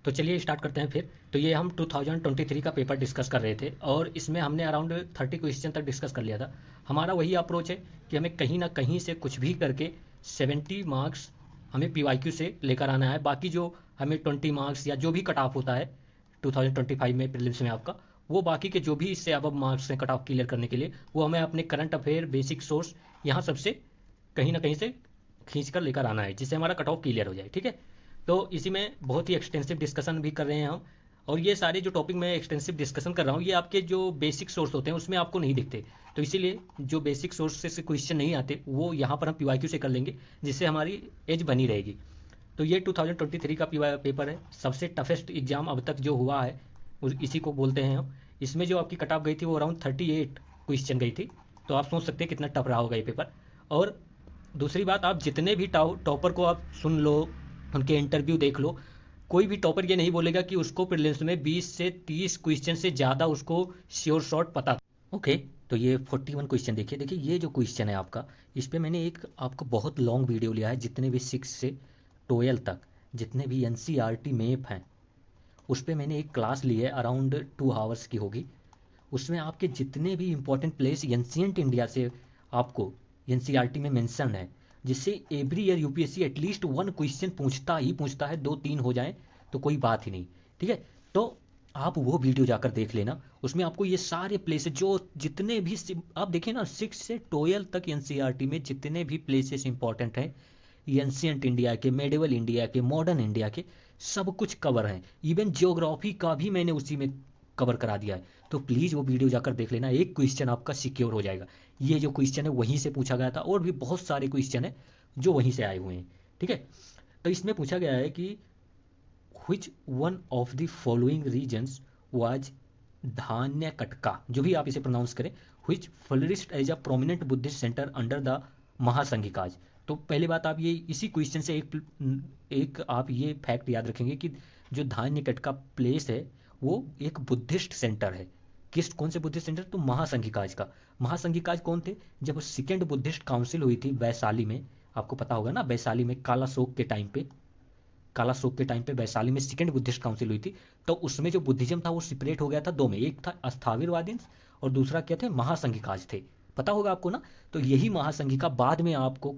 तो चलिए स्टार्ट करते हैं फिर। तो ये हम 2023 का पेपर डिस्कस कर रहे थे और इसमें हमने अराउंड 30 क्वेश्चन तक डिस्कस कर लिया था। हमारा वही अप्रोच है कि हमें कहीं ना कहीं से कुछ भी करके 70 मार्क्स हमें पीवाईक्यू से लेकर आना है। बाकी जो हमें 20 मार्क्स या जो भी कट ऑफ होता है 2025 में प्रीलिम्स में आपका, वो बाकी के जो भी इससे अब मार्क्स हैं कट ऑफ क्लियर करने के लिए, वो हमें अपने करंट अफेयर, बेसिक सोर्स, यहाँ सबसे कहीं ना कहीं से खींच कर लेकर आना है, जिससे हमारा कट ऑफ क्लियर हो जाए। ठीक है, तो इसी में बहुत ही एक्सटेंसिव डिस्कशन भी कर रहे हैं हम। और ये सारे जो टॉपिक मैं एक्सटेंसिव डिस्कशन कर रहा हूँ, ये आपके जो बेसिक सोर्स होते हैं उसमें आपको नहीं दिखते। तो इसीलिए जो बेसिक सोर्स से क्वेश्चन नहीं आते वो यहाँ पर हम पीवाईक्यू से कर लेंगे, जिससे हमारी एज बनी रहेगी। तो ये 2023 का पेपर है, सबसे टफेस्ट एग्जाम अब तक जो हुआ है इसी को बोलते हैं हम। इसमें जो आपकी कट ऑफ गई थी वो अराउंड 38 क्वेश्चन गई थी। तो आप सोच सकते हैं कितना टफ रहा होगा ये पेपर। और दूसरी बात, आप जितने भी टॉपर को आप सुन लो, उनके इंटरव्यू देख लो, कोई भी टॉपर ये नहीं बोलेगा कि उसको प्रीलिम्स में 20 से 30 क्वेश्चन से ज़्यादा उसको श्योर शॉट पता था। ओके, तो ये 41 क्वेश्चन देखिए। देखिए ये जो क्वेश्चन है आपका, इस पर मैंने एक आपको बहुत लॉन्ग वीडियो लिया है। जितने भी 6 से 12 तक जितने भी एनसीईआरटी मैप हैं, उस पर मैंने एक क्लास ली है, अराउंड 2 आवर्स की होगी। उसमें आपके जितने भी इंपॉर्टेंट प्लेस एंशिएंट इंडिया से आपको एनसीईआरटी में मेंशन है, जिससे every year UPSC at least 1 question पूछता ही पूछता है, 2-3 हो जाए तो कोई बात ही नहीं। ठीक है, तो आप वो वीडियो जाकर देख लेना। उसमें आपको ये सारे प्लेसेस जो जितने भी आप देखिए ना, 6 से 12 तक एनसीईआरटी में जितने भी प्लेसेस इंपॉर्टेंट हैं, एंशिएंट इंडिया के, मेडिवल इंडिया के, मॉडर्न इंडिया के, सब कुछ कवर हैं। इवन ज्योग्राफी का भी मैंने उसी में कवर करा दिया है। तो प्लीज़ वो वीडियो जाकर देख लेना, एक क्वेश्चन आपका सिक्योर हो जाएगा। ये जो क्वेश्चन है वहीं से पूछा गया था, और भी बहुत सारे क्वेश्चन है जो वहीं से आए हुए हैं। ठीक है, तो इसमें पूछा गया है कि which one of the following regions was Dhanyakataka, जो भी आप इसे प्रोनाउंस करें, which flourished as a prominent Buddhist centre under the Mahasanghikas. तो पहली बात, आप ये इसी क्वेश्चन से एक आप ये फैक्ट याद रखेंगे कि जो धान्य कटका प्लेस है वो एक बुद्धिस्ट सेंटर है। कौन से बुद्धिस्ट सेंटर? तो महासंघिकाज का। महासंघिकाज कौन थे? जब सेकेंड बुद्धिस्ट काउंसिल हुई थी वैशाली में, आपको पता होगा ना, वैशाली में काला शोक के टाइम पे वैशाली में सेकेंड बुद्धिस्ट काउंसिल हुई थी। तो उसमें जो बुद्धिज्म था वो सेपरेट हो गया था दो में, एक था अस्थाविरवादी और दूसरा क्या थे? महासंघिकाज थे। पता होगा आपको ना। तो यही महासंघिका बाद में आपको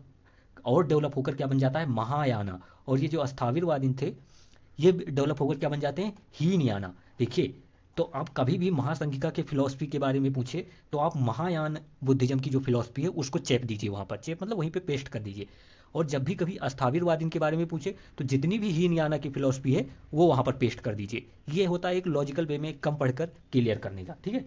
और डेवलप होकर क्या बन जाता है? महायाना। और ये जो अस्थाविरवादी थे ये डेवलप होकर क्या बन जाते हैं? हीनयाना। देखिए, तो आप कभी भी महासंघिका के फिलॉसफी के बारे में पूछे तो आप महायान बुद्धिज्म की जो फिलॉसफी है उसको चेप दीजिए, वहाँ पर चेप मतलब वहीं पे पेस्ट कर दीजिए। और जब भी कभी अस्थाविरवादी के बारे में पूछे तो जितनी भी हीनयाना की फिलॉसफी है वो वहाँ पर पेस्ट कर दीजिए। ये होता है एक लॉजिकल वे में कम पढ़कर क्लियर करने का। ठीक है,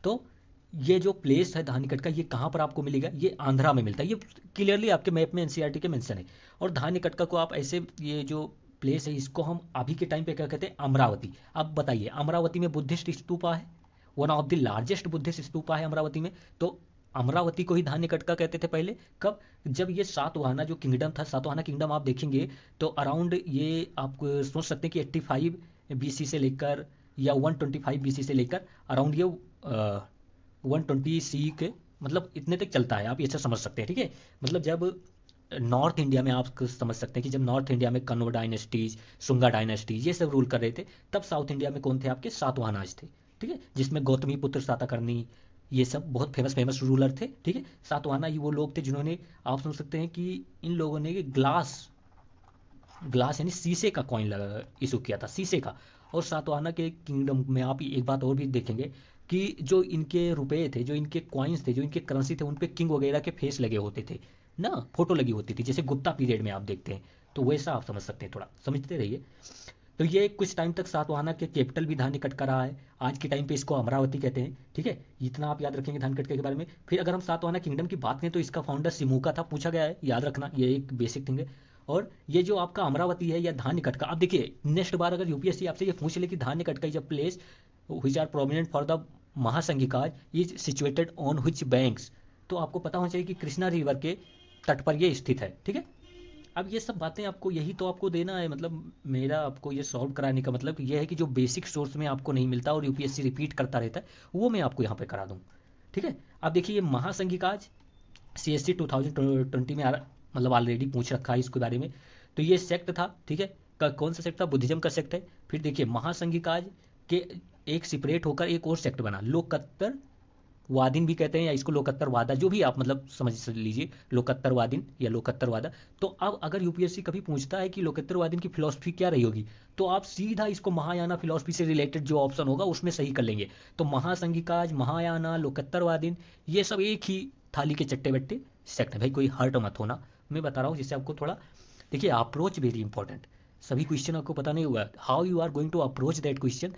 तो ये जो प्लेस है धान्यकट का, ये कहाँ पर आपको मिलेगा? ये आंध्रा में मिलता है। ये क्लियरली आपके मैप में एनसीईआरटी के मेंशन है। और धान्यकट को आप ऐसे, ये जो प्लेस है इसको हम अभी के टाइम पे क्या कहते हैं? अमरावती। अब बताइए, अमरावती में बुद्धिस्ट स्तूपा है, one of the largest Buddhist stupa है अमरावती में। तो अमरावती को ही धान्यकटका कहते थे पहले। कब? जब ये सातवाहना जो किंगडम था, सातवाहना किंगडम आप देखेंगे तो अराउंड ये आप सोच सकते हैं कि 85 बीसी से लेकर या 125 बीसी से लेकर अराउंड ये 120 सी के मतलब इतने तक चलता है। आप ये अच्छा समझ सकते हैं। ठीक है, मतलब जब नॉर्थ इंडिया में आप समझ सकते हैं कि जब नॉर्थ इंडिया में कन्व डायनेस्टीज, शुंगा डायनेस्टीज ये सब रूल कर रहे थे, तब साउथ इंडिया में कौन थे? आपके सातवाहनाज थे। ठीक है, जिसमें गौतमी पुत्र सातकर्णी ये सब बहुत फेमस रूलर थे। ठीक है, सातवाहना ये वो लोग थे जिन्होंने, आप समझ सकते हैं कि इन लोगों ने ग्लास ग्लास यानी शीशे का कॉइन इशू किया था, शीशे का। और सातवाहना के किंगडम में आप एक बात और भी देखेंगे कि जो इनके रुपए थे, जो इनके कॉइन्स थे, जो इनके करेंसी थे, उन पे किंग वगैरह के फेस लगे होते थे ना, फोटो लगी होती थी, जैसे गुप्ता पीरियड में आप देखते हैं। तो वैसा आप समझ सकते हैं, थोड़ा समझते रहिए। तो ये कुछ टाइम तक सातवाहना के कैपिटल भी धान्यकट का रहा है। आज के टाइम पे इसको अमरावती कहते हैं। ठीक है, इतना आप याद रखेंगे धान्यकट के बारे में। फिर अगर हम सातवाहना किंगडम की बात करें तो इसका फाउंडर सिमुका था, पूछा गया है, याद रखना, ये एक बेसिक थिंग है। और ये जो आपका अमरावती है या धान्यकट का, अब देखिए नेक्स्ट बार अगर यूपीएससी आपसे ये पूछ ले कि Dhanyakataka is a place which are prominent for the Mahasanghikas is situated on which banks, तो आपको पता होना चाहिए कि कृष्णा रिवर के तट पर ये स्थित है। ठीक है, अब ये सब बातें आपको, यही तो आपको देना है, मतलब मेरा आपको ये सॉल्व कराने का मतलब ये है कि जो बेसिक सोर्स में आपको नहीं मिलता और यूपीएससी रिपीट करता रहता है, वो मैं आपको यहाँ पे करा दूँ। ठीक है, अब देखिए ये महासंघिकाज सीएससी 2020 में मतलब ऑलरेडी पूछ रखा है इसके बारे में। तो ये सेक्ट था। ठीक है, का कौन सा सेक्ट था, बुद्धिज्म का सेक्ट है। फिर देखिए महासंघिकाज के एक सेपरेट होकर एक और सेक्ट बना, लोकत्तर वादिन भी कहते हैं या इसको लोकत्तरवादा, जो भी आप मतलब समझ लीजिए, लोकत्तरवादिन या लोकत्तरवादा। तो अब अगर यूपीएससी कभी पूछता है कि लोकत्तरवादिन की फिलॉसफी क्या रही होगी, तो आप सीधा इसको महायाना फिलॉसफी से रिलेटेड जो ऑप्शन होगा उसमें सही कर लेंगे। तो महासंघिकाज, महायाना, लोकत्तरवादिन, ये सब एक ही थाली के चट्टे बट्टे सेक्ट है भाई, कोई हर्ट मत होना, मैं बता रहा हूँ जिससे आपको थोड़ा, देखिए अप्रोच वेरी इंपॉर्टेंट। सभी क्वेश्चन आपको पता नहीं हुआ, how you are going to approach that question,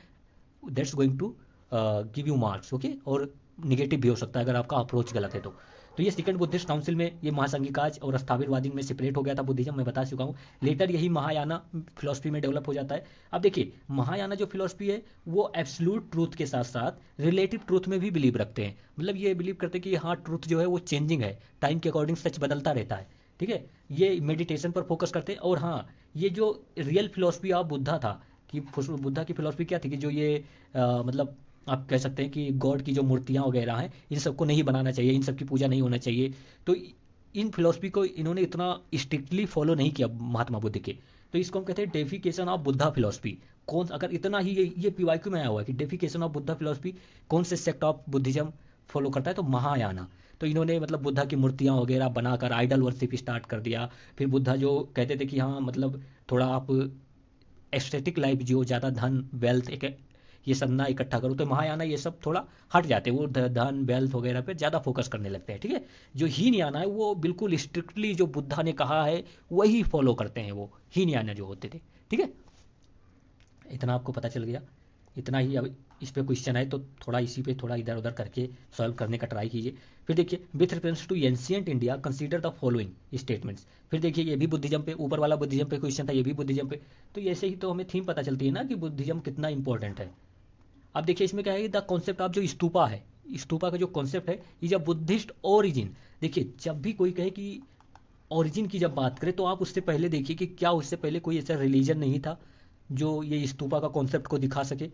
that's going to give you marks, okay. और निगेटिव भी हो सकता है अगर आपका अप्रोच गलत है तो ये सेकंड बुद्धिस्ट काउंसिल में ये महासंघिकाज और स्थाविरवादी में सेपरेट हो गया था बुद्धिज्म, मैं बता चुका हूँ। लेटर यही महायाना फिलॉसफी में डेवलप हो जाता है। अब देखिए महायाना जो फिलॉसफी है वो एब्सोल्यूट ट्रूथ के साथ साथ रिलेटिव ट्रूथ में भी बिलीव रखते हैं, मतलब ये बिलीव करते हैं कि हाँ ट्रूथ जो है वो चेंजिंग है, टाइम के अकॉर्डिंग सच बदलता रहता है, ठीक है। ये मेडिटेशन पर फोकस करते हैं। और हाँ, ये जो रियल फिलॉसफी ऑफ बुद्धा था, कि बुद्धा की फिलॉसफी क्या थी कि जो ये मतलब आप कह सकते हैं कि गॉड की जो मूर्तियाँ वगैरह हैं इन सबको नहीं बनाना चाहिए, इन सब की पूजा नहीं होना चाहिए। तो इन फिलॉसफी को इन्होंने इतना स्ट्रिक्टली फॉलो नहीं किया महात्मा बुद्ध के, तो इसको हम कहते हैं डेफिकेशन ऑफ बुद्धा फिलॉसफी। कौन अगर इतना ही ये पीवाईक्यू में आया हुआ है कि डेफिकेशन ऑफ बुद्धा फिलॉसफी कौन से सेक्ट ऑफ बुद्धिज्म फॉलो करता है, तो महायाना। तो इन्होंने मतलब बुद्धा की मूर्तियाँ वगैरह बनाकर आइडल वर्शिप स्टार्ट कर दिया। फिर बुद्धा जो कहते थे कि हाँ मतलब थोड़ा आप एस्थेटिक लाइफ जियो, ज़्यादा धन वेल्थ एक ये सब ना इकट्ठा करो, तो महायाना ये सब थोड़ा हट जाते हैं, वो धन वेल्थ वगैरह पे ज़्यादा फोकस करने लगते हैं, ठीक है। जो हीनयाना है वो बिल्कुल स्ट्रिक्टली जो बुद्धा ने कहा है वही फॉलो करते हैं, वो हीनयाना जो होते थे, ठीक है। इतना आपको पता चल गया, इतना ही। अब इस पे क्वेश्चन है तो थोड़ा इसी पे थोड़ा इधर उधर करके सॉल्व करने का ट्राई कीजिए। फिर देखिए with reference to ancient India consider the following statements. फिर देखिए ये भी बुद्धिज्म पे, ऊपर वाला बुद्धिज्म पे क्वेश्चन था, ये भी बुद्धिज्म पे। तो ऐसे ही तो हमें थीम पता चलती है ना कि बुद्धिज्म कितना इंपॉर्टेंट है। अब देखिए इसमें क्या है, द कॉन्सेप्ट ऑफ जो स्तूपा है, स्तूपा का जो कॉन्सेप्ट है इज अ बुद्धिस्ट ओरिजिन। देखिए जब भी कोई कहे कि ओरिजिन की जब बात करें तो आप उससे पहले देखिए कि क्या उससे पहले कोई ऐसा रिलीजन नहीं था जो ये स्तूपा का कॉन्सेप्ट को दिखा सके।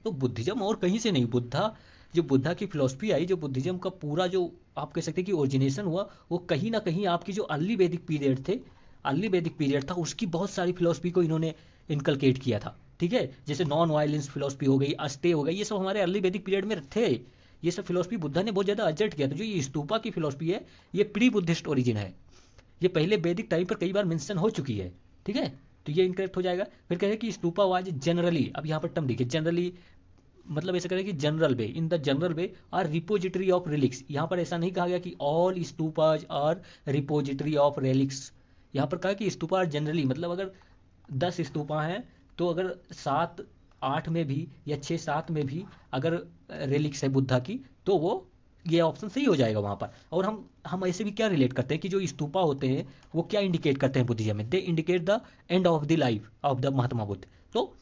तो बुद्धिज्म और कहीं से नहीं, बुद्धा जो बुद्धा की फिलॉसफी आई, जो बुद्धिज्म का पूरा जो आप कह सकते हैं कि ओरिजिनेशन हुआ, वो कहीं ना कहीं आपकी जो अर्ली वैदिक पीरियड थे, अर्ली वैदिक पीरियड था उसकी बहुत सारी फिलॉसफी को इन्होंने इनकलकेट किया था, ठीक है। जैसे नॉन वायलेंस फिलॉसफी हो गई, अस्टे हो गई, ये सब हमारे अर्ली वैदिक पीरियड में थे। ये सब फिलॉसफी बुद्धा ने बहुत ज़्यादा एडजस्ट किया था। जो ये स्तूपा की फिलॉसफी है ये प्री बुद्धिस्ट ओरिजिन है, ये पहले वैदिक टाइम पर कई बार मेंशन हो चुकी है, ठीक है। तो ये इनकरेक्ट हो जाएगा। फिर कहे कि स्तूपा वाज जनरली, अब यहाँ पर टर्म देखिए जनरली, मतलब ऐसा करें कि general way, in the general way are repository of relics. यहाँ पर ऐसा नहीं कहा गया कि all stupas are repository of relics. यहाँ पर कहा कि स्तूपा आर जनरली, मतलब अगर 10 स्तूपा हैं तो अगर 7 8 में भी या 6 7 में भी अगर रेलिक्स है बुद्धा की, तो वो ये ऑप्शन सही हो जाएगा वहाँ पर। और हम ऐसे भी क्या रिलेट करते हैं कि जो स्तूपा होते हैं वो क्या इंडिकेट करते हैं बुद्धिज्म में, they indicate the end of the life of the Mahatma Buddha. तो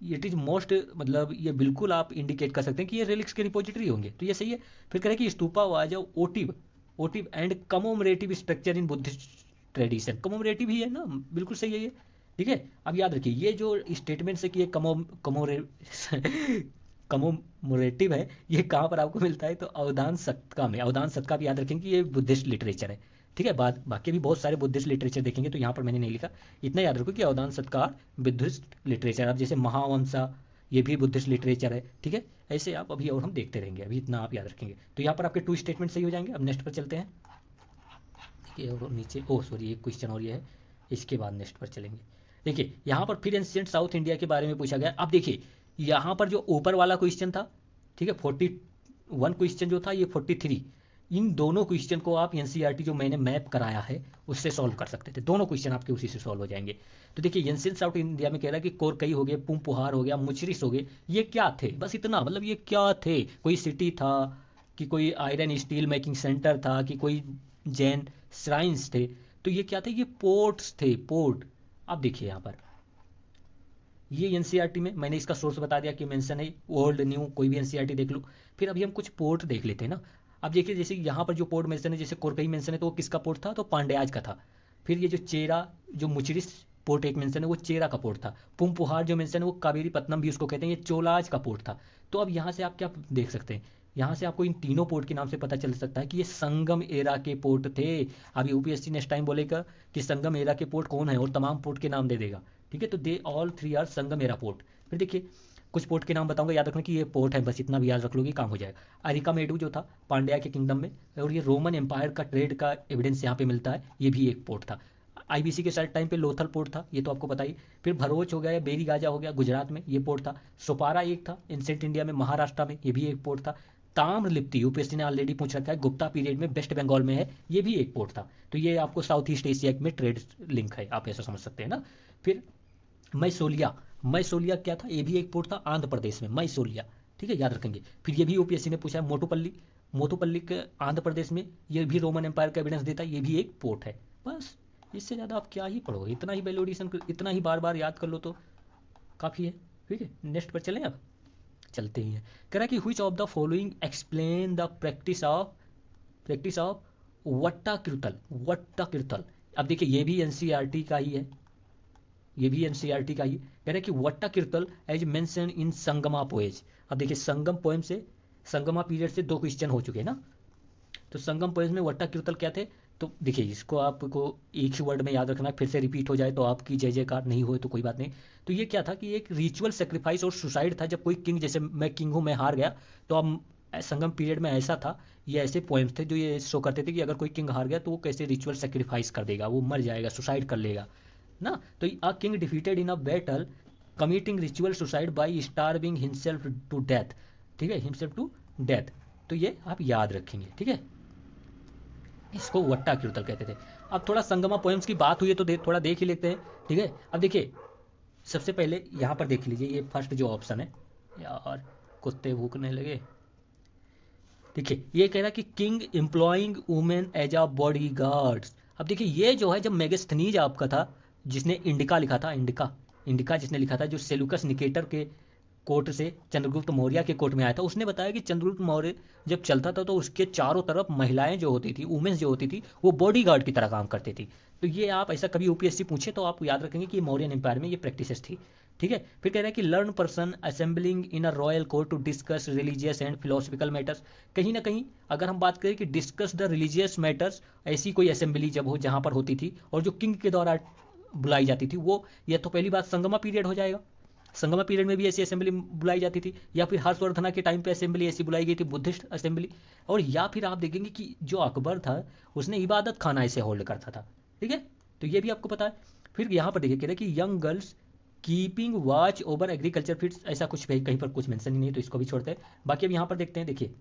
इट इज मोस्ट, मतलब ये बिल्कुल आप इंडिकेट कर सकते हैं कि ये रेलिक्स के रिपोजिटरी होंगे, तो ये सही है। फिर कह रहे कि stupa was votive, votive and commemorative structure in Buddhist tradition. Commemorative ही है ना, बिल्कुल सही है ये, ठीक है। अब याद रखिए ये जो स्टेटमेंट से कि ये कमोमरेटिव है, ये कहाँ पर आपको मिलता है, तो अवदान सत्का में। अवदान सत्का भी याद रखेंगे कि ये बुद्धिस्ट लिटरेचर है, ठीक है। बाद बाकी भी बहुत सारे बुद्धिस्ट लिटरेचर देखेंगे तो यहाँ पर मैंने नहीं लिखा, इतना याद रखो कि अवदान सत्कार बुद्धिस्ट लिटरेचर। अब जैसे महावंशा ये भी बुद्धिस्ट लिटरेचर है, ठीक है। ऐसे आप अभी और हम देखते रहेंगे, अभी इतना आप याद रखेंगे। तो यहाँ पर आपके 2 स्टेटमेंट सही हो जाएंगे। अब नेक्स्ट पर चलते हैं, देखिए और नीचे, ओह सॉरी एक क्वेश्चन और ये है, इसके बाद नेक्स्ट पर चलेंगे। देखिए यहाँ पर फिर एंशिएंट साउथ इंडिया के बारे में पूछा गया। अब देखिए यहाँ पर जो ऊपर वाला क्वेश्चन था, ठीक है, 41 क्वेश्चन जो था, ये 43, इन दोनों क्वेश्चन को आप एनसीईआरटी जो मैंने मैप कराया है उससे सॉल्व कर सकते थे। दोनों क्वेश्चन आपके उसी से सॉल्व हो जाएंगे। तो देखिए एंशिएंट साउथ इंडिया में कह रहा है कि कोरकई हो गए, पुंपुहार हो गया, मुचरिस हो गए, ये क्या थे, बस इतना, मतलब ये क्या थे, कोई सिटी था कि कोई आयरन स्टील मेकिंग सेंटर था कि कोई जैन श्राइन्स थे, तो ये क्या थे, ये पोर्ट्स थे, पोर्ट। अब देखिए यहाँ पर ये एनसीईआरटी में मैंने इसका सोर्स बता दिया कि मेंशन है, ओल्ड न्यू कोई भी एनसीईआरटी देख लो। फिर अभी हम कुछ पोर्ट देख लेते हैं ना। अब देखिए जैसे यहाँ पर जो पोर्ट मेंशन है, जैसे कोरकई मेंशन है तो वो किसका पोर्ट था, तो पांड्याज का था। फिर ये जो चेरा जो मुचरिस पोर्ट एक मेंशन है वो चेरा का पोर्ट था। पुंपुहार जो मेंशन है वो कावेरी पत्तनम भी उसको कहते हैं, ये चोलाज का पोर्ट था। तो अब यहाँ से आप क्या देख सकते हैं, यहाँ से आपको इन तीनों पोर्ट के नाम से पता चल सकता है कि ये संगम एरा के पोर्ट थे। अब यूपीएससी नेक्स्ट टाइम बोलेगा कि संगम एरा के पोर्ट कौन है और तमाम पोर्ट के नाम दे देगा, ठीक है। तो they all three are Sangam era port. फिर देखिए कुछ पोर्ट के नाम बताऊंगा, याद रखना कि ये पोर्ट है, बस इतना भी याद रख लोगे काम हो जाएगा। अरिकामेडू जो था पांड्या के किंगडम में, और ये रोमन एम्पायर का ट्रेड का एविडेंस यहाँ पे मिलता है, ये भी एक पोर्ट था। आईबीसी के साइड टाइम पे लोथल पोर्ट था, ये तो आपको पता ही। फिर भरोच हो गया, बेरी गाजा हो गया गुजरात में, ये पोर्ट था। सोपारा एक था एंसेंट इंडिया में महाराष्ट्र में, ये भी एक पोर्ट था। ताम्रलिप्ति यूपीएससी ने ऑलरेडी पूछ रखा है, गुप्ता पीरियड में वेस्ट बंगाल में है, ये भी एक पोर्ट था। तो ये आपको साउथ ईस्ट एशिया में ट्रेड लिंक है, आप ऐसा समझ सकते हैं ना। फिर मैसोलिया, मैसोलिया क्या था, ये भी एक पोर्ट था आंध्र प्रदेश में, मैसोलिया, ठीक है, याद रखेंगे। फिर ये भी यूपीएससी ने पूछा है मोटुपल्ली, मोटुपल्ली के आंध्र प्रदेश में, ये भी रोमन एम्पायर का एविडेंस देता है, ये भी एक पोर्ट है। बस इससे ज़्यादा आप क्या ही पढ़ोगे, इतना ही वैल्यू एडिशन इतना ही बार बार याद कर लो तो काफ़ी है। ठीक है, नेक्स्ट पर चलें, अब चलते ही हैं। कह रहा है कि which of the following explain the practice of Vatakkiruttal, Vatakkiruttal. अब देखिए ये भी एनसीईआरटी का ही है, ये भी एनसीईआरटी का ही कह रहे हैं कि वट्टा कीर्तल एज मेंशन इन संगमा पोएज। अब देखिए संगम पोएम से, संगमा पीरियड से 2 क्वेश्चन हो चुके हैं ना। तो संगम पोएज में वट्टा कीर्तल क्या थे, तो देखिए इसको आपको एक ही वर्ड में याद रखना, फिर से रिपीट हो जाए तो आपकी जय जयकार, नहीं हो तो कोई बात नहीं। तो ये क्या था कि एक रिचुअल सेक्रीफाइस और सुसाइड था, जब कोई किंग, जैसे मैं किंग हूँ मैं हार गया, तो अब संगम पीरियड में ऐसा था, ये ऐसे पोएम्स थे जो ये शो करते थे कि अगर कोई किंग हार गया तो वो कैसे रिचुअल सेक्रीफाइस कर देगा, वो मर जाएगा, सुसाइड कर लेगा ना। तो a king defeated in a battle committing ritual suicide by starving himself to death, ठीक है, हिमसेल्फ टू डेथ। तो ये आप याद रखेंगे, ठीक है, इसको वट्टा कीर्तल कहते थे। अब थोड़ा संगमा पोएम्स की बात हुई है तो थोड़ा देख ही लेते हैं, ठीक है। अब देखिए सबसे पहले यहाँ पर देख लीजिए, ये फर्स्ट जो ऑप्शन है, यार कुत्ते भूकने लगे। देखिए ये कह रहा है कि king employing women as a bodyguards. अब देखिए ये जो है, जब मेगस्थनीज आपका था, जिसने इंडिका लिखा था, इंडिका, इंडिका जिसने लिखा था, जो सेलुकस निकेटर के कोर्ट से चंद्रगुप्त मौर्य के कोर्ट में आया था, उसने बताया कि चंद्रगुप्त मौर्य जब चलता था तो उसके चारों तरफ महिलाएं जो होती थी, वुमेन्स जो होती थी, वो बॉडी गार्ड की तरह काम करती थी। तो ये आप ऐसा कभी यूपीएससी पूछे तो आप याद रखेंगे कि मौर्यन एम्पायर में ये प्रैक्टिसेस थी, ठीक है। फिर कह रहा है कि learn person assembling in a royal court to discuss religious and philosophical matters. कहीं ना कहीं अगर हम बात करें कि डिस्कस द रिलीजियस मैटर्स, ऐसी कोई असेंबली जब हो जहाँ पर होती थी और जो किंग के द्वारा बुलाई जाती थी, वो या तो पहली बात संगमा पीरियड हो जाएगा, संगमा पीरियड में भी ऐसी असेंबली बुलाई जाती थी, या फिर हर्षवर्धना के टाइम पे असेंबली ऐसी बुलाई गई थी, बुद्धिस्ट असेंबली। और या फिर आप देखेंगे कि जो अकबर था उसने इबादत खाना ऐसे होल्ड करता था, ठीक है, तो ये भी आपको पता है। फिर यहाँ पर देखिए कह रहे हैं कि young girls keeping watch over agriculture fields, ऐसा कुछ कहीं पर कुछ मेंशन ही नहीं, तो इसको भी छोड़ते हैं। बाकी अब यहाँ पर देखते हैं, देखिए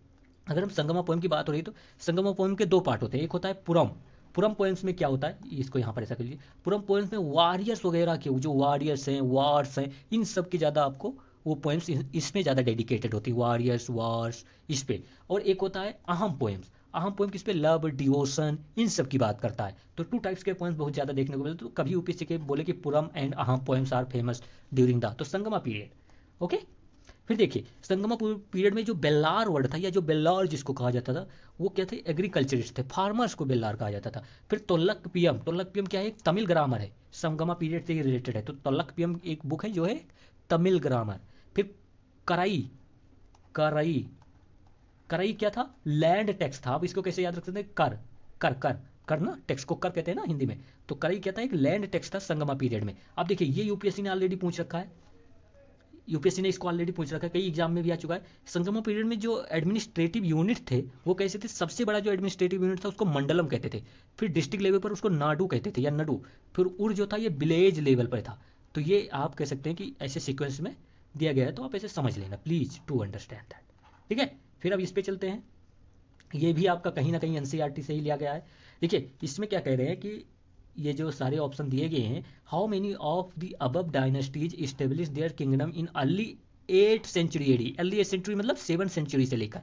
अगर हम संगमा पोएम की बात हो रही है तो संगमा पोएम के 2 पार्ट होते हैं, एक होता है पुरम। पुरम पोएम्स में क्या होता है, इसको यहाँ पर ऐसा कर लीजिए, पुरम पोएम्स में वॉरियर्स वगैरह के, जो वॉरियर्स हैं, वार्स हैं, इन सब की ज़्यादा आपको वो पोएम्स इसमें ज़्यादा डेडिकेटेड होती है, वॉरियर्स, वार्स, इस पे। और एक होता है अहम पोएम्स, अहम पोएम किस पे, लव, डिवोशन, इन सब की बात करता है। तो 2 टाइप्स के पोएम्स बहुत ज़्यादा देखने को मिलते, तो कभी यूपीएससी के बोले कि Puram and Aham poems are famous during the तो संगमा पीरियड, ओके। फिर देखिए संगमा पीरियड में जो बेल्लार वर्ड था, या जो बेल्लार जिसको कहा जाता था, वो क्या थे, एग्रीकल्चरिस्ट थे, फार्मर्स को बेल्लार कहा जाता था। फिर तोल्लकपियम, तोल्लकपियम क्या है, एक तमिल ग्रामर है, संगमा पीरियड से रिलेटेड है, तो तोल्लकपियम एक बुक है जो है तमिल ग्रामर। फिर कराई, कराई, कराई क्या था, लैंड टैक्स था। आप इसको कैसे याद रख सकते हैं, कर, कर, कर, कर ना, टैक्स को कर कहते हैं ना हिंदी में। तो कराई क्या था, एक लैंड टैक्स था संगमा पीरियड में। अब देखिए ये यूपीएससी ने ऑलरेडी पूछ रखा है, यूपीएससी ने इसको ऑलरेडी पूछ रखा है, कई एग्जाम में भी आ चुका है। संगमा पीरियड में जो एडमिनिस्ट्रेटिव यूनिट थे वो कैसे थे, सबसे बड़ा जो एडमिनिस्ट्रेटिव यूनिट था उसको मंडलम कहते थे, फिर डिस्ट्रिक्ट लेवल पर उसको नाडू कहते थे या नडू, फिर उर जो था ये विलेज लेवल पर था। तो ये आप कह सकते हैं कि ऐसे सीक्वेंस में दिया गया है, तो आप ऐसे समझ लेना प्लीज टू अंडरस्टैंड दैट, ठीक है। फिर अब इस पे चलते हैं, ये भी आपका कहीं ना कहीं एनसीईआरटी से ही लिया गया है। देखिए इसमें क्या कह रहे हैं कि ये जो सारे ऑप्शन दिए गए हैं, how many of the above dynasties establish their kingdom in early 8th century AD, early 8th century मतलब 7th सेंचुरी से लेकर,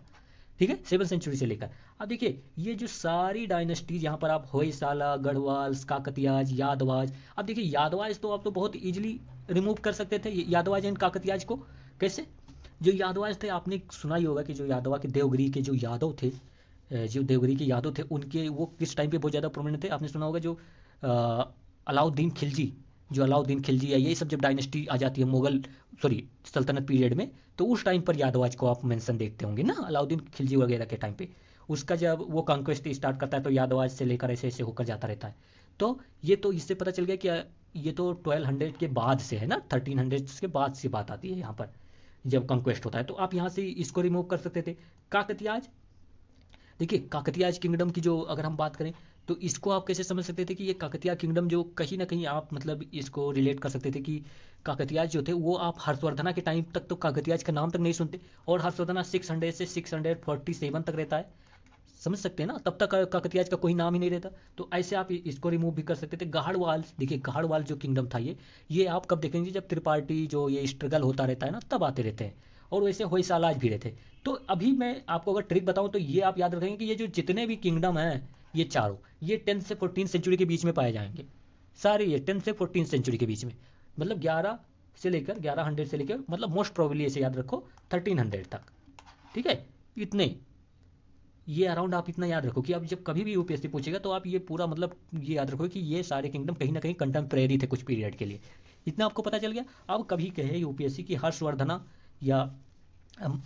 ठीक है, 7th सेंचुरी से लेकर। अब देखिए ये जो सारी डायनेस्टीज यहाँ पर आप होयसाला, गढ़वाल, काकतियाज, यादवाज। अब देखिए यादवाज तो आप तो बहुत इजीली रिमूव कर सकते थे, यादवाज एंड काकतियाज को कैसे। जो यादवाज थे आपने सुना ही होगा कि जो यादवा के देवगिरी के जो यादव थे, जो देवगिरी के यादव थे, उनके वो किस टाइम पे बहुत ज़्यादा प्रोमिनेंट थे। आपने सुना होगा जो अलाउद्दीन खिलजी, जो अलाउद्दीन खिलजी है, ये सब जब डायनेस्टी आ जाती है मुगल, सॉरी सल्तनत पीरियड में, तो उस टाइम पर यादवाज को आप मेंशन देखते होंगे ना, अलाउद्दीन खिलजी वगैरह के टाइम पे। उसका जब वो कॉन्क्वेस्ट स्टार्ट करता है तो यादवाज से लेकर ऐसे ऐसे होकर जाता रहता है। तो ये तो इससे पता चल गया कि ये तो 1200 के बाद से है ना, 1300 के बाद से बात आती है यहाँ पर, जब कंक्वेस्ट होता है। तो आप यहाँ से इसको रिमूव कर सकते थे। काकतियाज, देखिए काकतियाज किंगडम की जो अगर हम बात करें तो इसको आप कैसे समझ सकते थे कि ये काकतिया किंगडम जो कहीं ना कहीं आप मतलब इसको रिलेट कर सकते थे कि काकतियाज जो थे वो आप हर्षवर्धना के टाइम तक तो काकतियाज का नाम तक नहीं सुनते, और हर्षवर्धना 600 से 647 तक रहता है, समझ सकते हैं ना, तब तक काकतियाज का कोई नाम ही नहीं रहता। तो ऐसे आप इसको रिमूव भी कर सकते थे। गाहड़वाल, देखिए गाहड़वाल जो किंगडम था ये आप कब देखेंगे, जब त्रिपाठी जो ये स्ट्रगल होता रहता है ना, तब आते रहते हैं। और वैसे होयसालाज भी रहते। तो अभी मैं आपको अगर ट्रिक बताऊं तो ये आप याद रखेंगे कि ये जो जितने भी किंगडम हैं ये चारों, ये 10 से 14 सेंचुरी के बीच में पाए जाएंगे सारे, ये 10 से 14 सेंचुरी के बीच में, मतलब 1100 से लेकर मतलब मोस्ट प्रोबेबली ऐसे याद रखो 1300 तक, ठीक है, इतने, ये अराउंड आप इतना याद रखो कि आप जब कभी भी यूपीएससी पूछेगा तो आप ये पूरा मतलब ये याद रखो कि ये सारे किंगडम कहीं ना कहीं कंटेम्प्रेरी थे कुछ पीरियड के लिए। इतना आपको पता चल गया। अब कभी कहे यूपीएससी की हर्षवर्धना या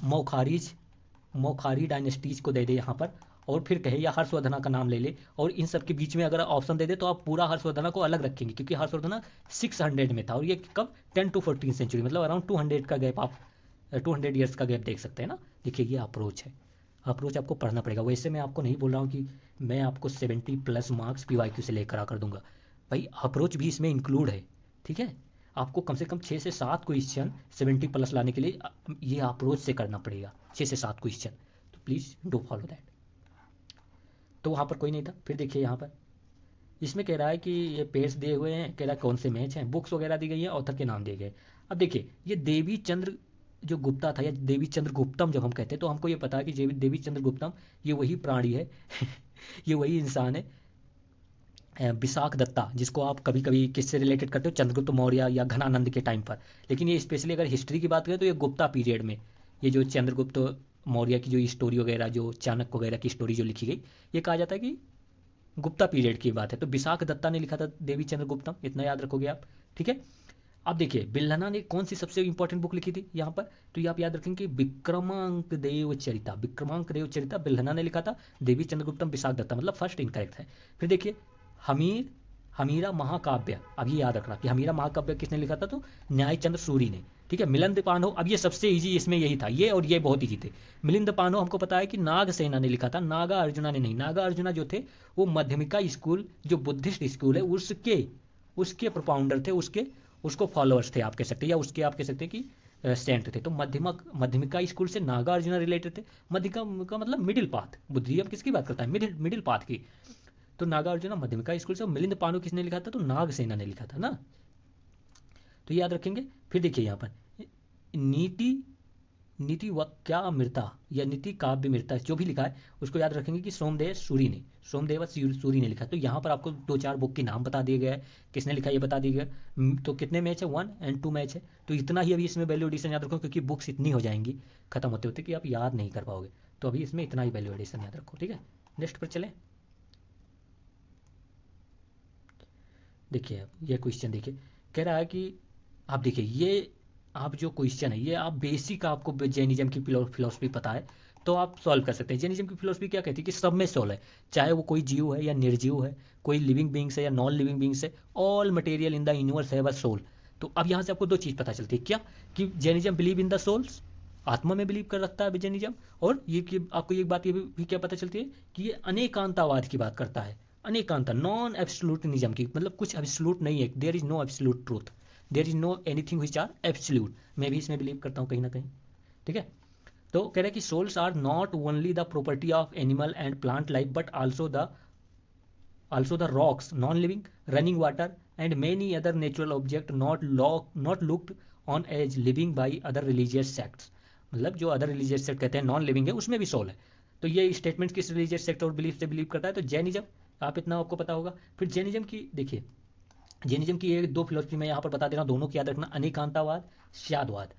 मौखारीज मौखारी डायनेस्टीज को दे दे यहाँ पर, और फिर कहे या हर्षवर्धना का नाम ले ले, और इन सब के बीच में अगर ऑप्शन दे दे तो आप पूरा हर्षवर्धना को अलग रखेंगे, क्योंकि हर्षवर्धना 600 में था और ये कब 10 to 14 सेंचुरी, मतलब अराउंड 200 का गैप, आप 200 ईयर्स का गैप देख सकते हैं ना। देखिए ये अप्रोच है, अप्रोच आपको पढ़ना पड़ेगा। वैसे मैं आपको नहीं बोल रहा हूँ कि मैं आपको 70+ मार्क्स पीवाईक्यू से लेकर आकर दूंगा, भाई अप्रोच भी इसमें इंक्लूड है, ठीक है। आपको कम से कम 6 से 7 क्वेश्चन 70+ लाने के लिए ये अप्रोच से करना पड़ेगा, 6 से 7 क्वेश्चन। तो प्लीज़ डू फॉलो दैट। तो वहाँ पर कोई नहीं था। फिर देखिए यहाँ पर इसमें कह रहा है कि ये पेज दिए हुए हैं, कह रहा है कौन से मैच हैं, बुक्स वगैरह दी गई है, ऑथर के नाम दिए गए। अब देखिए ये देवी चंद्र जो गुप्ता था, या देवी चंद्र गुप्तम जब हम कहते हैं तो हमको ये पता है कि देवी चंद्र गुप्तम ये वही प्राणी है ये वही इंसान है, विशाख दत्ता, जिसको आप कभी कभी किससे रिलेटेड करते हो, चंद्रगुप्त मौर्य या घनानंद के टाइम पर। लेकिन ये स्पेशली अगर हिस्ट्री की बात करें तो ये गुप्ता पीरियड में, ये जो चंद्रगुप्त मौर्य की जो स्टोरी वगैरह, जो चाणक्य वगैरह की स्टोरी जो लिखी गई, ये कहा जाता है कि गुप्ता पीरियड की बात है। तो विशाख दत्ता ने लिखा था देवी चंद्र गुप्तम, इतना याद रखोगे आप, ठीक है। अब देखिए बिल्हना ने कौन सी सबसे इंपॉर्टेंट बुक लिखी थी यहाँ पर, तो ये आप याद रखेंगे विक्रमांक देव चरिता, विक्रमांक देव चरिता बिल्हना ने लिखा था, देवी चंद्रगुप्तम विशाख दत्ता, मतलब फर्स्ट इनकरेक्ट है। फिर देखिए हमीर हमीरा महाकाव्य, अब ये याद रखना कि हमीरा महाकाव्य किसने लिखा था, तो न्याय चंद्र सूरी ने, ठीक है। मिलिंद पानो, अब ये सबसे इजी इसमें यही था, ये और ये बहुत इजी थे। मिलिंद पानो हमको पता है कि नागसेना ने लिखा था, नागा अर्जुना ने नहीं। नागा अर्जुना जो थे वो मध्यमिका स्कूल, जो बुद्धिस्ट स्कूल है उसके उसके प्रोपाउंडर थे, उसको फॉलोअर्स थे आप कह सकते हैं, या उसके आप कह सकते हैं कि सेंट थे। तो मध्यमिका स्कूल से नागा अर्जुना रिलेटेड थे। मध्यमिका का मतलब मिडिल पाथ, बुद्धि अब किसकी बात करता है, मिडिल पाथ की। तो नागा अर्जुना मध्यमिका स्कूल से। मिलिंद पानो किसने लिखा था, तो नागसेना ने लिखा था ना, तो याद रखेंगे। फिर देखिए यहाँ पर नीति नीति वाक्यामृता या नीति काव्यमृता जो भी लिखा है उसको याद रखेंगे कि सोमदेव सूरी ने लिखा। तो यहाँ पर आपको 2-4 बुक के नाम बता दिए गए हैं, किसने लिखा ये बता दिया गया। तो कितने मैच है, 1 और 2 मैच है। तो इतना ही अभी इसमें वैल्यू एडिशन याद रखो, क्योंकि बुक्स इतनी हो जाएंगी खत्म होते होते कि आप याद नहीं कर पाओगे। तो अभी इसमें इतना ही वैल्यू एडिशन याद रखो, ठीक है। नेक्स्ट पर चलें। देखिए अब ये क्वेश्चन देखिए, कह रहा है कि आप देखिए ये आप जो क्वेश्चन है ये आप बेसिक, आपको जैनिज्म की फिलोसफी पता है तो आप सॉल्व कर सकते हैं। जैनिज्म की फिलोसफी क्या कहती है कि सब में सोल है, चाहे वो कोई जीव है या निर्जीव है, कोई लिविंग बींग्स है या नॉन लिविंग बींग्स है, all material in the universe have a soul. तो अब यहाँ से आपको 2 चीज़ पता चलती है, क्या कि Jainism believe in the souls, आत्मा में बिलीव कर रखता है जैनिज्म, और ये कि आपको एक बात ये भी क्या पता चलती है कि ये अनेकांतावाद की बात करता है। अनेकांता, नॉन एब्सोल्यूटनिज्म की, मतलब कुछ एब्सोल्यूट नहीं है, there is no absolute truth, there is no anything which are absolute. मैं भी इसमें बिलीव करता हूँ कहीं ना कहीं, ठीक है। तो कह रहे हैं कि souls are not only the property of animal and plant life but also the rocks, non living, running water and many other natural object not looked on as living by other religious sects. मतलब जो other religious sect कहते हैं non living है, उसमें भी soul है। तो ये स्टेटमेंट किस रिलीजियस सेक्ट और बिलीफ से बिलीव करता है, तो जैनिज्म, आप इतना आपको पता होगा। फिर जैनिज्म की देखिए, जैनिज्म की 1-2 फिलोसफी मैं यहाँ पर बता दे रहा हूँ, दोनों की याद रखना, अनेकांतावाद, स्यादवाद,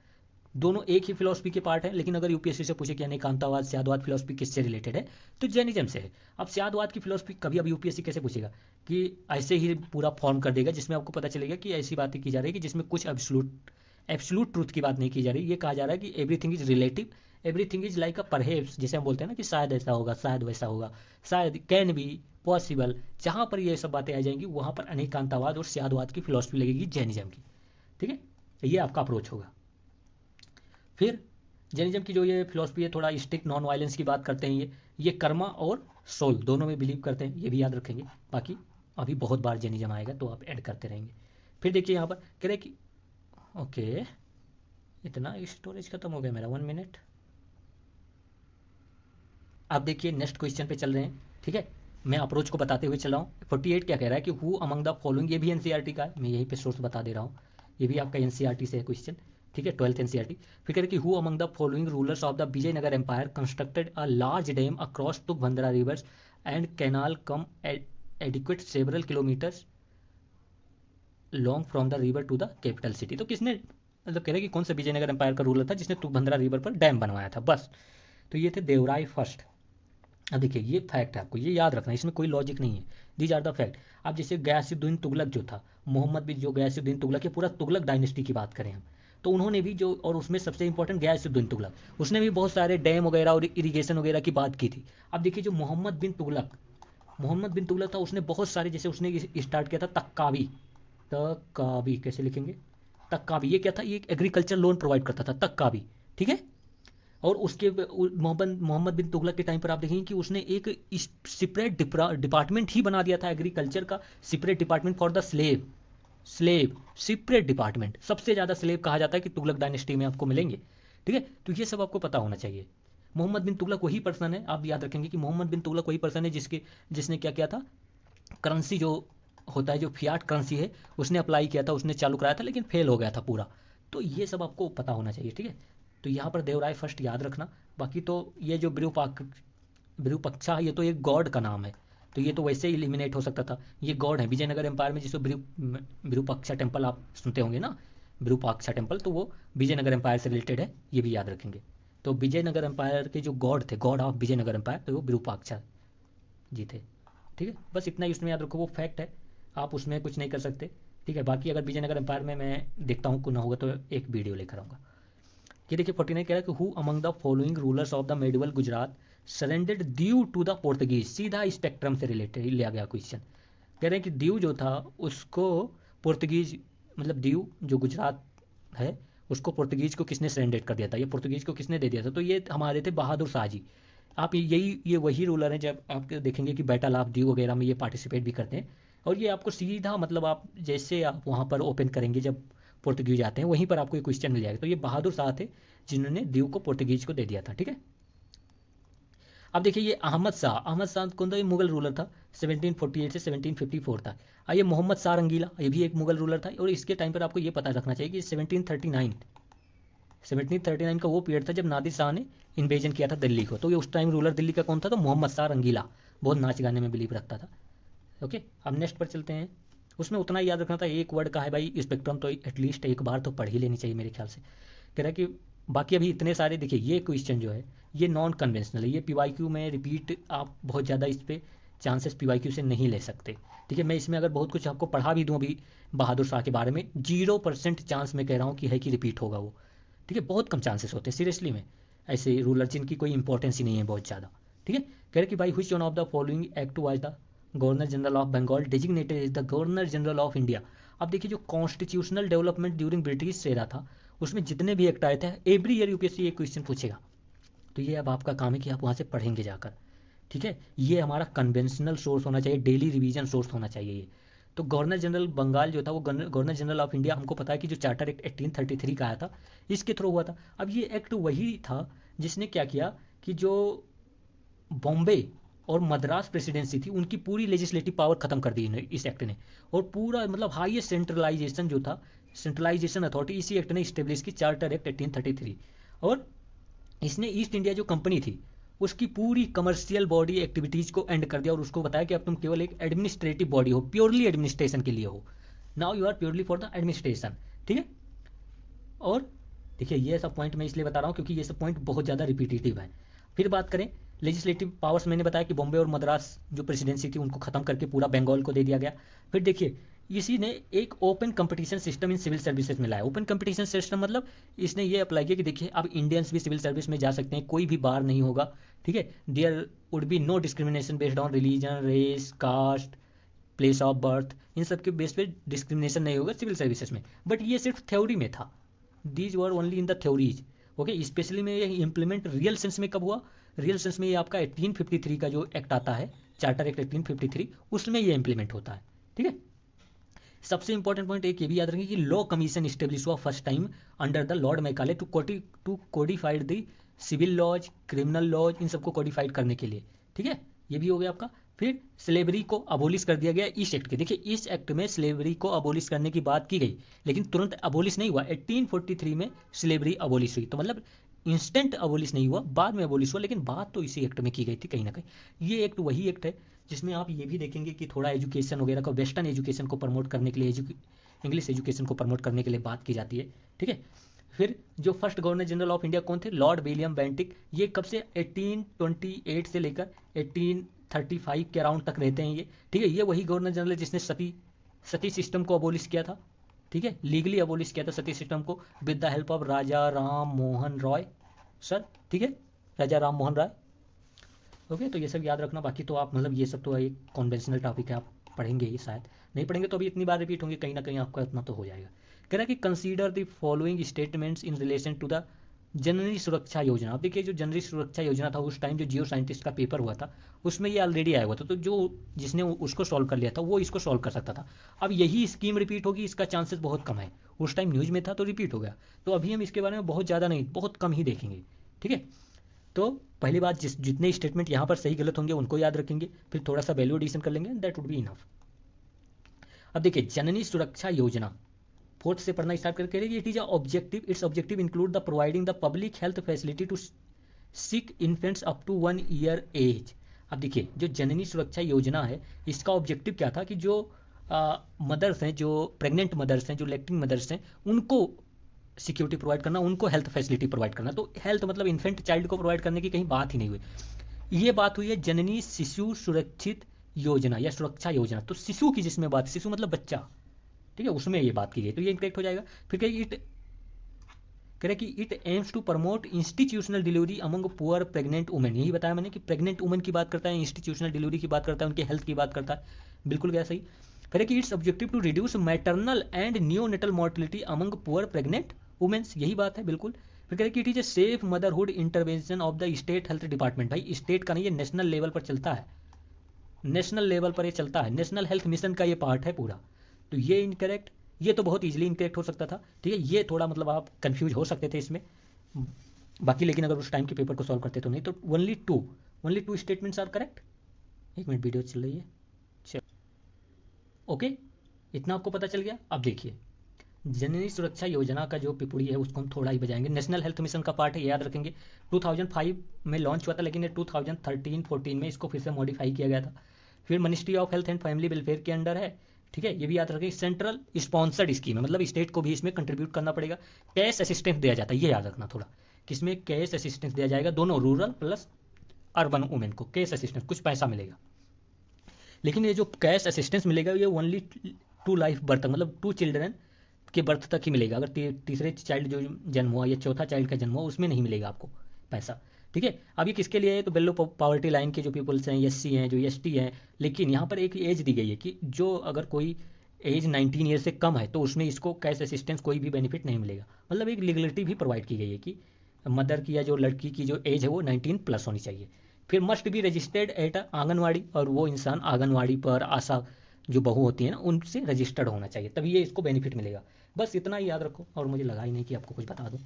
दोनों एक ही फिलोसफी के पार्ट है। लेकिन अगर यूपीएससी से पूछे कि अनेकांतावाद स्यादवाद फिलोसफी किससे रिलेटेड है, तो जैनिज्म से है। अब स्यादवाद की फिलोसफी कभी अब यूपीएससी कैसे पूछेगा, कि ऐसे ही पूरा फॉर्म कर देगा जिसमें आपको पता चलेगा कि ऐसी बातें की जा रही है कि जिसमें कुछ एब्सोल्यूट ट्रूथ की बात नहीं की जा रही। ये कहा जा रहा है कि everything is relative, everything is like a perhaps, जैसे हम बोलते हैं ना कि शायद ऐसा होगा, शायद वैसा होगा, शायद कैन बी, पॉसिबल। जहाँ पर ये सब बातें आ जाएंगी वहाँ पर अनेकांतवाद और स्यादवाद की फिलॉसफी लगेगी जैनिज्म की। ठीक है, तो ये आपका अप्रोच होगा। फिर जैनिज्म की जो ये फिलॉसफी है थोड़ा स्ट्रिक्ट नॉन वायलेंस की बात करते हैं। ये कर्मा और सोल दोनों में बिलीव करते हैं, ये भी याद रखेंगे। बाकी अभी बहुत बार जैनिज्म आएगा तो आप ऐड करते रहेंगे। फिर देखिए यहाँ पर कह रहे कि ओके, इतना स्टोरेज खत्म हो गया मेरा, 1 मिनट। आप देखिए नेक्स्ट क्वेश्चन पे चल रहे हैं। ठीक है, मैं अप्रोच को बताते हुए चल रहा हूँ। 48 क्या कह रहा है कि हु अमंग द फॉलोइंग, ये भी एनसीईआरटी का है, मैं यहीं पे सोर्स बता दे रहा हूँ, ये भी आपका एनसीईआरटी से है क्वेश्चन। ठीक है, 12th एनसीईआरटी। फिर कह रहे कि who among the following rulers of the Vijayanagar empire constructed a large dam across Tungabhadra rivers and canal cum aqueduct several kilometres long from the river to the capital city. तो किसने, मतलब कह रहे कि कौन सा विजयनगर एम्पायर का रूलर था जिसने तुंगभद्रा रिवर पर डैम बनवाया था, बस। तो ये थे देवराय फर्स्ट। अब देखिए ये फैक्ट है, आपको ये याद रखना है, इसमें कोई लॉजिक नहीं है, दीज आर द फैक्ट। अब जैसे गयासुद्दीन तुगलक जो था, मोहम्मद बिन जो गयासुद्दीन तुगलक, ये पूरा तुगलक डायनेस्टी की बात करें हम, तो उन्होंने भी जो, और उसमें सबसे इंपॉर्टेंट गयासुद्दीन तुगलक, उसने भी बहुत सारे डैम वगैरह और इरीगेशन वगैरह की बात की थी। अब देखिए जो मोहम्मद बिन तुगलक था, उसने बहुत सारे, जैसे उसने स्टार्ट किया था तक्कावी, तक्कावी कैसे लिखेंगे, तक्कावी, ये क्या था, ये एग्रीकल्चर लोन प्रोवाइड करता था, तक्कावी। ठीक है, और उसके मोहम्मद बिन तुगलक के टाइम पर आप देखेंगे कि उसने एक सेपरेट डिपार्टमेंट ही बना दिया था एग्रीकल्चर का, separate department for the slave separate department. सबसे ज़्यादा स्लेव कहा जाता है कि तुगलक डायनेस्टी में आपको मिलेंगे। ठीक है, तो ये सब आपको पता होना चाहिए। मोहम्मद बिन तुगलक वही पर्सन है, आप याद रखेंगे कि मोहम्मद बिन तुगलक वही पर्सन है जिसने क्या किया था, करेंसी जो होता है, जो फियाट करेंसी है, उसने अप्लाई किया था, उसने चालू कराया था, लेकिन फेल हो गया था पूरा। तो ये सब आपको पता होना चाहिए। ठीक है, तो यहाँ पर देवराय फर्स्ट याद रखना। बाकी तो ये जो विरूपक्षा, ये तो एक गॉड का नाम है, तो ये तो वैसे ही इलिमिनेट हो सकता था, ये गॉड है। विजयनगर एम्पायर में जिसको विरूपाक्षा टेम्पल आप सुनते होंगे ना, विरूपाक्षा टेम्पल, तो वो विजयनगर एम्पायर से रिलेटेड है, ये भी याद रखेंगे। तो विजयनगर एम्पायर के जो गॉड थे, गॉड ऑफ विजयनगर एम्पायर, तो वो विरूपाक्षा जी थे। ठीक है, बस इतना ही उसमें याद रखो, वो फैक्ट है, आप उसमें कुछ नहीं कर सकते। ठीक है, बाकी अगर विजयनगर एम्पायर में मैं देखता हूँ कुछ ना होगा तो एक वीडियो लेकर आऊँगा। ये देखिए 49 कह रहा है कि who among the following rulers of the medieval Gujarat surrendered Diu to the Portuguese, सीधा स्पेक्ट्रम से रिलेटेड लिया गया क्वेश्चन। कह रहे हैं कि दीव जो था उसको पोर्तुगीज, मतलब दीव जो गुजरात है उसको पोर्तुगीज को किसने सरेंडर कर दिया था, ये पोर्तुगीज को किसने दे दिया था, तो ये हमारे थे बहादुर शाह जी। आप ये वही रूलर हैं, जब आप देखेंगे कि बैटल ऑफ दीव वगैरह में ये पार्टिसिपेट भी करते हैं, और ये आपको सीधा, मतलब आप जैसे आप वहाँ पर ओपन करेंगे जब पोर्तुगीज आते हैं, वहीं पर आपको ये क्वेश्चन मिल जाएगा। तो ये बहादुर शाह थे जिन्होंने दीव को पोर्तुगीज को दे दिया था। ठीक है, अब देखिए ये अहमद शाह कौन था, ये मुगल रूलर था, 1748 से 1754 तक। और ये मोहम्मद शाह रंगीला, ये भी एक मुगल रूलर था, और इसके टाइम पर आपको ये पता रखना चाहिए कि 1739 का वो पीरियड था जब नादिर शाह ने इन्वेजन किया था दिल्ली को। तो ये उस टाइम रूलर दिल्ली का कौन था, तो मोहम्मद शाह रंगीला, बहुत नाच गाने में बिलीव रखता था। ओके, अब नेक्स्ट पर चलते हैं। उसमें उतना ही याद रखना था, एक वर्ड का है भाई, स्पेक्ट्रम तो एटलीस्ट एक बार तो पढ़ ही लेनी चाहिए मेरे ख्याल से। कह रहा है कि बाकी अभी इतने सारे, देखिए ये क्वेश्चन जो है ये नॉन कन्वेंशनल है, ये पीवाईक्यू में रिपीट आप बहुत ज़्यादा इस पर चांसेस पीवाईक्यू से नहीं ले सकते। ठीक है, मैं इसमें अगर बहुत कुछ आपको पढ़ा भी दूँ अभी बहादुर शाह के बारे में, 0% चांस मैं कह रहा हूँ कि है कि रिपीट होगा वो। ठीक है, बहुत कम चांसेस होते हैं सीरियसली में, ऐसे रूलर जिनकी कोई इंपॉर्टेंस ही नहीं है बहुत ज़्यादा। ठीक है, कह रहे कि भाई which one of the following act was the governor general of Bengal designated is the governor general of India. अब देखिए जो constitutional development during British era था, उसमें जितने भी एक्ट आए थे, एवरी ईयर यूपीएससी ये क्वेश्चन पूछेगा। तो ये अब आपका काम है कि आप वहाँ से पढ़ेंगे जाकर। ठीक है, ये हमारा कन्वेंशनल सोर्स होना चाहिए, डेली रिवीजन सोर्स होना चाहिए ये। तो गवर्नर जनरल बंगाल जो था वो गवर्नर जनरल ऑफ इंडिया, हमको पता है कि जो चार्टर एक्ट 1833 का आया था, इसके थ्रू हुआ था। अब ये एक्ट वही था जिसने क्या किया कि जो बॉम्बे और मद्रास प्रेसिडेंसी थी उनकी पूरी लेजिस्लेटिव पावर खत्म कर दी इस एक्ट ने, और पूरा मतलब हाईएस्ट सेंट्रलाइजेशन जो था, सेंट्रलाइजेशन अथॉरिटी इसी एक्ट ने स्टेब्लिश की, चार्टर एक्ट 1833। और इसने ईस्ट इंडिया जो कंपनी थी उसकी पूरी कमर्शियल बॉडी एक्टिविटीज़ को एंड कर दिया, और उसको बताया कि अब तुम केवल एक एडमिनिस्ट्रेटिव बॉडी हो, प्योरली एडमिनिस्ट्रेशन के लिए हो, now you are purely for the administration. ठीक है, और देखिए ये सब पॉइंट मैं इसलिए बता रहा हूँ क्योंकि ये सब पॉइंट बहुत ज़्यादा रिपीटेटिव है। फिर बात करें लेजिस्लेटिव पावर्स, मैंने बताया कि बॉम्बे और मद्रास जो प्रेसिडेंसी थी उनको खत्म करके पूरा बंगाल को दे दिया गया। फिर देखिए इसी ने एक open competition system in civil services में लाया। ओपन कंपटीशन सिस्टम मतलब इसने ये अप्लाई किया कि देखिए अब इंडियंस भी सिविल सर्विस में जा सकते हैं, कोई भी बार नहीं होगा। ठीक है, there would be no discrimination based on religion, race, caste, place of birth, इन सब के बेस पे डिस्क्रिमिनेशन नहीं होगा सिविल सर्विसेज में। बट ये सिर्फ थ्योरी में था, these were only in the theories. Okay, specially में ये इम्प्लीमेंट रियल सेंस में कब हुआ? रियल सेंस में ये आपका 1853 का जो एक्ट आता है, चार्टर एक्ट 1853, उसमें ये इम्प्लीमेंट होता है। ठीक है, सबसे इंपॉर्टेंट पॉइंट एक ये भी याद रखें कि लॉ कमीशन स्टेब्लिश हुआ first time under the Lord Macaulay to codified the civil laws, criminal laws, इन सबको कोडिफाइड करने के लिए। ठीक है, ये भी हो गया आपका। फिर स्लेवरी को अबोलिश कर दिया गया इस एक्ट के। देखिए, इस एक्ट में स्लेवरी को अबोलिश करने की बात की गई, लेकिन तुरंत अबोलिश नहीं हुआ। 1843 में स्लेवरी अबोलिश हुई, तो मतलब इंस्टेंट अबोलिश नहीं हुआ, बाद में अबोलिश हुआ, लेकिन बात तो इसी एक्ट में की गई थी कहीं ना कहीं। ये एक्ट वही एक्ट है जिसमें आप ये भी देखेंगे कि थोड़ा एजुकेशन वगैरह को, वेस्टर्न एजुकेशन को प्रमोट करने के लिए, इंग्लिश एजुकेशन को प्रमोट करने के लिए बात की जाती है। ठीक है, फिर जो first governor general of India कौन थे? Lord William Bentinck. ये कब से? 1828 से लेकर 1835 के अराउंड तक रहते हैं ये। ठीक है, ये वही गवर्नर जनरल जिसने सती सिस्टम को अबोलिश किया था। ठीक है, लीगली अबोलिश किया था सती सिस्टम को with the help of Raja Ram Mohan Roy sir. ठीक है, राजा राम मोहन राय। ओके, तो ये सब याद रखना। बाकी तो आप मतलब ये सब तो एक कॉन्वेंशनल टॉपिक है, आप पढ़ेंगे ही, शायद नहीं पढ़ेंगे तो अभी इतनी बार रिपीट होंगे, कहीं ना कहीं आपका इतना तो हो जाएगा। कह रहा है कि consider the following statements in relation to the general Suraksha Yojana. अब देखिए, जो जनरल सुरक्षा योजना था उस टाइम जो जियो साइंटिस्ट का पेपर हुआ था उसमें ये ऑलरेडी आया हुआ था, तो जो जिसने उसको सॉल्व कर लिया था वो इसको सॉल्व कर सकता था। अब यही स्कीम रिपीट होगी, इसका चांसेस बहुत कम है। उस टाइम न्यूज़ में था तो रिपीट हो गया, तो अभी हम इसके बारे में बहुत ज़्यादा नहीं, बहुत कम ही देखेंगे। ठीक है, तो पहली बात, जितने स्टेटमेंट यहाँ पर सही गलत होंगे उनको याद रखेंगे, फिर थोड़ा सा वैल्यू एडिशन कर लेंगे, दैट वुड बी इनफ। अब देखिए, जननी सुरक्षा योजना फोर्थ से पढ़ना स्टार्ट करके रहिए। It is objective, it's objective include the providing the public health facility to sick infants up to 1 year age. अब देखिए, जो जननी सुरक्षा योजना है इसका ऑब्जेक्टिव क्या था कि जो मदर्स हैं, जो प्रेग्नेंट मदर्स हैं, जो लैक्टिंग मदर्स हैं, उनको सिक्योरिटी प्रोवाइड करना, उनको हेल्थ फैसिलिटी प्रोवाइड करना। तो हेल्थ मतलब इन्फेंट चाइल्ड को प्रोवाइड करने की कहीं बात ही नहीं हुई। ये बात हुई है जननी शिशु सुरक्षित योजना या सुरक्षा योजना। तो शिशु की जिसमें बात, शिशु मतलब बच्चा, ठीक है, उसमें ये बात की गई, तो ये इंकरेक्ट हो जाएगा। फिर कह कि it aims to promote institutional delivery among poor pregnant women. यही बताया मैंने कि प्रेग्नेंट वुमेन की बात करता है, इंस्टीट्यूशनल डिलीवरी की बात करता है, उनके हेल्थ की बात करता है, बिल्कुल क्या सही। फिर कि it's objective to reduce maternal and neonatal mortality among poor pregnant womens, यही बात है बिल्कुल। फिर कह रहे कि it is a safe motherhood intervention of the state health department. भाई स्टेट का नहीं, ये नेशनल लेवल पर चलता है, नेशनल लेवल पर ये चलता है, नेशनल हेल्थ मिशन का ये पार्ट है पूरा। तो ये इनकरेक्ट, ये तो बहुत इजीली इनकरेक्ट हो सकता था। ठीक है, ये थोड़ा मतलब आप कंफ्यूज हो सकते थे इसमें बाकी, लेकिन अगर उस टाइम के पेपर को सॉल्व करते तो नहीं। तो only two statements are correct. एक मिनट, वीडियो चल रही है, चलो ओके, इतना आपको पता चल गया। अब देखिए, जननी सुरक्षा योजना का जो पिपुड़ी है उसको हम थोड़ा ही बजाएंगे। नेशनल हेल्थ मिशन का पार्ट है, याद रखेंगे। 2005 में लॉन्च हुआ था, लेकिन ये 2013-14 में इसको फिर से मॉडिफाई किया गया था। फिर ministry of health and family welfare के अंडर है। ठीक है, ये भी याद रखें। सेंट्रल स्पॉन्सर्ड स्कीम है, मतलब स्टेट को भी इसमें कंट्रीब्यूट करना पड़ेगा। कैश असिस्टेंस दिया जाता है, ये याद रखना थोड़ा, किसमें कैश असिस्टेंस दिया जाएगा, दोनों रूरल प्लस अर्बन वुमेन को कैश असिस्टेंस, कुछ पैसा मिलेगा। लेकिन ये जो कैश असिस्टेंस मिलेगा ये ओनली टू लाइफ बर्थ, मतलब 2 चिल्ड्रन के बर्थ तक ही मिलेगा। अगर तीसरे चाइल्ड जो जन्म हुआ या चौथा चाइल्ड का जन्म हुआ उसमें नहीं मिलेगा आपको पैसा। ठीक है, अब ये किसके लिए है? तो बिलो पॉवर्टी लाइन के जो पीपल्स हैं, एससी हैं, जो एसटी हैं। लेकिन यहाँ पर एक एज दी गई है कि जो अगर कोई एज 19 ईयर से कम है तो उसमें इसको कैश असिस्टेंस कोई भी बेनिफिट नहीं मिलेगा। मतलब एक लीगलिटी भी प्रोवाइड की गई है कि मदर की या जो लड़की की जो एज है वो 19 प्लस होनी चाहिए। फिर must be registered eight anganwadi, और वो इंसान आंगनवाड़ी पर आशा जो बहू होती है ना उनसे रजिस्टर्ड होना चाहिए, तभी ये इसको बेनिफिट मिलेगा। बस इतना ही याद रखो, और मुझे लगा ही नहीं कि आपको कुछ बता दूं।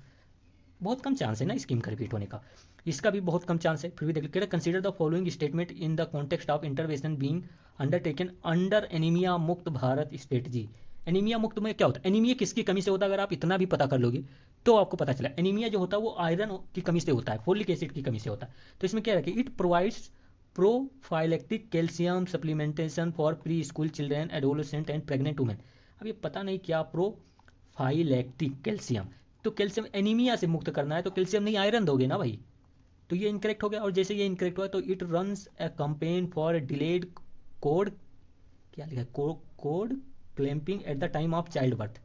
बहुत कम चांस है ना स्कीम का रिपीट होने का, इसका भी बहुत कम चांस है। फिर भी देख, consider the following statement in the context of intervention being undertaken under anaemia मुक्त भारत स्ट्रेटजी। एनीमिया मुक्त में क्या होता है? एनीमिया किसकी कमी से होता है? अगर आप इतना भी पता कर लोगे तो आपको पता चला। एनीमिया जो होता है वो आयरन की कमी से होता है, फोलिक एसिड की कमी से होता है। तो इसमें क्या है कि it provides prophylactic calcium supplementation for pre school children, adolescent and pregnant women. अब ये पता नहीं क्या प्रोफाइलेक्टिक कैल्शियम, तो कैल्शियम एनीमिया से मुक्त करना है तो कैल्शियम नहीं आयरन दोगे ना भाई, तो ये इनकरेक्ट हो गया। और जैसे ये इनकरेक्ट हुआ तो it runs A campaign for delayed code, क्या लिखा है, code clamping at the time of child birth.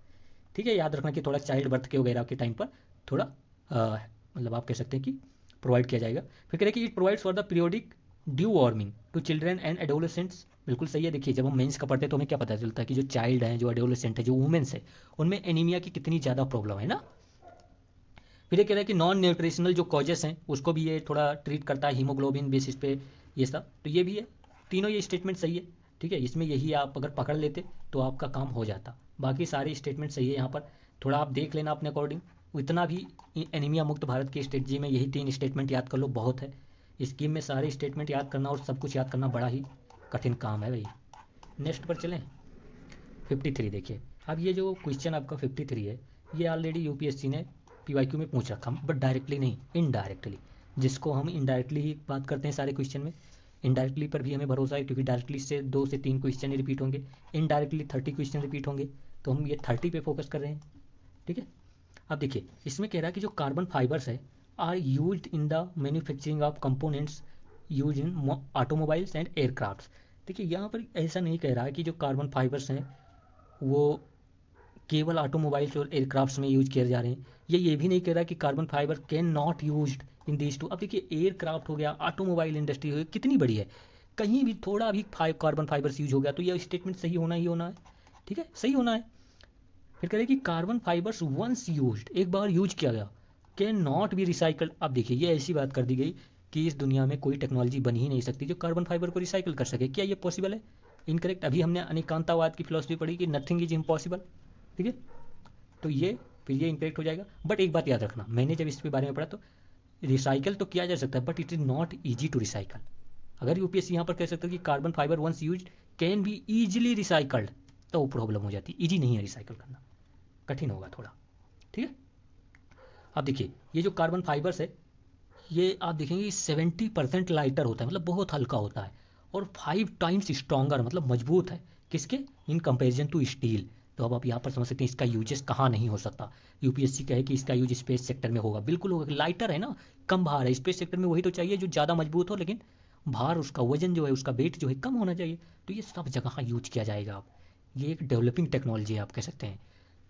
ठीक है, याद रखना कि थोड़ा चाइल्ड बर्थ के वगैरह के टाइम पर थोड़ा मतलब आप कह सकते हैं कि प्रोवाइड किया जाएगा। फिर कह रहे कि it provides for the periodic deworming to children and adolescents. बिल्कुल सही है। देखिए जब हम मेंस का पढ़ते हैं तो हमें क्या पता चलता है कि जो चाइल्ड हैं, जो एडोलेसेंट है, जो वुमेन्स है, उनमें एनीमिया की कितनी ज़्यादा प्रॉब्लम है ना। फिर ये कह रहा है कि नॉन न्यूट्रिशनल जो कॉजेस हैं उसको भी ये थोड़ा ट्रीट करता है हीमोग्लोबिन बेसिस पे, ये सब। तो ये भी है, तीनों ये स्टेटमेंट सही है। ठीक है, इसमें यही आप अगर पकड़ लेते तो आपका काम हो जाता। बाकी सारे स्टेटमेंट सही है। यहाँ पर थोड़ा आप देख लेना अपने अकॉर्डिंग। इतना भी एनीमिया मुक्त भारत की स्ट्रेटजी में यही 3 स्टेटमेंट याद कर लो, बहुत है। स्कीम में सारे स्टेटमेंट याद करना और सब कुछ याद करना बड़ा ही कठिन काम है भाई। नेक्स्ट पर चलें। 53 देखिए। अब ये जो क्वेश्चन आपका 53 है, ये ऑलरेडी यूपीएससी ने पीवाईक्यू में पूछ रखा, बट डायरेक्टली नहीं, इनडायरेक्टली, जिसको हम इनडायरेक्टली ही बात करते हैं सारे क्वेश्चन में। इनडायरेक्टली पर भी हमें भरोसा है, क्योंकि डायरेक्टली से 2 से 3 क्वेश्चन ही रिपीट होंगे, इनडायरेक्टली 30 क्वेश्चन रिपीट होंगे, तो हम ये 30 पे फोकस कर रहे हैं। ठीक है, अब देखिए इसमें कह रहा है कि जो कार्बन फाइबर्स है are used in the manufacturing of components use in automobiles and aircrafts. देखिए यहाँ पर ऐसा नहीं कह रहा है कि जो कार्बन फाइबर्स हैं वो केवल ऑटोमोबाइल्स और एयरक्राफ्ट्स में यूज किए जा रहे हैं। ये भी नहीं कह रहा कि carbon fibre can not used in these two. अब देखिए एयरक्राफ्ट हो गया, ऑटोमोबाइल इंडस्ट्री हो गई, कितनी बड़ी है, कहीं भी थोड़ा भी कार्बन फाइबर्स यूज हो गया तो ये स्टेटमेंट सही होना ही होना है। ठीक है, सही होना है। फिर कह रहे कि कार्बन फाइबर्स वंस यूज्ड, एक बार यूज किया गया, कैन नॉट बी रिसाइकल्ड। अब देखिए ये ऐसी बात कर दी गई कि इस दुनिया में कोई टेक्नोलॉजी बन ही नहीं सकती जो कार्बन फाइबर को रिसाइकिल कर सके। क्या ये पॉसिबल है? इनकरेक्ट। अभी हमने अनेकांतावाद की फिलॉसफी पढ़ी कि नथिंग इज इम्पॉसिबल। ठीक है, तो ये फिर ये इम्पैक्ट हो जाएगा। बट एक बात याद रखना, मैंने जब इसके बारे में पढ़ा तो रिसाइकल तो किया जा सकता है, but it is not easy to recycle. अगर यूपीएससी यहाँ पर कह सकते हो कि carbon fibre once use can be easily recycled, तो वो प्रॉब्लम हो जाती है। ईजी नहीं है रिसाइकल करना, कठिन होगा थोड़ा। ठीक है, अब देखिए ये जो कार्बन फाइबर्स है ये आप देखेंगे 70% लाइटर होता है, मतलब बहुत हल्का होता है, और 5 टाइम्स स्ट्रॉन्गर, मतलब मजबूत है किसके, इन कंपेरिजन टू स्टील। तो अब आप यहाँ पर समझ सकते हैं इसका यूजेस कहाँ नहीं हो सकता। यूपीएससी कहे कि इसका यूज स्पेस सेक्टर में होगा, बिल्कुल होगा। लाइटर है ना, कम भार है, स्पेस सेक्टर में वही तो चाहिए जो ज़्यादा मजबूत हो, लेकिन भार उसका, वजन जो है उसका, वेट जो है कम होना चाहिए। तो ये सब जगह यूज किया जाएगा। अब ये एक डेवलपिंग टेक्नोलॉजी है आप कह सकते हैं।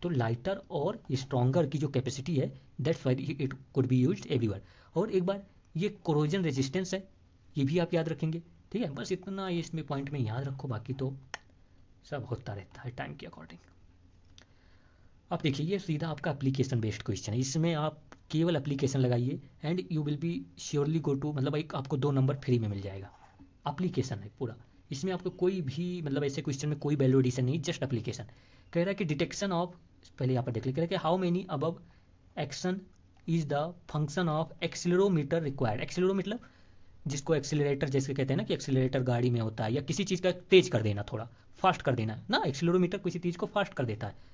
तो लाइटर और स्ट्रॉन्गर की जो कैपेसिटी है, that's why it could be used everywhere. और एक बार ये कोरोजन रेजिस्टेंस है, ये भी आप याद रखेंगे। ठीक है, बस इतना ये इसमें पॉइंट में याद रखो, बाकी तो सब होता रहता है टाइम के अकॉर्डिंग। अब देखिए ये सीधा आपका एप्लीकेशन बेस्ड क्वेश्चन है, इसमें आप केवल एप्लीकेशन लगाइए and you will be surely go to, मतलब एक आपको 2 नंबर फ्री में मिल जाएगा। एप्लीकेशन है पूरा, इसमें आपको कोई भी मतलब ऐसे क्वेश्चन में कोई वैल्यू एडिशन नहीं, जस्ट एप्लीकेशन। कह रहा है कि डिटेक्शन ऑफ, पहले यहाँ पर देख ले, कह रहा है कि how many above action is the function of accelerometer required. Accelerometer मतलब जिसको एक्सीलरेटर जैसे कहते हैं ना, कि एक्सीलरेटर गाड़ी में होता है या किसी चीज़ का तेज कर देना, थोड़ा फास्ट कर देना ना, एक्सीलरोमीटर किसी चीज़ को फास्ट कर देता है।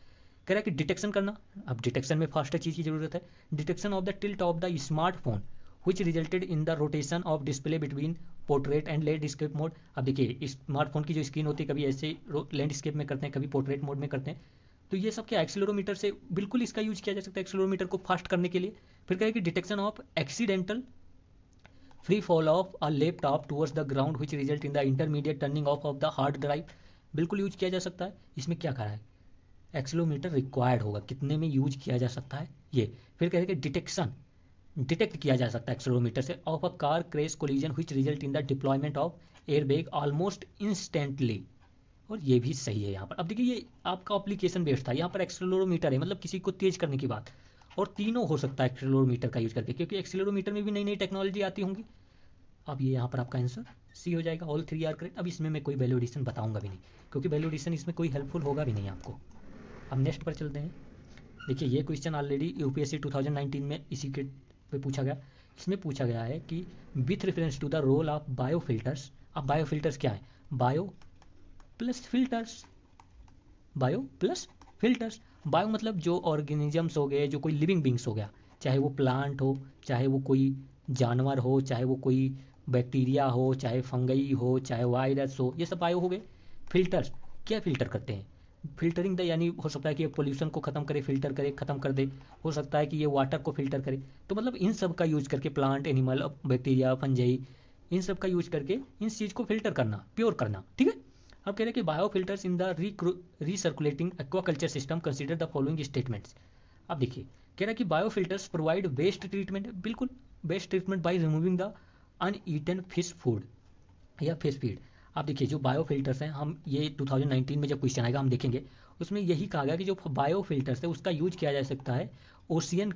कह रहा है कि डिटेक्शन करना, अब डिटेक्शन में फास्टर चीज़ की जरूरत है। Detection of the tilt of the smartphone which resulted in the rotation of display between portrait and landscape mode. अब देखिए स्मार्टफोन की जो स्क्रीन होती है कभी ऐसे लैंडस्केप में करते हैं, कभी पोर्ट्रेट मोड में करते हैं, तो ये सब क्या एक्सीलरोमीटर से बिल्कुल इसका यूज किया जा सकता है एक्सीलरोमीटर को फास्ट करने के लिए। फिर कहें कि detection of accidental free fall of a laptop towards the ground which result in the intermediate turning of the hard drive, बिल्कुल यूज किया जा सकता है। इसमें क्या कहा है, एक्सीलरोमीटर रिक्वायर्ड होगा, कितने में यूज किया जा सकता है ये। फिर कहें कि डिटेक्शन, डिटेक्ट किया जा सकता है एक्सीलरोमीटर से, of a car crash collision which result in the deployment of airbag almost instantly, और ये भी सही है यहाँ पर। अब देखिए ये आपका एप्लीकेशन बेस्ड था, यहाँ पर एक्सीलरोमीटर है, मतलब किसी को तेज करने की बात, और तीनों हो सकता है एक्सीलरोमीटर का यूज करके, क्योंकि एक्सीलरोमीटर में भी नई नई टेक्नोलॉजी आती होंगी। अब ये यहाँ पर आपका आंसर सी हो जाएगा, ऑल 3 आर करेक्ट। अब इसमें मैं कोई वैल्यू एडिशन बताऊंगा भी नहीं, क्योंकि वैल्यू एडिशन इसमें कोई हेल्पफुल होगा भी नहीं आपको। अब नेक्स्ट पर चलते हैं। देखिए ये क्वेश्चन ऑलरेडी यूपीएससी 2019 में इसी के पे पूछा गया। इसमें पूछा गया है कि with reference to the role of biofilters. अब बायोफिल्टर्स क्या है, bio plus filters, bio plus filters. Bio मतलब जो ऑर्गेनिजम्स हो गए, जो कोई लिविंग बींग्स हो गया, चाहे वो प्लांट हो, चाहे वो कोई जानवर हो, चाहे वो कोई बैक्टीरिया हो, चाहे फंगई हो, चाहे वायरस हो, ये सब बायो हो गए। फिल्टर्स क्या फिल्टर करते हैं, फिल्टरिंग द, यानी हो सकता है कि ये पोल्यूशन को खत्म करे, फिल्टर करे, खत्म कर दे, हो सकता है कि ये वाटर को फिल्टर करे। तो मतलब इन सब का यूज करके, प्लांट, एनिमल, बैक्टीरिया, फंजाई, इन सब का यूज करके इस चीज़ को फिल्टर करना, प्योर करना। ठीक है, अब कह रहे हैं कि bio filters in the recirculating aquaculture system consider the following statements. अब देखिए कह रहा है कि bio filters provide waste treatment, बिल्कुल best treatment by removing the uneaten fish food या फिश फीड। आप देखिए जो बायो फिल्टर्स हैं, हम ये 2019 में जब क्वेश्चन आएगा हम देखेंगे, उसमें यही कहा गया कि जो बायो फिल्टर्स है उसका यूज किया जा सकता है ओशियन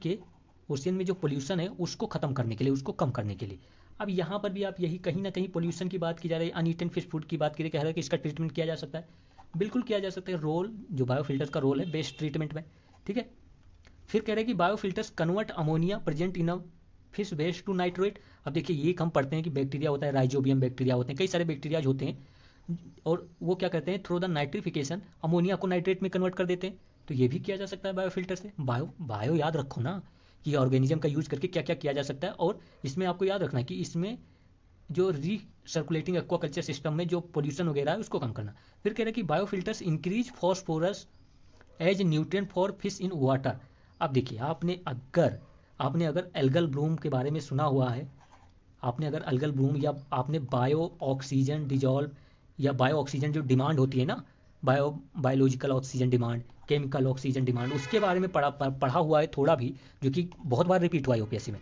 में जो पोल्यूशन है उसको खत्म करने के लिए, उसको कम करने के लिए। अब यहाँ पर भी आप यही कहीं ना कहीं पोल्यूशन की बात की जा रही है, अनईटन फिश फूड की बात की, कह रहे हैं कि इसका ट्रीटमेंट किया जा सकता है। बिल्कुल किया जा सकता है, रोल जो बायो फिल्टर्स का रोल है बेस्ट ट्रीटमेंट में, ठीक है। फिर कह रहे हैं कि bio filters convert ammonia present in a fish waste to nitrate. अब देखिए ये हम पढ़ते हैं कि बैक्टीरिया होता है, राइजोबियम बैक्टीरिया होते हैं, कई सारे बैक्टीरिया होते हैं, और वो क्या करते हैं, थ्रू द नाइट्रिफिकेशन अमोनिया को नाइट्रेट में कन्वर्ट कर देते हैं। तो ये भी किया जा सकता है बायो फिल्टर से। बायो बायो याद रखो ना कि ऑर्गेनिज्म का यूज करके क्या क्या किया जा सकता है, और इसमें आपको याद रखना है कि इसमें जो रीसर्कुलेटिंग एक्वाकल्चर सिस्टम में जो पोल्यूशन वगैरह है उसको कम करना। फिर कह रहे हैं कि bio filters increase phosphorus as nutrient for fish in water. अब देखिए आपने अगर एल्गल ब्लूम के बारे में सुना हुआ है, आपने अगर एल्गल ब्लूम या आपने बायो ऑक्सीजन डिजॉल्व या बायो ऑक्सीजन जो डिमांड होती है ना, biological oxygen demand, chemical oxygen demand, उसके बारे में पढ़ा हुआ है थोड़ा भी, जो कि बहुत बार रिपीट हुआ है यूपीएससी में।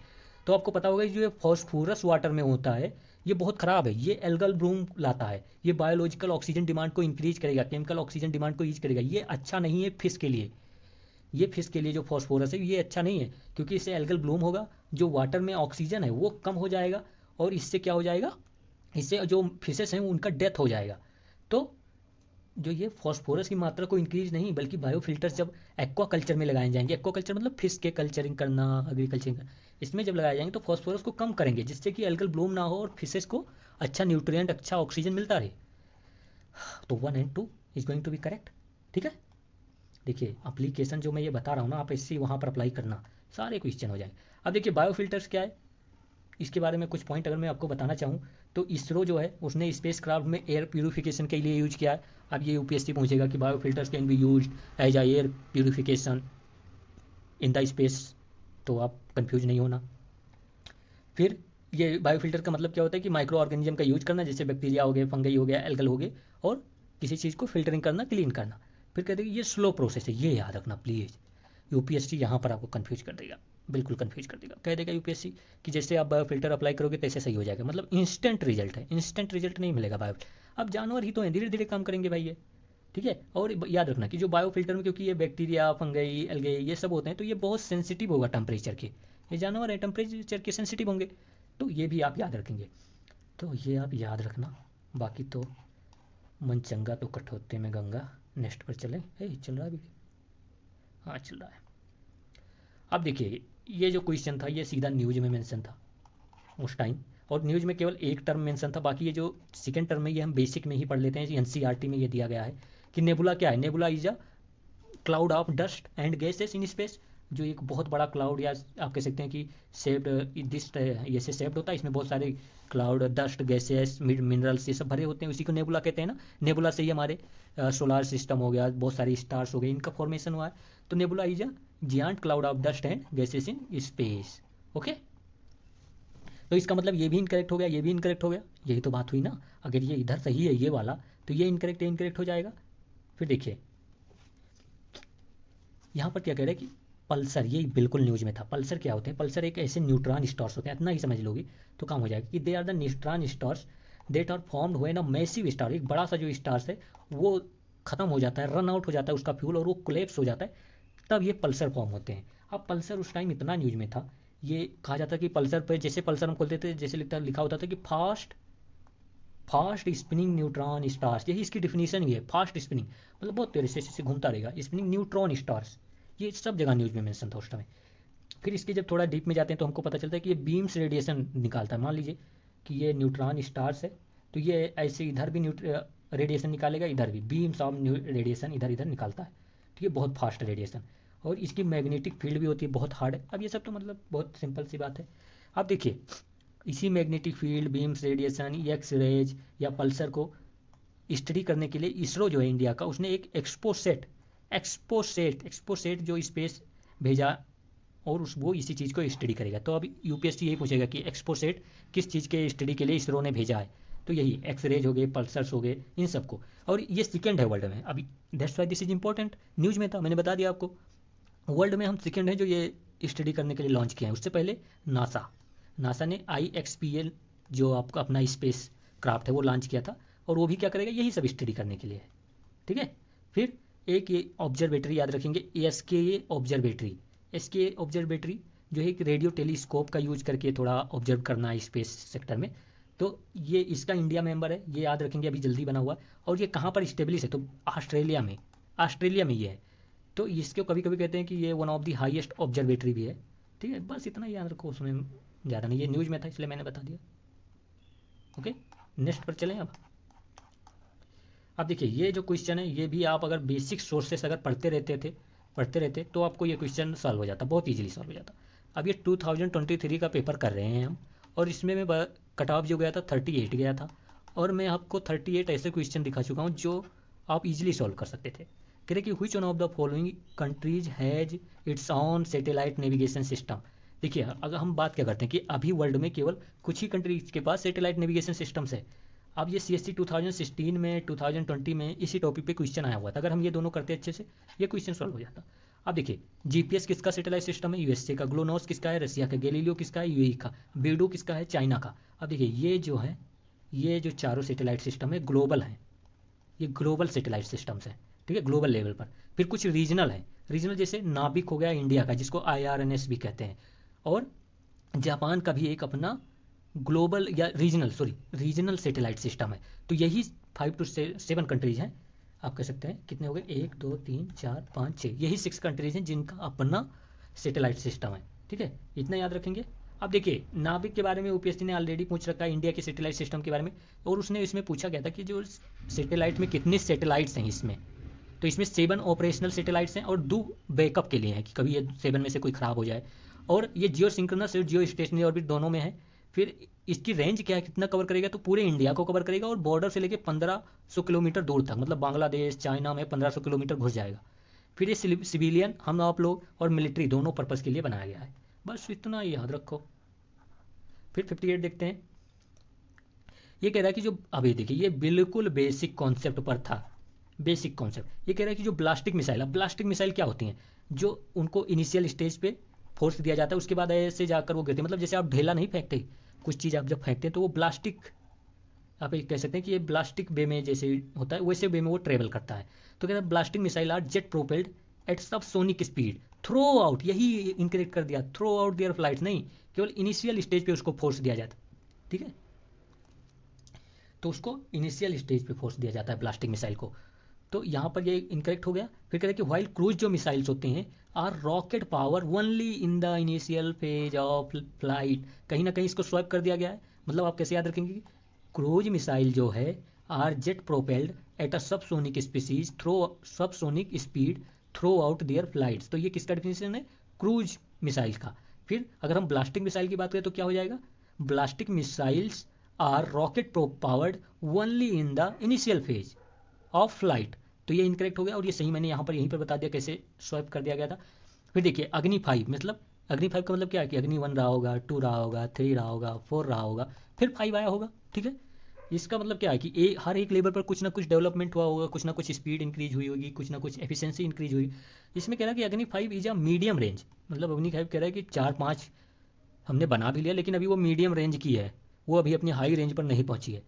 तो आपको पता होगा जो ये फॉस्फोरस वाटर में होता है ये बहुत ख़राब है, ये एल्गल ब्लूम लाता है, ये बायोलॉजिकल ऑक्सीजन डिमांड को इंक्रीज करेगा, केमिकल ऑक्सीजन डिमांड को इंक्रीज करेगा, ये अच्छा नहीं है फिश के लिए। ये फिश के लिए जो फॉस्फोरस है ये अच्छा नहीं है, क्योंकि इससे एल्गल ब्लूम होगा, जो वाटर में ऑक्सीजन है वो कम हो जाएगा, और इससे क्या हो जाएगा, इससे जो फिशेस हैं उनका डेथ हो जाएगा। तो जो ये फॉस्फोरस की मात्रा को इंक्रीज नहीं, बल्कि बायो फिल्टर्स जब एक्वा कल्चर में लगाए जाएंगे, एक्वा कल्चर मतलब फिश के कल्चरिंग करना, एग्रीकल्चरिंग, इसमें जब लगाए जाएंगे तो फॉस्फोरस को कम करेंगे, जिससे कि एल्गल ब्लूम ना हो और फिशेस को अच्छा न्यूट्रिएंट, अच्छा ऑक्सीजन मिलता रहे। तो 1 and 2 is going to be correct, ठीक है। देखिए अप्लीकेशन जो मैं ये बता रहा हूँ ना, आप इससे वहाँ पर अप्लाई करना, सारे क्वेश्चन हो जाएंगे। अब देखिए बायो फिल्टर्स क्या है, इसके बारे में कुछ पॉइंट अगर मैं आपको बताना चाहूँ तो इसरो जो है उसने स्पेस क्राफ्ट में एयर प्यूरिफिकेशन के लिए यूज किया है। अब ये यूपीएससी पूछेगा कि bio filters can be use as a air purification in the space, तो आप कंफ्यूज नहीं होना। फिर ये बायो फिल्टर का मतलब क्या होता है कि माइक्रो ऑर्गेनिज्म का यूज करना, जैसे बैक्टीरिया हो गए, फंगई हो गया, एल्गल हो गए, और किसी चीज़ को फिल्टरिंग करना, क्लीन करना। फिर कहते हैं कि ये स्लो प्रोसेस है, ये याद रखना प्लीज़, यूपीएससी यहाँ पर आपको कंफ्यूज कर देगा, बिल्कुल कंफ्यूज कर देगा। कह देगा यूपीएससी कि जैसे आप बायो फिल्टर अप्लाई करोगे तैसे सही हो जाएगा, मतलब इंस्टेंट रिजल्ट है, इंस्टेंट रिजल्ट नहीं मिलेगा बायो। अब जानवर ही तो हैं, धीरे धीरे काम करेंगे भाई ये, ठीक है। और याद रखना कि जो बायो फिल्टर में, क्योंकि ये बैक्टीरिया, फंगई, एल्गे ये सब होते हैं, तो ये बहुत सेंसिटिव होगा टेम्परेचर के, ये जानवर है टेम्परेचर के सेंसिटिव होंगे, तो ये भी आप याद रखेंगे। तो ये आप याद रखना, बाकी तो मन चंगा तो कठौते में गंगा। नेक्स्ट पर चलें, चल रहा है अभी, हाँ चल रहा है। अब देखिए ये जो क्वेश्चन था ये सीधा न्यूज में मेंशन था उस टाइम, और न्यूज में केवल एक टर्म मेंशन था, बाकी ये जो सेकेंड टर्म है ये हम बेसिक में ही पढ़ लेते हैं। एनसीईआरटी में ये दिया गया है कि नेबुला क्या है, nebula is a cloud of dust and gases in space, जो एक बहुत बड़ा क्लाउड, या आप कह सकते हैं कि शेप्ड, दिस ये से शेप्ड होता है, इसमें बहुत सारे क्लाउड, डस्ट, गैसेस, मिनरल्स ये सब भरे होते हैं, उसी को नेबुला कहते हैं ना। नेबुला से ही हमारे सोलार सिस्टम हो गया, बहुत सारे स्टार्स हो गए, इनका फॉर्मेशन हुआ है। तो nebula is a giant cloud of dust and gases in space, okay. तो इसका मतलब ये भी इनकरेक्ट हो गया, ये भी इनकरेक्ट हो गया, यही तो बात हुई ना। अगर ये इधर सही है ये वाला, तो ये इनकरेक्ट हो जाएगा। फिर देखिए यहाँ पर क्या कह रहे हैं कि पल्सर, ये बिल्कुल न्यूज में था। पल्सर क्या होते हैं, पल्सर एक ऐसे न्यूट्रॉन स्टार्स होते हैं, इतना ही समझ लोगे तो काम हो जाएगा, कि they are the neutron stars that are formed when a massive star, एक बड़ा सा जो स्टार्स है वो खत्म हो जाता है, रन आउट हो जाता है उसका फ्यूल, और वो कोलैप्स हो जाता है, तब ये पल्सर फॉर्म होते हैं। अब पल्सर उस टाइम इतना न्यूज में था, ये कहा जाता है कि पल्सर पर, जैसे पल्सर हम खोलते थे, जैसे लिखा होता था कि फास्ट स्पिनिंग न्यूट्रॉन स्टार्स, यही इसकी डिफिनीशन भी है, फास्ट स्पिनिंग मतलब बहुत तेजी से घूमता रहेगा, स्पिनिंग न्यूट्रॉन स्टार्स, ये सब जगह न्यूज में मेंशन था उस समय। फिर इसके जब थोड़ा डीप में जाते हैं तो हमको पता चलता है कि ये बीम्स रेडिएशन निकालता है। मान लीजिए कि ये न्यूट्रॉन स्टार्स है, तो ये ऐसे इधर भी रेडिएशन निकालेगा, इधर भी बीम्स ऑफ रेडिएशन इधर इधर निकालता है, तो ये बहुत फास्ट रेडिएशन, और इसकी मैग्नेटिक फील्ड भी होती है बहुत हार्ड है। अब ये सब तो मतलब बहुत सिंपल सी बात है। अब देखिए इसी magnetic field, beams radiation, X rays या पल्सर को स्टडी करने के लिए इसरो जो है इंडिया का, उसने एक एक्सपोसेट जो स्पेस भेजा, और वो इसी चीज़ को स्टडी करेगा। तो अब यूपीएससी यही पूछेगा कि एक्सपोसेट किस चीज़ के स्टडी के लिए इसरो ने भेजा है, तो यही एक्स रेज हो गए, पल्सर्स हो गए, इन सबको। और ये सेकेंड है वर्ल्ड में अभी, that's why this is important, news में था, मैंने बता दिया आपको। वर्ल्ड में हम सेकेंड है जो ये स्टडी करने के लिए लॉन्च किया है, उससे पहले नासा ने IXPL जो आपका अपना स्पेस क्राफ्ट है वो लॉन्च किया था, और वो भी क्या करेगा, यही सब स्टडी करने के लिए है। ठीक है। फिर एक ये ऑब्जर्वेटरी याद रखेंगे, SKA ऑब्जर्वेटरी। SKA ऑब्जर्वेटरी जो है एक रेडियो टेलीस्कोप का यूज करके थोड़ा ऑब्जर्व करना है स्पेस सेक्टर में। तो ये इसका इंडिया मेंबर है, ये याद रखेंगे, अभी जल्दी बना हुआ है। और ये कहाँ पर स्टेब्लिश है, तो ऑस्ट्रेलिया में, ऑस्ट्रेलिया में ये है। तो इसको कभी कभी कहते हैं कि ये one of the highest observatory भी है। ठीक है, बस इतना याद रखो, उसमें ज़्यादा नहीं, ये न्यूज़ में था इसलिए मैंने बता दिया। ओके, नेक्स्ट पर चलें अब देखिए ये जो क्वेश्चन है, ये भी आप अगर बेसिक सोर्सेस अगर पढ़ते रहते तो आपको ये क्वेश्चन सॉल्व हो जाता, बहुत इजीली सॉल्व हो जाता। अब ये 2023 का पेपर कर रहे हैं हम, और इसमें मैं कट ऑफ जो गया था 38 गया था, और मैं आपको 38 ऐसे क्वेश्चन दिखा चुका हूँ जो आप इजीली सॉल्व कर सकते थे। कह रहे कि which one of the following countries has its on satellite navigation system. देखिए अगर हम बात क्या करते हैं कि अभी वर्ल्ड में केवल कुछ ही कंट्रीज के पास सैटेलाइट नेविगेशन सिस्टम्स है। अब ये CSC 2016 में 2020 में इसी टॉपिक पे क्वेश्चन आया हुआ था, अगर हम ये दोनों करते अच्छे से ये क्वेश्चन सॉल्व हो जाता। अब देखिए GPS किसका सैटेलाइट सिस्टम है, USA का। ग्लोनोस किसका है, रसिया का। गैलीलियो किसका है, UAE का। बेडू किसका है, चाइना का। अब देखिए ये जो चारों सैटेलाइट सिस्टम है ग्लोबल है, ये ग्लोबल सैटेलाइट सिस्टम्स हैं। ठीक है, ग्लोबल लेवल पर। फिर कुछ रीजनल है, रीजनल जैसे नाभिक हो गया इंडिया का, जिसको IRNS भी कहते हैं। और जापान का भी एक अपना ग्लोबल या रीजनल सैटेलाइट सिस्टम है। तो यही 5 to 7 कंट्रीज हैं, आप कह सकते हैं। कितने हो गए, 1 2 3 4 5 6, यही 6 कंट्रीज हैं जिनका अपना सैटेलाइट सिस्टम है। ठीक है, इतना याद रखेंगे। अब देखिए नाभिक के बारे में UPSC ने ऑलरेडी पूछ रखा है, इंडिया के सैटेलाइट सिस्टम के बारे में। और उसने इसमें पूछा गया था कि जो सैटेलाइट में कितने सैटेलाइट्स हैं इसमें। तो इसमें 7 ऑपरेशनल सैटेलाइट्स हैं और 2 बैकअप के लिए हैं कि कभी ये 7 में से कोई ख़राब हो जाए। और ये जियो सिंक्रोनस और जियो स्टेशनरी ऑर्बिट दोनों में है। फिर इसकी रेंज क्या है, कितना कवर करेगा, तो पूरे इंडिया को कवर करेगा, और बॉर्डर से लेके 1500 किलोमीटर दूर तक, मतलब बांग्लादेश चाइना में 1500 किलोमीटर घुस जाएगा। फिर ये सिविलियन, हम आप लोग और मिलिट्री दोनों पर्पज़ के लिए बनाया गया है। बस इतना ही याद रखो। फिर 58 देखते हैं। ये कह रहा है कि जो अभी देखिए ये बिल्कुल बेसिक कॉन्सेप्ट पर था, बेसिक कॉन्सेप्ट। ये कह रहा है कि जो ब्लास्टिक मिसाइल, अब ब्लास्टिक मिसाइल क्या होती हैं, जो उनको इनिशियल स्टेज पे फोर्स दिया जाता है, उसके बाद ऐसे जाकर वो गिरते हैं। मतलब जैसे आप ढेला नहीं फेंकते, कुछ चीज़ आप जब फेंकते हैं तो वो ब्लास्टिक, आप ये कह सकते हैं कि ये ब्लास्टिक वे में जैसे होता है वैसे वे में वो ट्रेवल करता है। तो कहते हैं ballistic missile are jet propelled at subsonic speed throw out, यही इनकरेक्ट कर दिया, थ्रो आउट देयर फ्लाइट्स नहीं, केवल इनिशियल स्टेज पे उसको फोर्स दिया जाता। ठीक है, तो उसको इनिशियल स्टेज पे फोर्स दिया जाता है ब्लास्टिक मिसाइल को। तो यहाँ पर ये इनकरेक्ट हो गया। फिर कहते हैं कि वाइल क्रूज जो मिसाइल्स होते हैं are rocket power only in the initial phase of flight, कहीं ना कहीं इसको स्वैप कर दिया गया है। मतलब आप कैसे याद रखेंगे, क्रूज मिसाइल जो है are jet propelled at a subsonic speeds through subsonic speed throw out their flights. तो ये किसका डिफिनेशन है, क्रूज मिसाइल का। फिर अगर हम ब्लास्टिक मिसाइल की बात करें तो क्या हो जाएगा, ballistic missiles are rocket powered only in the initial phase of flight. तो ये इनकरेक्ट हो गया, और ये सही मैंने यहाँ पर यहीं पर बता दिया कैसे स्वैप कर दिया गया था। फिर देखिए अग्नि 5, मतलब अग्नि 5 का मतलब क्या है कि अग्नि 1 रहा होगा, 2 रहा होगा, 3 रहा होगा, 4 रहा होगा, फिर 5 आया होगा। ठीक है, इसका मतलब क्या है कि हर एक लेवल पर कुछ ना कुछ डेवलपमेंट हुआ होगा, कुछ ना कुछ स्पीड इंक्रीज हुई होगी, कुछ ना कुछ एफिशिएंसी इंक्रीज हुई। इसमें कह रहा है कि अग्नि 5 इज अ मीडियम रेंज, मतलब अग्नि 5 कह रहा है कि 4-5 हमने बना भी लिया, लेकिन अभी वो मीडियम रेंज की है, वो अभी अपनी हाई रेंज पर नहीं पहुंची है।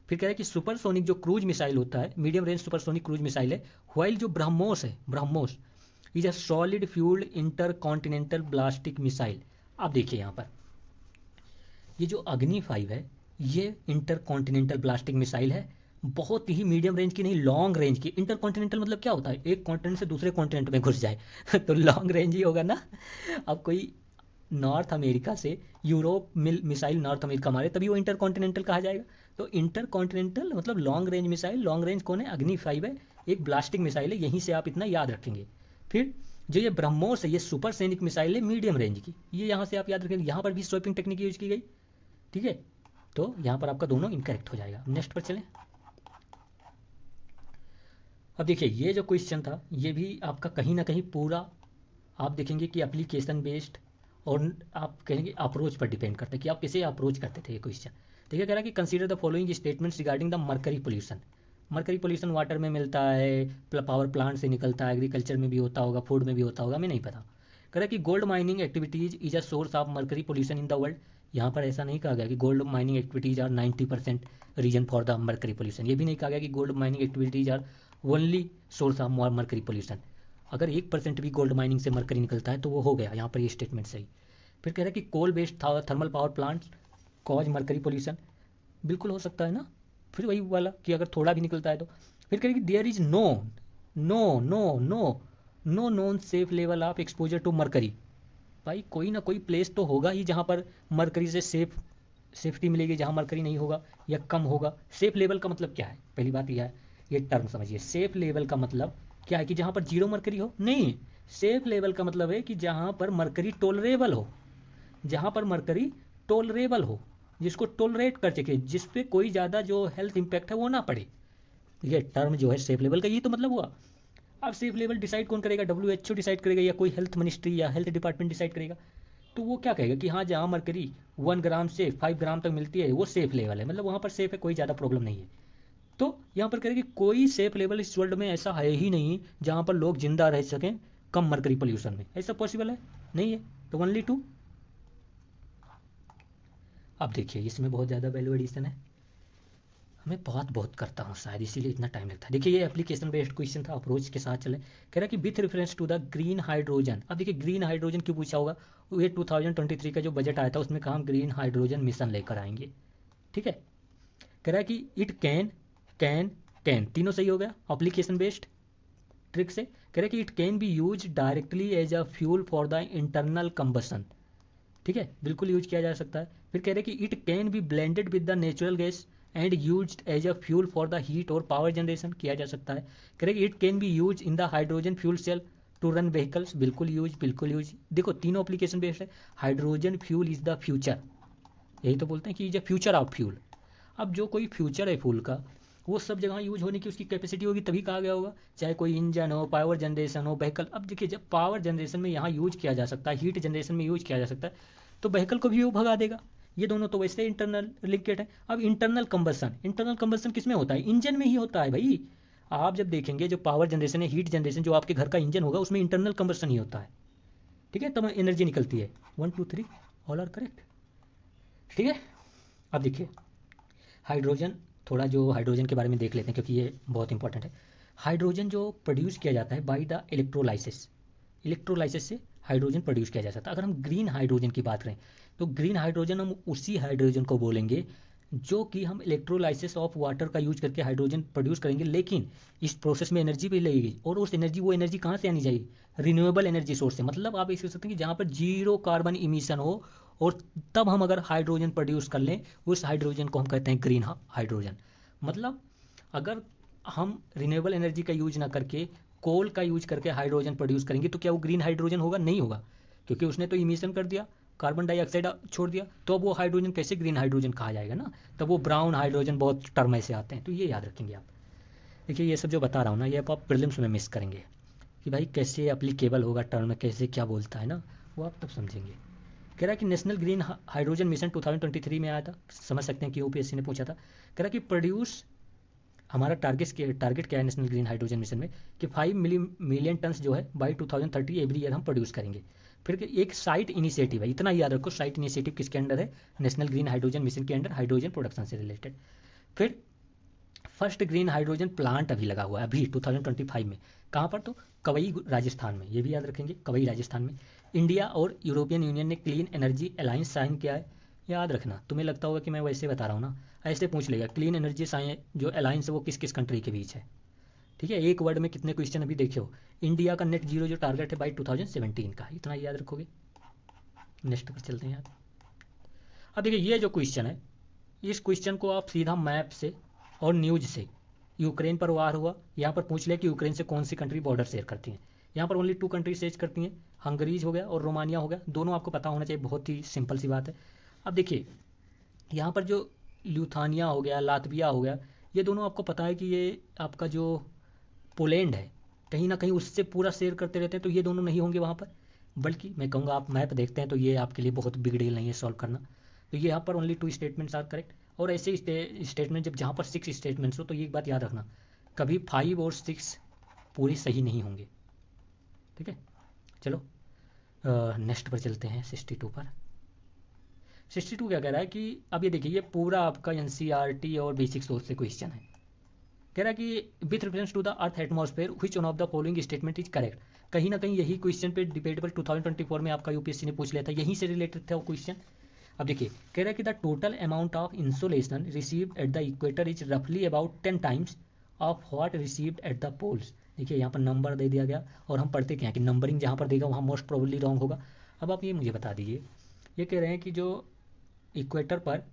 फिर कह रहा है कि सुपरसोनिक जो क्रूज मिसाइल होता है, medium range supersonic cruise missile है। व्हाइल जो ब्रह्मोस है, BrahMos is a solid fuelled intercontinental ballistic missile. आप देखिए यहाँ पर ये जो अग्नि 5 है ये इंटर कॉन्टिनेंटल ब्लास्टिक मिसाइल है, बहुत ही मीडियम रेंज की नहीं, लॉन्ग रेंज की। इंटर कॉन्टिनेंटल मतलब क्या होता है, एक कॉन्टिनेंट से दूसरे कॉन्टिनेंट में घुस जाए तो लॉन्ग रेंज ही होगा ना। अब कोई नॉर्थ अमेरिका से यूरोप मिसाइल नॉर्थ अमेरिका मारे तभी वो इंटर कॉन्टिनेंटल कहा जाएगा। तो इंटर कॉन्टिनेंटल मतलब long range missile, long range कौन है, अग्नि 5 है, एक ब्लास्टिक मिसाइल है, यहीं से आप इतना याद रखेंगे। फिर जो ये ब्रह्मोस है ये सुपर सैनिक मिसाइल है मीडियम रेंज की, ये यहाँ से आप याद रखेंगे, यहाँ पर भी स्वैपिंग टेक्निक यूज की गई। ठीक है, तो यहाँ पर आपका दोनों इनकरेक्ट हो जाएगा। नेक्स्ट पर चलें। अब देखिए ये जो क्वेश्चन था ये भी आपका कहीं ना कहीं पूरा आप देखेंगे कि एप्लीकेशन बेस्ड, और आप कहेंगे अप्रोच पर डिपेंड करता है कि आप कैसे अप्रोच करते थे ये क्वेश्चन। देखिए कह रहा है कि consider the following statements regarding the mercury pollution. Mercury pollution water में मिलता है, पावर प्लांट से निकलता है, एग्रीकल्चर में भी होता होगा, फूड में भी होता होगा, हमें नहीं पता। कह रहा है कि gold mining activities is a source of mercury pollution in the world. यहाँ पर ऐसा नहीं कहा गया कि gold mining activities are 90% reason for the mercury pollution. ये भी नहीं कहा गया कि gold mining activities are only source of mercury pollution. अगर 1% भी गोल्ड माइनिंग से मर्करी निकलता है तो वो हो गया, यहाँ पर ये स्टेटमेंट सही। फिर कह रहा है कि coal based thermal power plant cause mercury pollution, बिल्कुल हो सकता है ना, फिर वही वाला कि अगर थोड़ा भी निकलता है तो। फिर कह रहे कि there is no no no no no non safe level of exposure to mercury. भाई कोई ना कोई प्लेस तो होगा ही जहाँ पर मरकरी से सेफ्टी मिलेगी, जहाँ मरकरी नहीं होगा या कम होगा। सेफ लेवल का मतलब क्या है, पहली बात यह है, ये टर्म समझिए। सेफ लेवल का मतलब क्या है कि जहाँ पर जीरो मरकरी हो, नहीं। सेफ लेवल का मतलब है कि जहाँ पर मरकरी टोलरेबल हो, जहाँ पर मरकरी टोलरेबल हो, जिसको टोलरेट कर सके, जिस पे कोई ज़्यादा जो हेल्थ इम्पैक्ट है वो ना पड़े। ये टर्म जो है सेफ लेवल का, ये तो मतलब हुआ। अब सेफ लेवल डिसाइड कौन करेगा, WHO डिसाइड करेगा या कोई हेल्थ मिनिस्ट्री या हेल्थ डिपार्टमेंट डिसाइड करेगा। तो वो क्या कहेगा कि हाँ जहाँ मरकरी 1 ग्राम से 5 ग्राम तक मिलती है वो सेफ लेवल है, मतलब वहाँ पर सेफ है, कोई ज़्यादा प्रॉब्लम नहीं है। तो यहाँ पर कहेगा कि कोई सेफ लेवल इस वर्ल्ड में ऐसा है ही नहीं जहाँ पर लोग जिंदा रह सकें कम मरकरी पोल्यूशन में। ऐसा पॉसिबल है नहीं है, तो ओनली टू। अब देखिए इसमें बहुत ज़्यादा वैल्यू एडिशन है, मैं बहुत बहुत करता हूँ शायद इसीलिए इतना टाइम लगता है। देखिए ये एप्लीकेशन बेस्ड क्वेश्चन था, अप्रोच के साथ चले। कह रहा है कि with reference to the green hydrogen. अब देखिए ग्रीन हाइड्रोजन क्यों पूछा होगा, ये 2023 का जो बजट आया था उसमें कहा हम ग्रीन हाइड्रोजन मिशन लेकर आएंगे, ठीक है। कह रहा है कि इट कैन तीनों सही हो गया एप्लीकेशन बेस्ड ट्रिक से। कह रहा है कि it can be use directly as a fuel for the internal combustion, ठीक है, बिल्कुल यूज किया जा सकता है। फिर कह रहे हैं कि it can be blended with the natural gas and used as a fuel for the heat और पावर जनरेशन, किया जा सकता है। कह रहे हैं कि it can be use in the hydrogen fuel cell to run vehicles, बिल्कुल यूज बिल्कुल यूज। देखो तीनों एप्लीकेशन बेस्ड है। Hydrogen fuel is the future, यही तो बोलते हैं कि is a future of fuel. अब जो कोई फ्यूचर है फ्यूल का, वो सब जगह यूज होने की उसकी कैपेसिटी होगी, तभी कहा गया होगा। चाहे कोई इंजन हो, पावर जनरेशन हो, व्हीकल। अब देखिए जब पावर जनरेशन में यहाँ यूज किया जा सकता है, हीट जनरेशन में यूज किया जा सकता है, तो व्हीकल को भी वो भगा देगा। ये दोनों तो वैसे इंटरनल लिंकेड है। अब इंटरनल कंबसन किस में होता है, इंजन में ही होता है भाई। आप जब देखेंगे जो पावर जनरेशन है, हीट जनरेशन, जो आपके घर का इंजन होगा उसमें इंटरनल कंबसन ही होता है, ठीक है, तब एनर्जी निकलती है। 1 2 3 ऑल आर करेक्ट, ठीक है। अब देखिए हाइड्रोजन, थोड़ा जो हाइड्रोजन के बारे में देख लेते हैं क्योंकि ये बहुत इंपॉर्टेंट है। हाइड्रोजन जो प्रोड्यूस किया जाता है बाय द इलेक्ट्रोलाइसिस, इलेक्ट्रोलाइसिस से हाइड्रोजन प्रोड्यूस किया जा सकता है। अगर हम ग्रीन हाइड्रोजन की बात करें तो ग्रीन हाइड्रोजन हम उसी हाइड्रोजन को बोलेंगे जो कि हम इलेक्ट्रोलाइसिस ऑफ वाटर का यूज करके हाइड्रोजन प्रोड्यूस करेंगे, लेकिन इस प्रोसेस में एनर्जी भी लगेगी, और उस एनर्जी, वो एनर्जी कहाँ से आनी चाहिए, रिन्यूएबल एनर्जी सोर्स से। मतलब आप ये सोच सकते हैं कि जहाँ पर जीरो कार्बन इमिशन हो, और तब हम अगर हाइड्रोजन प्रोड्यूस कर लें, उस हाइड्रोजन को हम कहते हैं ग्रीन हाइड्रोजन। मतलब अगर हम रिन्यूएबल एनर्जी का यूज ना करके कोल का यूज करके हाइड्रोजन प्रोड्यूस करेंगे तो क्या वो ग्रीन हाइड्रोजन होगा, नहीं होगा, क्योंकि उसने तो इमिशन कर दिया, कार्बन डाइऑक्साइड छोड़ दिया, तो अब वो हाइड्रोजन कैसे ग्रीन हाइड्रोजन कहा जाएगा ना। तब वो ब्राउन हाइड्रोजन बहुत टर्म ऐसे आते हैं, तो ये याद रखेंगे आप। देखिए ये सब जो बता रहा हूँ ना, ये आप प्रीलिम्स में मिस करेंगे कि भाई कैसे एप्लीकेबल होगा टर्म, कैसे क्या बोलता है ना, वो आप तब समझेंगे। कह रहा है कि नेशनल ग्रीन हाइड्रोजन मिशन 2023 में आया था, समझ सकते हैं कि यूपीएससी ने पूछा था। कह रहा है कि प्रोड्यूस, हमारा टारगेट क्या है नेशनल ग्रीन हाइड्रोजन मिशन में, कि 5 मिलियन टन्स जो है बाई 2030 एवरी ईयर हम प्रोड्यूस करेंगे। फिर एक साइट इनिशिएटिव है, इतना याद रखो, साइट इनिशिएटिव किसके अंडर है, नेशनल ग्रीन हाइड्रोजन मिशन के अंडर, हाइड्रोजन प्रोडक्शन से रिलेटेड। फिर फर्स्ट ग्रीन हाइड्रोजन प्लांट अभी लगा हुआ है अभी 2025 में, कहाँ पर, तो कवई राजस्थान में, ये भी याद रखेंगे, कवई राजस्थान में। इंडिया और यूरोपियन यूनियन ने क्लीन एनर्जी अलायंस साइन किया है, याद रखना। तुम्हें लगता होगा कि मैं वैसे बता रहा हूँ ना, ऐसे पूछ लेगा क्लीन एनर्जी साइन जो अलायंस है वो किस किस कंट्री के बीच है, ठीक है। एक वर्ड में कितने क्वेश्चन अभी देखियो। इंडिया का नेट जीरो जो टारगेट है बाई 2017 का, इतना याद रखोगे। नेक्स्ट पर चलते हैं यार। अब देखिए ये जो क्वेश्चन है, इस क्वेश्चन को आप सीधा मैप से और न्यूज से, यूक्रेन पर वार हुआ, यहाँ पर पूछ लिया कि यूक्रेन से कौन सी कंट्री बॉर्डर शेयर करती हैं। यहाँ पर ओनली 2 कंट्री शेयर करती हैं, हंगरीज हो गया और रोमानिया हो गया, दोनों आपको पता होना चाहिए, बहुत ही सिंपल सी बात है। अब देखिए यहाँ पर जो ल्यूथानिया हो गया, लातविया हो गया, ये दोनों आपको पता है कि ये आपका जो पोलैंड है कहीं ना कहीं उससे पूरा शेयर करते रहते हैं, तो ये दोनों नहीं होंगे वहाँ पर। बल्कि मैं कहूँगा आप मैप देखते हैं तो ये आपके लिए बहुत बिग डील नहीं है सॉल्व करना। तो ये यहाँ पर ओनली 2 स्टेटमेंट्स आर करेक्ट। और ऐसे स्टेटमेंट जब जहाँ पर 6 स्टेटमेंट्स हो तो ये एक बात याद रखना, कभी 5 और 6 पूरे सही नहीं होंगे, ठीक है। चलो नेक्स्ट पर चलते हैं 62 पर। 62 क्या कह रहा है कि अब ये देखिए, ये पूरा आपका एनसीईआरटी और बेसिक सोर्स से क्वेश्चन है। कह रहा है कि with reference to the earth atmosphere which one of the following statement is correct. कहीं ना कहीं यही क्वेश्चन पे डिबेटेबल 2024 में आपका यूपीएससी ने पूछ लिया था, यहीं से रिलेटेड था वो क्वेश्चन। अब देखिए, कह रहा है कि the total amount of insolation received at the equator is रफली about 10 times of what received at the poles. देखिए यहाँ पर नंबर दे दिया गया, और हम पढ़ते क्या है कि नंबरिंग जहाँ पर देगा वहाँ मोस्ट प्रोबेबली रॉन्ग होगा। अब आप ये मुझे बता दीजिए, ये कह रहे हैं कि जो इक्वेटर पर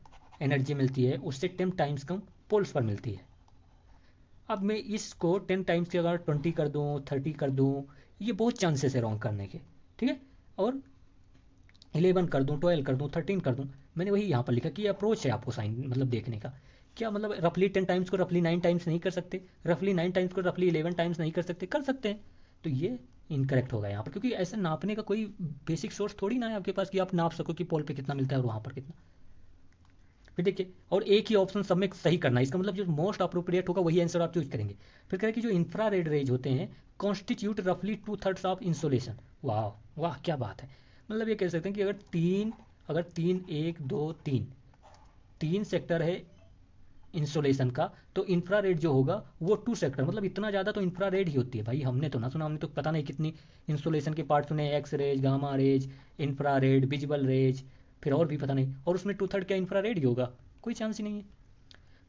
एनर्जी मिलती है उससे 10 टाइम्स कम पोल्स पर मिलती है। अब मैं इसको 10 टाइम्स की अगर 20 कर दूँ, 30 कर दूँ, ये बहुत चांसेस है रॉन्ग करने के, ठीक है। और 11 कर दूँ, 12 कर दूँ, 13 कर दूँ, मैंने वही यहाँ पर लिखा कि ये अप्रोच है आपको साइन मतलब देखने का। क्या मतलब रफली 10 टाइम्स को रफली 9 टाइम्स नहीं कर सकते, रफली 9 टाइम्स को रफली 11 टाइम्स नहीं कर सकते, कर सकते हैं। तो ये इनकरेक्ट होगा यहाँ पर, क्योंकि ऐसा नापने का कोई बेसिक सोर्स थोड़ी ना है आपके पास कि आप नाप सको कि पोल पे कितना मिलता है और वहाँ पर कितना। फिर देखिए, और एक ही ऑप्शन सब में सही करना है, इसका मतलब जो मोस्ट अप्रोप्रिएट होगा वही आंसर आप चूज करेंगे। फिर कह रहे कि जो इंफ्रारेड रेज होते हैं कॉन्स्टिट्यूट रफली 2/3 ऑफ इंसोलेशन। वाह वाह, क्या बात है। मतलब ये कह सकते हैं कि अगर तीन, एक दो तीन, तीन सेक्टर है इंसोलेशन का, तो इंफ्रारेड जो होगा वो 2 सेक्टर, मतलब इतना ज़्यादा तो इंफ्रारेड ही होती है भाई। हमने तो ना सुना, हमने तो पता नहीं कितनी इंसोलेशन के पार्ट सुने, X rays, gamma rays, infrared, visible rays, फिर और भी पता नहीं, और उसमें 2/3 क्या इंफ्रारेड ही होगा, कोई चांस ही नहीं है।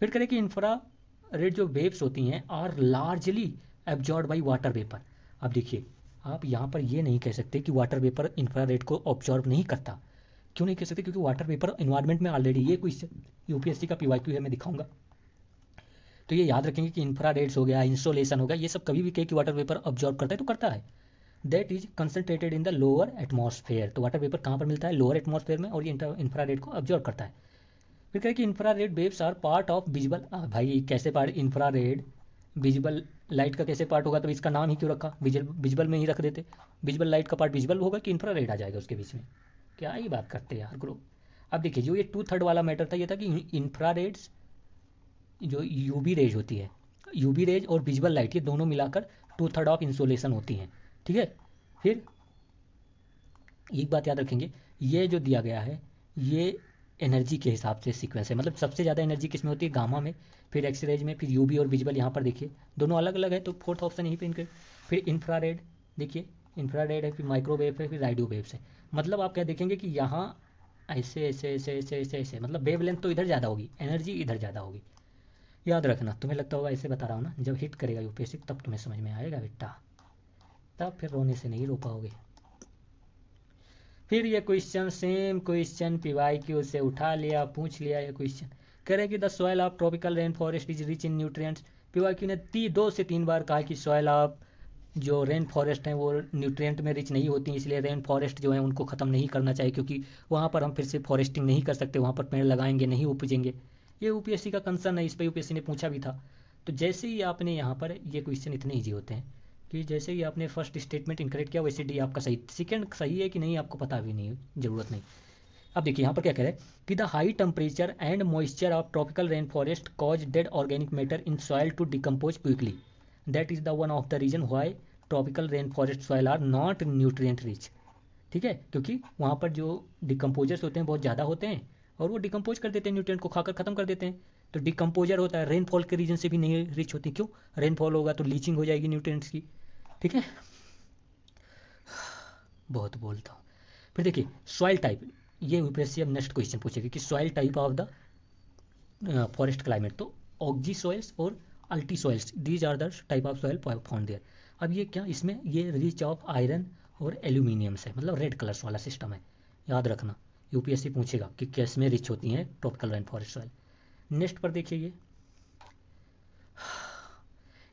फिर करें कि इंफ्रा रेड जो वेव्स होती हैं are largely absorb by water vapour. अब देखिए, आप यहाँ पर ये नहीं कह सकते कि वाटर वेपर इंफ्रारेड को ऑब्जॉर्व नहीं करता। क्यों नहीं कह सकते? क्योंकि वाटर वेपर इन्वायरमेंट में ऑलरेडी, ये क्वेश्चन यूपीएससी का पीवाईक्यू है, मैं दिखाऊंगा। तो ये याद रखेंगे कि इंफ्रारेड्स हो गया, इंसोलेशन हो गया, ये सब कभी भी कहे कि वाटर वेपर ऑब्जॉर्व करता है तो करता है। That is concentrated in the lower atmosphere. तो वाटर वेपर कहाँ पर मिलता है? लोअर एटमॉस्फेयर में, और ये इंफ्रारेड को ऑब्जॉर्व करता है। फिर कहे कि infrared waves are part of visible. भाई कैसे पार्ट? इंफ्रारेड विजिबल लाइट का कैसे पार्ट होगा? तो इसका नाम ही क्यों रखा? विजिबल में ही रख देते। विजिबल लाइट का पार्ट विजिबल होगा कि इंफ्रारेड आ जाएगा उसके बीच में? क्या ही बात करते हैं यार ग्रुप। अब देखिए, जो ये 2/3 वाला मैटर था, ये था कि इंफ्रारेड्स जो यूवी रेज होती है, यूवी रेज और विजिबल लाइट, ये दोनों मिलाकर 2/3 ऑफ इंसोलेशन होती हैं, ठीक है। फिर एक बात याद रखेंगे, ये जो दिया गया है ये एनर्जी के हिसाब से सीक्वेंस है, मतलब सबसे ज़्यादा एनर्जी किस में होती है? गामा में, फिर एक्स रेज में, फिर यूवी और विजिबल। यहाँ पर देखिए दोनों अलग अलग है, तो फोर्थ ऑप्शन यहीं पे इनके। फिर इंफ्रारेड, देखिए इंफ्रारेड है, फिर माइक्रोवेव है, फिर रेडियो वेव्स है। मतलब आप क्या देखेंगे कि यहाँ ऐसे ऐसे ऐसे ऐसे ऐसे ऐसे, मतलब वेव लेंथ तो इधर ज़्यादा होगी, एनर्जी इधर ज़्यादा होगी। याद रखना, तुम्हें लगता होगा ऐसे बता रहा हूँ ना, जब हिट करेगा यूपीएससी तब तुम्हें समझ में आएगा बेटा, तब फिर रोने से नहीं रो पाओगे। फिर ये क्वेश्चन, सेम क्वेश्चन पीवाईक्यू से उठा लिया, पूछ लिया ये क्वेश्चन। कह रहे कि the soil of tropical rain forest is rich in nutrients. PYQ ने 2 से 3 बार कहा कि सॉइल ऑफ जो रेन फॉरेस्ट हैं वो न्यूट्रिएंट में रिच नहीं होती, इसलिए रेन फॉरेस्ट जो है उनको ख़त्म नहीं करना चाहिए, क्योंकि वहाँ पर हम फिर से फॉरेस्टिंग नहीं कर सकते, वहाँ पर पेड़ लगाएंगे नहीं उपजेंगे। ये यूपीएससी का कंसर्न है, इस पर यूपीएससी ने पूछा भी था। तो जैसे ही आपने यहाँ पर, ये क्वेश्चन इतने ईजी होते हैं कि जैसे ही आपने फर्स्ट स्टेटमेंट इनकरेक्ट किया वैसे डी आपका सही, सेकंड सही है कि नहीं आपको पता भी नहीं, ज़रूरत नहीं। अब देखिए यहाँ पर क्या कह रहे हैं कि the high temperature and moisture of tropical rain forest cause dead organic matter in soil to decompose quickly. That is the one of the reason why tropical rain forest soil are not nutrient rich. ठीक है, क्योंकि वहाँ पर जो decomposers होते हैं बहुत ज़्यादा होते हैं, और वो डिकम्पोज कर देते हैं, न्यूट्रिएंट को खाकर ख़त्म कर देते हैं। तो डिकम्पोजर होता है, रेनफॉल के रीजन से भी नहीं रिच होती। क्यों? रेनफॉल होगा तो लीचिंग हो जाएगी न्यूट्रिएंट्स की, ठीक है। बहुत बोलता हूँ। फिर देखिए सॉइल टाइप, ये यूपीएससी अब नेक्स्ट क्वेश्चन पूछेगी कि soil type of the forest climate. तो ऑक्जी सॉइल्स और ultisols, these are the type of soil found there. अब ये क्या, इसमें ये रिच ऑफ आयरन और एल्यूमिनियम से, मतलब रेड कलर्स वाला सिस्टम है, याद रखना। यूपीएससी पूछेगा कि किस में रिच होती हैं tropical rain forest soil. Next पर देखिए,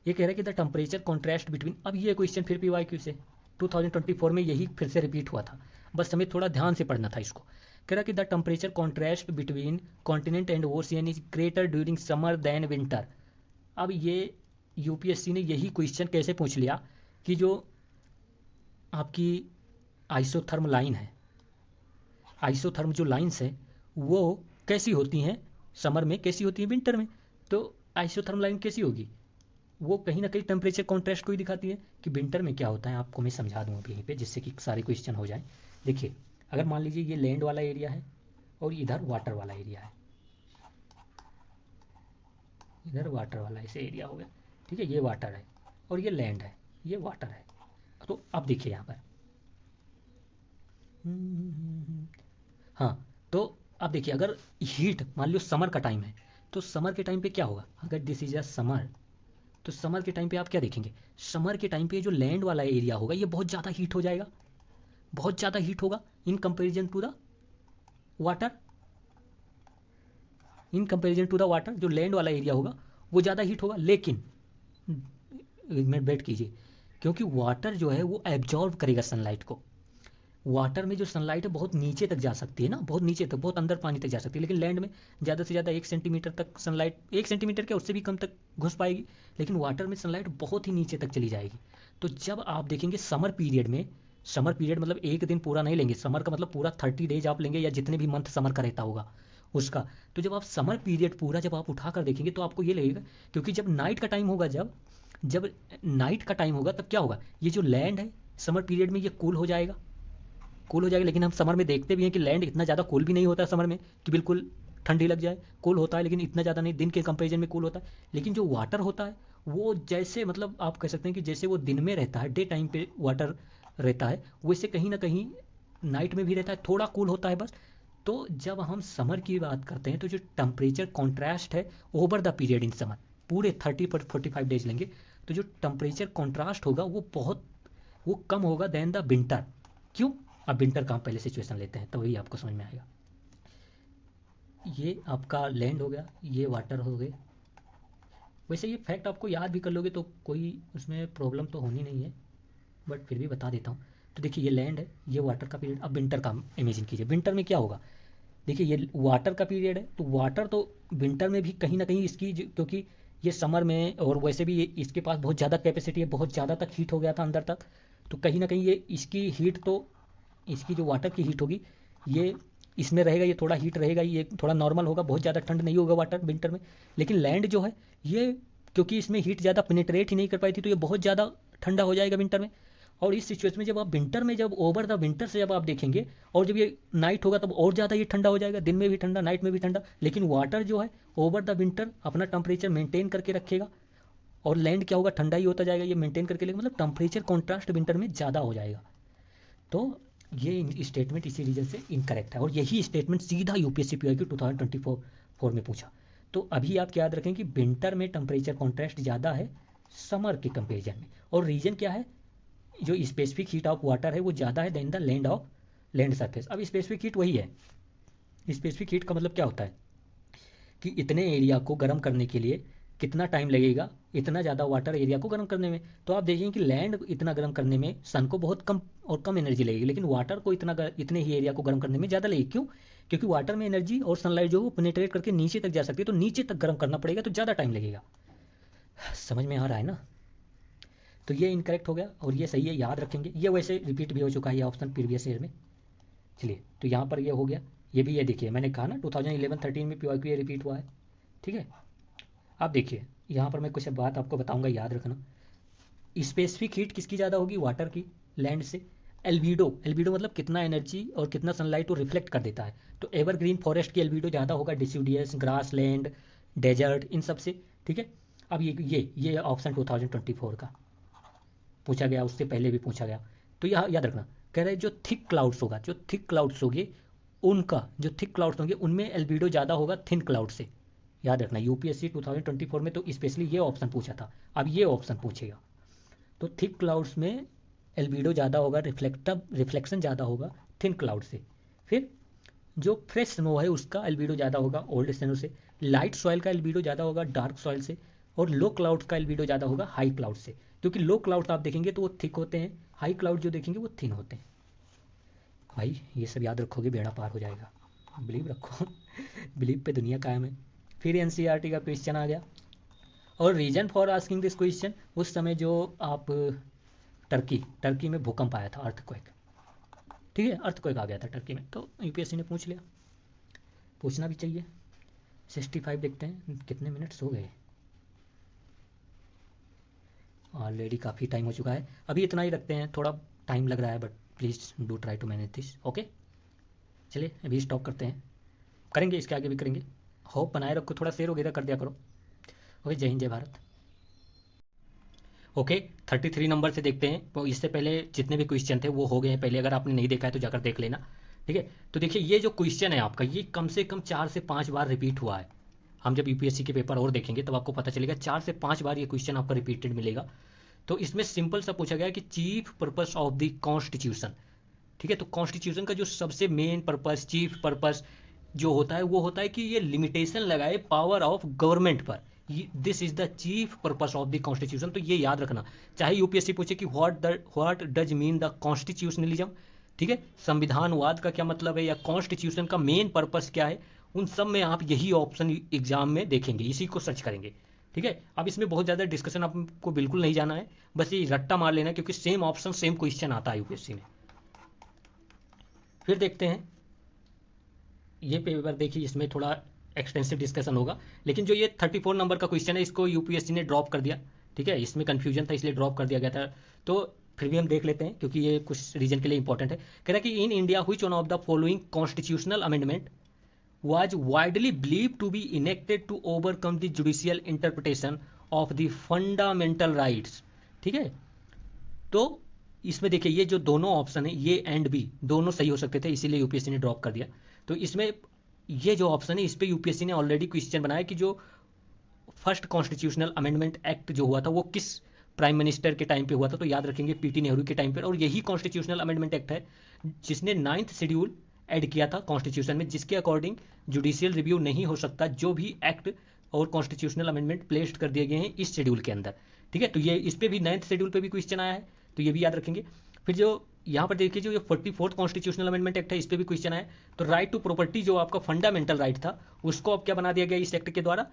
ये कह रहा है कि द टेम्परेचर कॉन्ट्रास्ट बिटवीन। अब ये क्वेश्चन फिर पीवाईक्यू से 2024 में यही फिर से रिपीट हुआ था, बस हमें थोड़ा ध्यान से पढ़ना था इसको। कह रहा कि the temperature contrast between continent and ocean is greater during summer than winter. अब ये यूपीएससी ने यही क्वेश्चन कैसे पूछ लिया कि जो आपकी आइसोथर्म लाइन है, आइसोथर्म जो लाइंस है वो कैसी होती हैं समर में, कैसी होती हैं विंटर में। तो आइसोथर्म लाइन कैसी होगी? वो कहीं ना कहीं टेम्परेचर कॉन्ट्रास्ट को ही दिखाती है। कि विंटर में क्या होता है आपको मैं समझा दूँ अभी यहीं पे, जिससे कि सारे क्वेश्चन हो जाएं। देखिए, अगर मान लीजिए ये लैंड वाला एरिया है और इधर वाटर वाला एरिया है, इधर वाटर वाला ऐसे एरिया हो गया। ठीक है, ये वाटर है और ये लैंड है, ये वाटर है। तो अब देखिए यहाँ पर, हाँ, तो अब देखिए अगर हीट मान लो समर का टाइम है, तो समर के टाइम पे क्या होगा, अगर दिस इज अ समर, तो समर के टाइम पे आप क्या देखेंगे, समर के टाइम पे जो लैंड वाला एरिया होगा ये बहुत ज़्यादा हीट हो जाएगा, बहुत ज़्यादा हीट होगा in comparison to the water, in comparison to the water जो लैंड वाला एरिया होगा वो ज़्यादा हीट होगा। लेकिन एक मिनट वेट कीजिए, क्योंकि वाटर जो है वो एब्जॉर्व करेगा सनलाइट को, वाटर में जो सनलाइट है बहुत नीचे तक जा सकती है ना, बहुत नीचे तक, बहुत अंदर पानी तक जा सकती है, लेकिन लैंड में ज़्यादा से ज़्यादा 1 सेंटीमीटर तक सनलाइट, 1 सेंटीमीटर क्या उससे भी कम तक घुस पाएगी, लेकिन वाटर में सनलाइट बहुत ही नीचे तक चली जाएगी। तो जब आप देखेंगे समर पीरियड में, समर पीरियड मतलब एक दिन पूरा नहीं लेंगे, समर का मतलब पूरा 30 डेज आप लेंगे या जितने भी मंथ समर का रहता होगा उसका। तो जब आप समर पीरियड पूरा जब आप उठा कर देखेंगे तो आपको ये लगेगा, क्योंकि जब नाइट का टाइम होगा, जब जब नाइट का टाइम होगा तब क्या होगा, ये जो लैंड है समर पीरियड में ये कूल हो जाएगा, कूल हो जाएगा। लेकिन हम समर में देखते भी हैं कि लैंड इतना ज़्यादा कूल भी नहीं होता है समर में कि बिल्कुल ठंडी लग जाए, कूल होता है लेकिन इतना ज़्यादा नहीं, दिन के कंपेरिजन में कूल होता है। लेकिन जो वाटर होता है वो जैसे मतलब आप कह सकते हैं कि जैसे वो दिन में रहता है, डे टाइम पे वाटर रहता है, वैसे कहीं ना कहीं नाइट में भी रहता है, थोड़ा कूल होता है बस। तो जब हम समर की बात करते हैं तो जो टेम्परेचर कॉन्ट्रास्ट है over the period in summer, पूरे 30 पर 45 डेज लेंगे, तो जो टेम्परेचर कॉन्ट्रास्ट होगा वो बहुत, वो कम होगा देन द विंटर। क्यों, अब विंटर का हम पहले सिचुएशन लेते हैं तो वही आपको समझ में आएगा। ये आपका लैंड हो गया, ये वाटर हो गए। वैसे ये फैक्ट आपको याद भी कर लोगे तो कोई उसमें प्रॉब्लम तो होनी नहीं है, बट फिर भी बता देता हूँ। तो देखिए ये लैंड है, ये वाटर का पीरियड। अब विंटर का इमेजिन कीजिए, विंटर में क्या होगा, देखिए ये वाटर का पीरियड है, तो वाटर तो विंटर में भी कहीं ना कहीं इसकी क्योंकि ये समर में और वैसे भी ये इसके पास बहुत ज़्यादा कैपेसिटी है, बहुत ज़्यादा तक हीट हो गया था अंदर तक, तो कहीं ना कहीं ये इसकी हीट तो, इसकी जो वाटर की हीट होगी ये इसमें रहेगा, ये थोड़ा हीट रहेगा, ये थोड़ा नॉर्मल होगा, बहुत ज़्यादा ठंड नहीं होगा वाटर विंटर में। लेकिन लैंड जो है ये, क्योंकि इसमें हीट ज़्यादा पेनिट्रेट ही नहीं कर पाई थी, तो ये बहुत ज़्यादा ठंडा हो जाएगा विंटर में। और इस सिचुएशन में जब आप विंटर में, जब ओवर द विंटर से जब आप देखेंगे और जब ये नाइट होगा तब और ज़्यादा ये ठंडा हो जाएगा, दिन में भी ठंडा नाइट में भी ठंडा। लेकिन वाटर जो है ओवर द विंटर अपना टेम्परेचर मेंटेन करके रखेगा, और लैंड क्या होगा, ठंडा ही होता जाएगा, ये मेंटेन करके, लेकिन मतलब टेम्परेचर कॉन्ट्रास्ट विंटर में ज़्यादा हो जाएगा। तो ये स्टेटमेंट इसी रीजन से इनकरेक्ट है, और यही स्टेटमेंट सीधा यूपीएससी पीआई की 2024 में पूछा। तो अभी आप याद रखें कि विंटर में टेम्परेचर कॉन्ट्रास्ट ज़्यादा है समर के कंपेरिजन में, और रीजन क्या है, जो स्पेसिफिक हीट ऑफ वाटर है वो ज़्यादा है than the land of land surface. अब स्पेसिफिक हीट वही है, स्पेसिफिक हीट का मतलब क्या होता है कि इतने एरिया को गर्म करने के लिए कितना टाइम लगेगा, इतना ज़्यादा वाटर एरिया को गर्म करने में। तो आप देखेंगे कि लैंड इतना गर्म करने में सन को बहुत कम और कम एनर्जी लगेगी, लेकिन वाटर को इतने ही एरिया को गर्म करने में ज़्यादा लगेगी। क्यों, क्योंकि वाटर में एनर्जी और सनलाइट जो है वो पेनिट्रेट करके नीचे तक जा सकती है, तो नीचे तक गर्म करना पड़ेगा, तो ज़्यादा टाइम लगेगा। समझ में आ रहा है ना। तो ये इनकरेक्ट हो गया और ये सही है, याद रखेंगे। ये वैसे रिपीट भी हो चुका है ये ऑप्शन प्रीवियस ईयर में। चलिए, तो यहाँ पर ये हो गया। ये भी, ये देखिए मैंने कहा ना 2011-13 में पीवाईक्यू ये रिपीट हुआ है। ठीक है, अब देखिए यहाँ पर मैं कुछ बात आपको बताऊंगा, याद रखना। स्पेसिफिक हीट किसकी ज़्यादा होगी, वाटर की, लैंड से। एल्बिडो, एल्बिडो मतलब कितना एनर्जी और कितना सनलाइट वो रिफ्लेक्ट कर देता है। तो एवरग्रीन फॉरेस्ट की एल्बिडो ज़्यादा होगा, डिसिडियस, ग्रास लैंड, डेजर्ट, इन सब से। ठीक है, अब ये ऑप्शन 2024 का पूछा गया, उससे पहले भी पूछा गया। तो यह याद रखना, कह रहे जो थिक क्लाउड्स होगा, जो थिक क्लाउड्स होंगे उनका, जो थिक क्लाउड्स होंगे उनमें एल्बिडो ज़्यादा होगा थिन क्लाउड से। याद रखना, यूपीएससी 2024 में तो स्पेशली ये ऑप्शन पूछा था, अब ये ऑप्शन पूछेगा। तो थिक क्लाउड्स में एल्बिडो ज़्यादा होगा, रिफ्लेक्शन ज़्यादा होगा थिन क्लाउड से। फिर जो फ्रेश स्नो है उसका एल्बिडो ज़्यादा होगा ओल्ड स्नो से। लाइट सॉइल का एल्बिडो ज़्यादा होगा डार्क सॉइल से। और लो क्लाउड का एल्बिडो ज़्यादा होगा हाई क्लाउड से, क्योंकि लो क्लाउड आप देखेंगे तो वो थिक होते हैं, हाई क्लाउड जो देखेंगे वो थिन होते हैं। भाई ये सब याद रखोगे बेड़ा पार हो जाएगा, बिलीव रखो। बिलीव पे दुनिया कायम है। फिर एनसीईआरटी का क्वेश्चन आ गया, और reason for asking this question, उस समय जो आप टर्की टर्की में भूकंप आया था, अर्थक्वेक। ठीक है, अर्थक्वेक आ गया था टर्की में, तो यूपीएससी ने पूछ लिया, पूछना भी चाहिए। 65 देखते हैं कितने मिनट्स हो गए, ऑलरेडी काफ़ी टाइम हो चुका है। अभी इतना ही रखते हैं, थोड़ा टाइम लग रहा है but please do try to manage this. Okay, चलिए अभी स्टॉप करते हैं। करेंगे, इसके आगे भी करेंगे। होप बनाए रखो, थोड़ा शेयर वगैरह कर दिया करो। ओके, जय हिंद जय भारत। ओके, 33 नंबर से देखते हैं। तो इससे पहले जितने भी क्वेश्चन थे वो हो गए हैं पहले, अगर आपने नहीं देखा है तो जाकर देख लेना। ठीक है, तो देखिए ये जो क्वेश्चन है आपका, ये कम से कम 4 से 5 बार रिपीट हुआ है। हम जब यूपीएससी के पेपर और देखेंगे तब आपको पता चलेगा 4 से 5 बार ये क्वेश्चन आपका रिपीटेड मिलेगा। तो इसमें सिंपल सा पूछा गया है कि chief purpose of the constitution. ठीक है, तो कॉन्स्टिट्यूशन का जो सबसे मेन पर्पस, चीफ पर्पस जो होता है वो होता है कि ये लिमिटेशन लगाए पावर ऑफ गवर्नमेंट पर। This is the chief purpose of the constitution. तो ये याद रखना, चाहे यूपीएससी पूछे कि what does mean the constitutionalism, ठीक है, संविधानवाद का क्या मतलब है, या कॉन्स्टिट्यूशन का मेन पर्पस क्या है, उन सब में आप यही ऑप्शन एग्जाम में देखेंगे, इसी को सर्च करेंगे। ठीक है, अब इसमें बहुत ज़्यादा डिस्कशन आपको बिल्कुल नहीं जाना है, बस ये रट्टा मार लेना है, क्योंकि सेम ऑप्शन सेम क्वेश्चन आता है यूपीएससी में। फिर देखते हैं ये पेपर, देखिए इसमें थोड़ा एक्सटेंसिव डिस्कशन होगा, लेकिन जो ये 34 नंबर का क्वेश्चन है इसको यूपीएससी ने ड्रॉप कर दिया। ठीक है, इसमें कन्फ्यूजन था इसलिए ड्रॉप कर दिया गया था, तो फिर भी हम देख लेते हैं क्योंकि ये कुछ रीजन के लिए इंपॉर्टेंट है। कह रहा है कि in India which one of the following constitutional amendment was widely believed to be enacted to overcome the judicial interpretation of the fundamental rights। ठीक है, तो इसमें देखिए ये जो दोनों ऑप्शन है, ये एंड बी दोनों सही हो सकते थे, इसीलिए यूपीएससी ने ड्रॉप कर दिया। तो इसमें ये जो ऑप्शन है इस पे यूपीएससी ने ऑलरेडी क्वेश्चन बनाया कि जो फर्स्ट कॉन्स्टिट्यूशनल अमेंडमेंट एक्ट जो हुआ था वो किस प्राइम मिनिस्टर के टाइम पे हुआ था, तो याद रखेंगे पीटी नेहरू के टाइम पे। और यही कॉन्स्टिट्यूशनल अमेंडमेंट एक्ट है जिसने 9th शेड्यूल ऐड किया था कॉन्स्टिट्यूशन में, जिसके अकॉर्डिंग जुडिशियल रिव्यू नहीं हो सकता जो भी एक्ट और कॉन्स्टिट्यूशनल अमेंडमेंट प्लेस्ड कर दिए गए हैं इस शेड्यूल के अंदर। ठीक है, तो ये इस पे भी 9th शेड्यूल पे भी क्वेश्चन आया है, तो ये भी याद रखेंगे। फिर जो यहाँ पर देखिए जो 44th कॉन्स्टिट्यूशनल अमेंडमेंट एक्ट है इस पे भी क्वेश्चन आया, तो राइट टू प्रॉपर्टी जो आपका फंडामेंटल राइट था उसको अब क्या बना दिया गया इस एक्ट के द्वारा,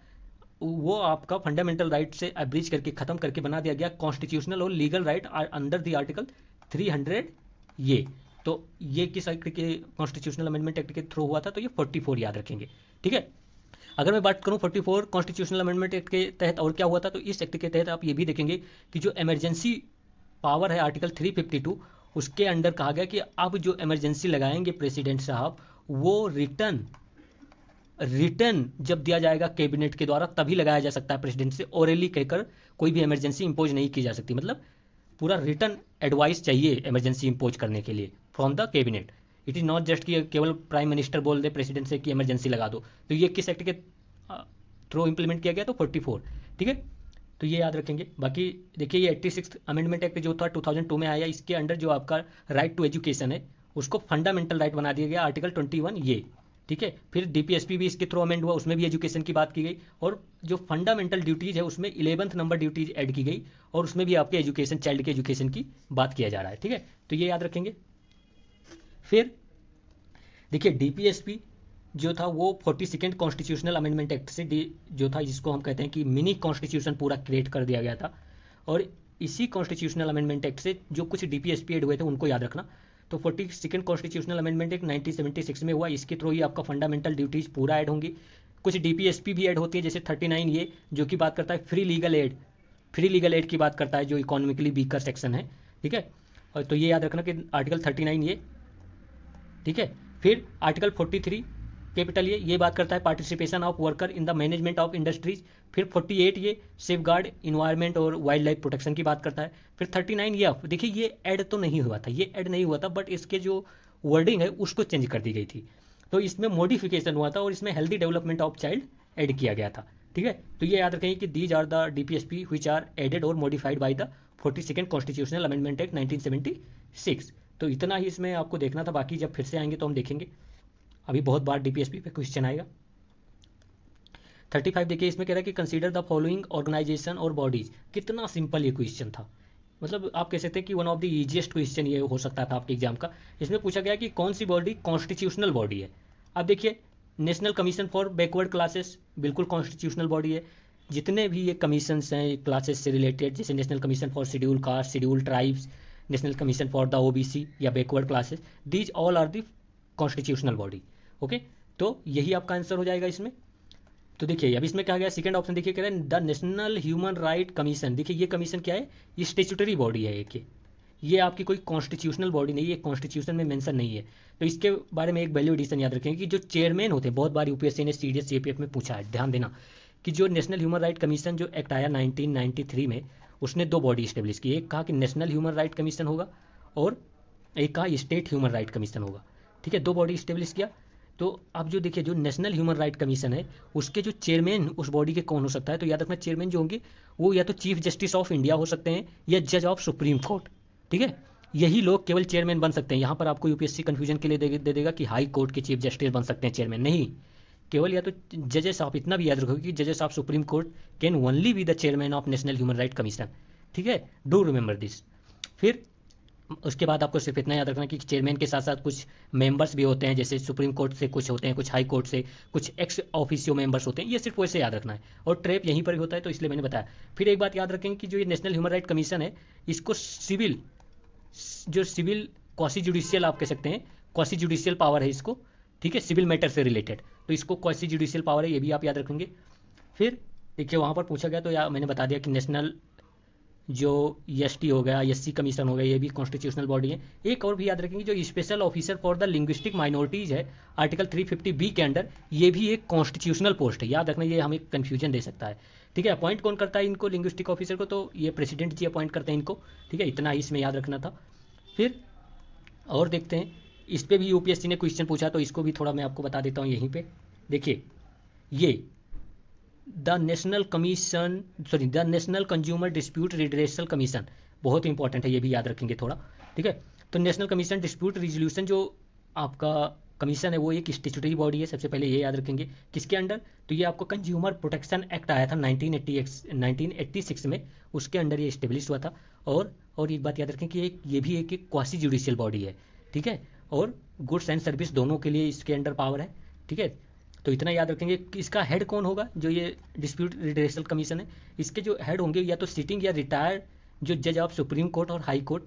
वो आपका फंडामेंटल राइट से अब्रीज करके खत्म करके बना दिया गया कॉन्स्टिट्यूशनल और legal right under the article 300 ये। तो ये किस एक्ट के कॉन्स्टिट्यूशनल अमेंडमेंट एक्ट के थ्रू हुआ था, तो ये 44 याद रखेंगे। ठीक है, अगर मैं बात करूं 44 कॉन्स्टिट्यूशनल अमेंडमेंट एक्ट के तहत और क्या हुआ था, तो इस एक्ट के तहत आप ये भी देखेंगे कि जो इमरजेंसी पावर है आर्टिकल 352 उसके अंडर कहा गया कि अब जो इमरजेंसी लगाएंगे प्रेसिडेंट साहब वो रिटर्न जब दिया जाएगा कैबिनेट के द्वारा तभी लगाया जा सकता है प्रेसिडेंट से, ओरली कहकर कोई भी इमरजेंसी इंपोज नहीं की जा सकती। मतलब पूरा रिटर्न एडवाइस चाहिए इमरजेंसी इंपोज करने के लिए from the cabinet. It is not just कि केवल प्राइम मिनिस्टर बोल दे प्रेसिडेंट से कि इमरजेंसी लगा दो। तो ये किस एक्ट के थ्रू इंप्लीमेंट किया गया, तो 44। ठीक है, तो ये याद रखेंगे। बाकी देखिए ये 86th अमेंडमेंट एक्ट जो था 2002 में आया, इसके अंडर जो आपका राइट टू एजुकेशन है उसको फंडामेंटल राइट बना दिया गया आर्टिकल 21 ये। ठीक है, फिर डीपीएसपी भी इसके थ्रू अमेंड हुआ, उसमें भी एजुकेशन की बात की गई, और जो फंडामेंटल ड्यूटीज है उसमें 11th नंबर ड्यूटीज ऐड की गई, और उसमें भी आपके एजुकेशन, चाइल्ड के एजुकेशन की बात किया जा रहा है। ठीक है, तो ये याद रखेंगे। फिर देखिए डीपीएसपी जो था वो 42nd कॉन्स्टिट्यूशनल अमेंडमेंट एक्ट से जो था, जिसको हम कहते हैं कि मिनी कॉन्स्टिट्यूशन पूरा क्रिएट कर दिया गया था, और इसी कॉन्स्टिट्यूशनल अमेंडमेंट एक्ट से जो कुछ डीपीएसपी ऐड हुए थे उनको याद रखना। तो 42nd कॉन्स्टिट्यूशनल अमेंडमेंट एक्ट 1976 में हुआ, इसके थ्रू ही आपका फंडामेंटल ड्यूटीज पूरा ऐड होंगी। कुछ डीपीएसपी भी ऐड होती है, जैसे 39 ये जो कि बात करता है फ्री लीगल एड की बात करता है, जो इकोनॉमिकली वीकर सेक्शन है। ठीक है, और तो ये याद रखना कि आर्टिकल 39 ये। ठीक है, फिर आर्टिकल 43 कैपिटल ये बात करता है participation of worker in the management of industries. फिर 48 ये सेफ गार्ड इन्वायरमेंट और वाइल्ड लाइफ प्रोटेक्शन की बात करता है। फिर 39 ये देखिए ये ऐड तो नहीं हुआ था, ये ऐड नहीं हुआ था, बट इसके जो वर्डिंग है उसको चेंज कर दी गई थी, तो इसमें मॉडिफिकेशन हुआ था और इसमें healthy development of child add किया गया था। ठीक है, तो ये याद रखेंगे कि these are the DPSP which are added और modified by the 42nd constitutional amendment act 1976। तो इतना ही इसमें आपको देखना था, बाकी जब फिर से आएंगे तो हम देखेंगे। अभी बहुत बार डीपीएसपी पे क्वेश्चन आएगा। 35 देखिए इसमें कह रहा है कि कंसीडर द फॉलोइंग ऑर्गेनाइजेशन और बॉडीज। कितना सिंपल ये क्वेश्चन था, मतलब आप कह सकते हैं कि one of the easiest question ये हो सकता था आपके एग्जाम का। इसमें पूछा गया कि कौन सी बॉडी कॉन्स्टिट्यूशनल बॉडी है। अब देखिए national commission for backward classes बिल्कुल कॉन्स्टिट्यूशनल बॉडी है। जितने भी ये कमीशंस हैं क्लासेस से रिलेटेड, जैसे national commission for scheduled caste, scheduled tribes, national commission for the OBC या backward classes, these all are the constitutional body. Okay, तो यही आपका आंसर हो जाएगा इसमें। तो देखिए अब इसमें क्या गया, सेकंड ऑप्शन देखिए कह रहे हैं the national human right commission. देखिए ये कमीशन क्या है, ये स्टेचुटरी बॉडी है एक, ये आपकी कोई कॉन्स्टिट्यूशनल बॉडी नहीं है, कॉन्स्टिट्यूशन में मेंशन नहीं है। तो इसके बारे में एक वैल्यू एडिशन याद रखेंगे कि जो चेयरमैन होते हैं, बहुत बार यूपीएससी ने सीडीएस सीपीएफ में पूछा है, ध्यान देना कि जो नेशनल ह्यूमन राइट कमीशन जो एक्ट आया 1993 में, उसने दो बॉडी स्टेब्लिश की। एक कहा कि नेशनल ह्यूमन राइट कमीशन होगा और एक कहा स्टेट ह्यूमन राइट कमीशन होगा। ठीक है, दो बॉडी स्टेब्लिश किया। तो अब जो देखिए, जो नेशनल ह्यूमन राइट कमीशन है, उसके जो चेयरमैन उस बॉडी के कौन हो सकता है, तो याद रखना चेयरमैन जो होंगे वो या तो चीफ जस्टिस ऑफ इंडिया हो सकते हैं या जज ऑफ सुप्रीम कोर्ट। ठीक है, यही लोग केवल चेयरमैन बन सकते हैं। यहाँ पर आपको यूपीएससी कंफ्यूजन के लिए दे देगा कि हाई कोर्ट के चीफ जस्टिस बन सकते हैं चेयरमैन, नहीं, केवल या तो जजेस ऑफ, इतना भी याद रखोगे कि जजेस of supreme court can only be the chairman of national human right commission. ठीक है, डू रिमेंबर दिस। फिर उसके बाद आपको सिर्फ इतना याद रखना कि चेयरमैन के साथ साथ कुछ मेंबर्स भी होते हैं, जैसे सुप्रीम कोर्ट से कुछ होते हैं, कुछ हाई कोर्ट से, कुछ एक्स ऑफिसियो मेंबर्स होते हैं। ये सिर्फ वैसे याद रखना है, और ट्रैप यहीं पर ही होता है, तो इसलिए मैंने बताया। फिर एक बात याद रखेंगे कि जो ये नेशनल ह्यूमन राइट कमीशन है, इसको सिविल, जो सिविल क्वासी जुडिशियल आप कह सकते हैं, क्वासी जुडिशियल पावर है इसको। ठीक है, सिविल मैटर से रिलेटेड, तो इसको क्वासी जुडिशियल पावर है, ये भी आप याद रखेंगे। फिर देखिए वहाँ पर पूछा गया, तो मैंने बता दिया कि नेशनल जो एसटी हो गया, एससी कमीशन हो गया, ये भी कॉन्स्टिट्यूशनल बॉडी है। एक और भी याद रखेंगे, जो special officer for the linguistic minorities है, आर्टिकल 350 बी के अंडर, ये भी एक कॉन्स्टिट्यूशनल पोस्ट है, याद रखना, ये हमें कंफ्यूजन दे सकता है। ठीक है, अपॉइंट कौन करता है इनको, लिंग्विस्टिक ऑफिसर को, तो ये प्रेसिडेंट जी अपॉइंट करते हैं इनको। ठीक है, इतना ही इसमें याद रखना था। फिर और देखते हैं, इस पर भी यूपीएससी ने क्वेश्चन पूछा, तो इसको भी थोड़ा मैं आपको बता देता हूँ यहीं पे। देखिए, ये the national commission, sorry, the national consumer dispute redressal commission, बहुत इंपॉर्टेंट है, ये भी याद रखेंगे थोड़ा। ठीक है, तो नेशनल कमीशन डिस्प्यूट रिजोल्यूशन जो आपका कमीशन है, वो एक स्टेचुटरी बॉडी है, सबसे पहले ये याद रखेंगे। किसके अंडर, तो ये आपको कंज्यूमर प्रोटेक्शन एक्ट आया था 1986 में, उसके अंडर ये स्टेब्लिश हुआ था। और एक बात याद रखें कि ये भी एक क्वासी जुडिशियल बॉडी है। ठीक है, और गुड्स एंड सर्विस दोनों के लिए इसके अंडर पावर है। ठीक है, तो इतना याद रखेंगे कि इसका हेड कौन होगा, जो ये डिस्प्यूट रिड्रेसल कमीशन है, इसके जो हेड होंगे या तो सिटिंग या रिटायर्ड जो जज ऑफ सुप्रीम कोर्ट और हाई कोर्ट,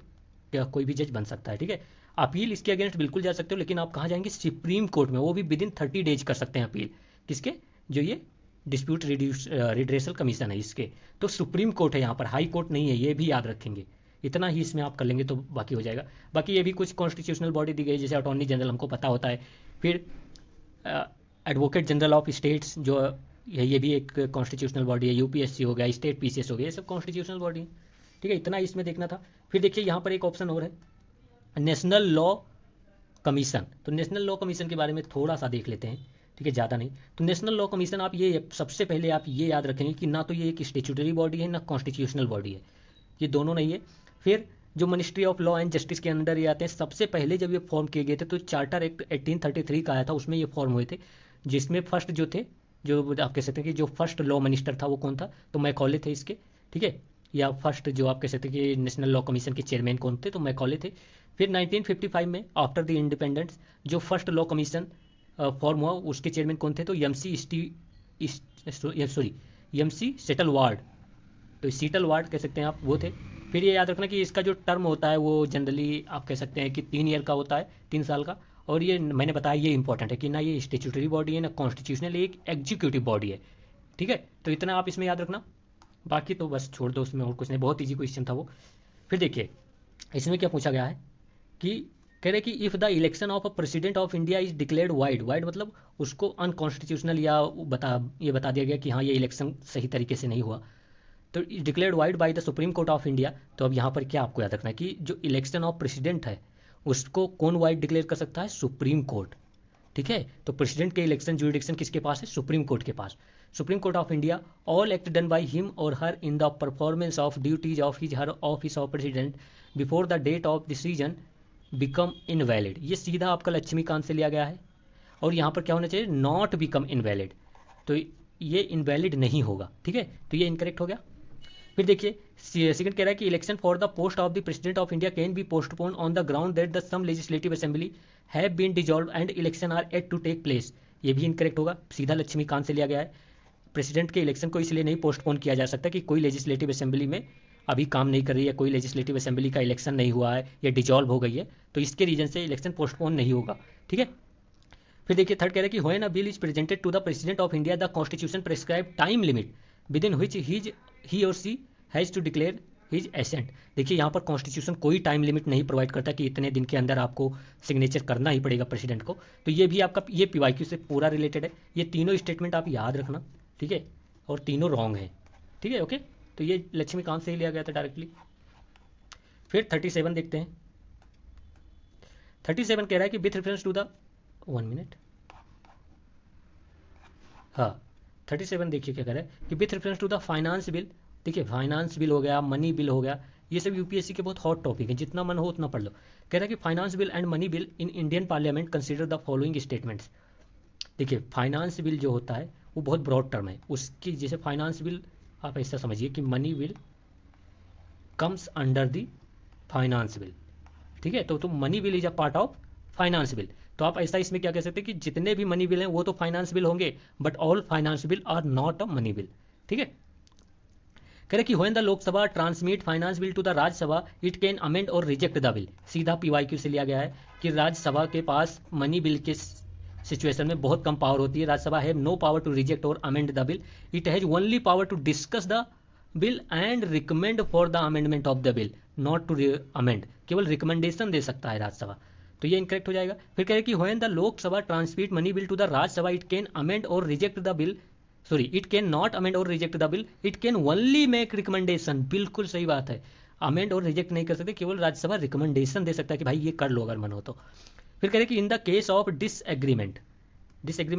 या कोई भी जज बन सकता है। ठीक है, अपील इसके अगेंस्ट बिल्कुल जा सकते हो, लेकिन आप कहाँ जाएंगे, सुप्रीम कोर्ट में, वो भी विद इन 30 डेज कर सकते हैं अपील। किसके, जो ये डिस्प्यूट रिड्रेसल कमीशन है इसके, तो सुप्रीम कोर्ट है यहाँ पर, हाई कोर्ट नहीं है, ये भी याद रखेंगे। इतना ही इसमें आप कर लेंगे तो बाकी हो जाएगा। बाकी ये भी कुछ कॉन्स्टिट्यूशनल बॉडी दी गई, जैसे अटॉर्नी जनरल हमको पता होता है। फिर एडवोकेट जनरल ऑफ स्टेट्स जो है, ये भी एक कॉन्स्टिट्यूशनल बॉडी है। यूपीएससी हो गया, स्टेट पीसीएस हो गया, ये सब कॉन्स्टिट्यूशनल बॉडी है। ठीक है, इतना इसमें देखना था। फिर देखिए यहाँ पर एक ऑप्शन और है, नेशनल लॉ कमीशन। तो नेशनल लॉ कमीशन के बारे में थोड़ा सा देख लेते हैं। ठीक है, ज़्यादा नहीं। तो नेशनल लॉ कमीशन, आप ये सबसे पहले आप ये याद रखेंगे कि ना तो ये एक स्टेचुटरी बॉडी है, ना कॉन्स्टिट्यूशनल बॉडी है, ये दोनों नहीं है। फिर जो ministry of law and justice के अंदर ये आते हैं। सबसे पहले जब ये फॉर्म किए गए थे, तो चार्टर एक्ट 1833 का आया था, उसमें ये फॉर्म हुए थे, जिसमें फर्स्ट जो थे, जो आप कह सकते हैं कि जो फर्स्ट लॉ मिनिस्टर था वो कौन था, तो मैकॉले थे इसके। ठीक है, या फर्स्ट जो आप कह सकते हैं कि नेशनल लॉ कमीशन के चेयरमैन कौन थे, तो मैकॉले थे। फिर 1955 में आफ्टर द इंडिपेंडेंस जो फर्स्ट लॉ कमीशन फॉर्म हुआ, उसके चेयरमैन कौन थे, तो एमसी सेटल वार्ड, तो सीटल वार्ड कह सकते हैं आप, वो थे। फिर ये याद रखना कि इसका जो टर्म होता है वो जनरली आप कह सकते हैं कि 3 ईयर का होता है, 3 साल का। और ये मैंने बताया, ये इंपॉर्टेंट है कि ना ये स्टेचुटरी बॉडी है, ना कॉन्स्टिट्यूशनल, एक एग्जीक्यूटिव बॉडी है। ठीक है, तो इतना आप इसमें याद रखना, बाकी तो बस छोड़ दो, उसमें और कुछ नहीं, बहुत ईजी क्वेश्चन था वो। फिर देखिए इसमें क्या पूछा गया है कि कह रहे कि if the election of a president of India is declared wide मतलब उसको अनकॉन्स्टिट्यूशनल, या ये बता दिया गया कि हाँ ये इलेक्शन सही तरीके से नहीं हुआ, तो declared wide by the supreme court of India. तो अब यहाँ पर क्या आपको याद रखना है कि जो इलेक्शन ऑफ प्रेसिडेंट है उसको कौन वाइड डिक्लेयर कर सकता है, सुप्रीम कोर्ट। ठीक है, तो प्रेसिडेंट के इलेक्शन जुरिडिक्शन किसके पास है, सुप्रीम कोर्ट के पास। Supreme court of India, all act done by him और her in the performance of duties of his her office of president before the date of decision become invalid. ये सीधा आपका लक्ष्मीकांत से लिया गया है, और यहाँ पर क्या होना चाहिए, नॉट बिकम इनवैलिड, तो ये इनवैलिड नहीं होगा। ठीक है, तो ये इनकरेक्ट हो गया। फिर देखिए सेकंड कह रहा है कि election for the post of the president of India can be postpone on the ground that the some legislative assembly have been dissolve and election are at to take place. ये भी incorrect होगा, सीधा लक्ष्मीकांत से लिया गया है। President के election को इसलिए नहीं पोस्टपोन किया जा सकता कि कोई लेजिस्लेटिव असेंबली में अभी काम नहीं कर रही है, कोई लेजिस्लेटिव असेंबली का इलेक्शन नहीं हुआ है या डिजॉल्व हो गई है, तो इसके रीजन से इलेक्शन पोस्टपोन नहीं होगा। ठीक है, फिर देखिए थर्ड कह रहा है कि when a bill is presented to the president of India the constitution prescribe time limit within which he और she has to declare his assent. देखिए यहाँ पर कॉन्स्टिट्यूशन कोई टाइम लिमिट नहीं प्रोवाइड करता कि इतने दिन के अंदर आपको सिग्नेचर करना ही पड़ेगा प्रेसिडेंट को। तो ये भी आपका ये पीवाईक्यू से पूरा रिलेटेड है। ये तीनों स्टेटमेंट आप याद रखना, ठीक है, और तीनों रॉन्ग हैं, ठीक है, ओके। तो ये लक्ष्मीकांत से ही लिया गया था डायरेक्टली। फिर 37 देखते हैं। 37 कह रहा है कि with reference to the 1 minute, हाँ 37 देखिए क्या कह रहा है कि with reference to the finance bill. देखिए फाइनेंस बिल हो गया, मनी बिल हो गया, ये सब यूपीएससी के बहुत हॉट टॉपिक है, जितना मन हो उतना पढ़ लो। कह रहा है कि finance bill and money bill in Indian parliament consider the following statements. देखिए फाइनेंस बिल जो होता है वो बहुत ब्रॉड टर्म है, उसकी जैसे फाइनेंस बिल आप ऐसा समझिए कि money bill comes under the finance bill, ठीक है। तो money bill is a part of finance bill. तो आप ऐसा इसमें क्या कह सकते हैं कि जितने भी मनी बिल हैं वो तो फाइनेंस बिल होंगे, but all finance bill are not a money bill, ठीक है। कह रहे कि when the Lok Sabha transmit finance bill to the Rajya Sabha it can amend और रिजेक्ट द बिल। सीधा पीवाईक्यू से लिया गया है कि राज्यसभा के पास मनी बिल के सिचुएशन में बहुत कम पावर होती है। Rajya Sabha have no power to reject और amend the bill, it has only power to discuss the bill and recommend for the amendment of the bill, not to amend. केवल recommendation दे सकता है राज्यसभा, तो ये इनकरेक्ट हो जाएगा। फिर कह रहे कि when the Lok Sabha transmit money bill to the Rajya Sabha it can amend और reject the bill, sorry it can not amend और reject the bill, it can only make recommendation. बिल्कुल सही बात है, अमेंड और रिजेक्ट नहीं कर सकते, केवल राज्यसभा रिकमेंडेशन दे सकता है कि भाई ये कर लो अगर मन हो तो। फिर कह रहे कि in the case of disagreement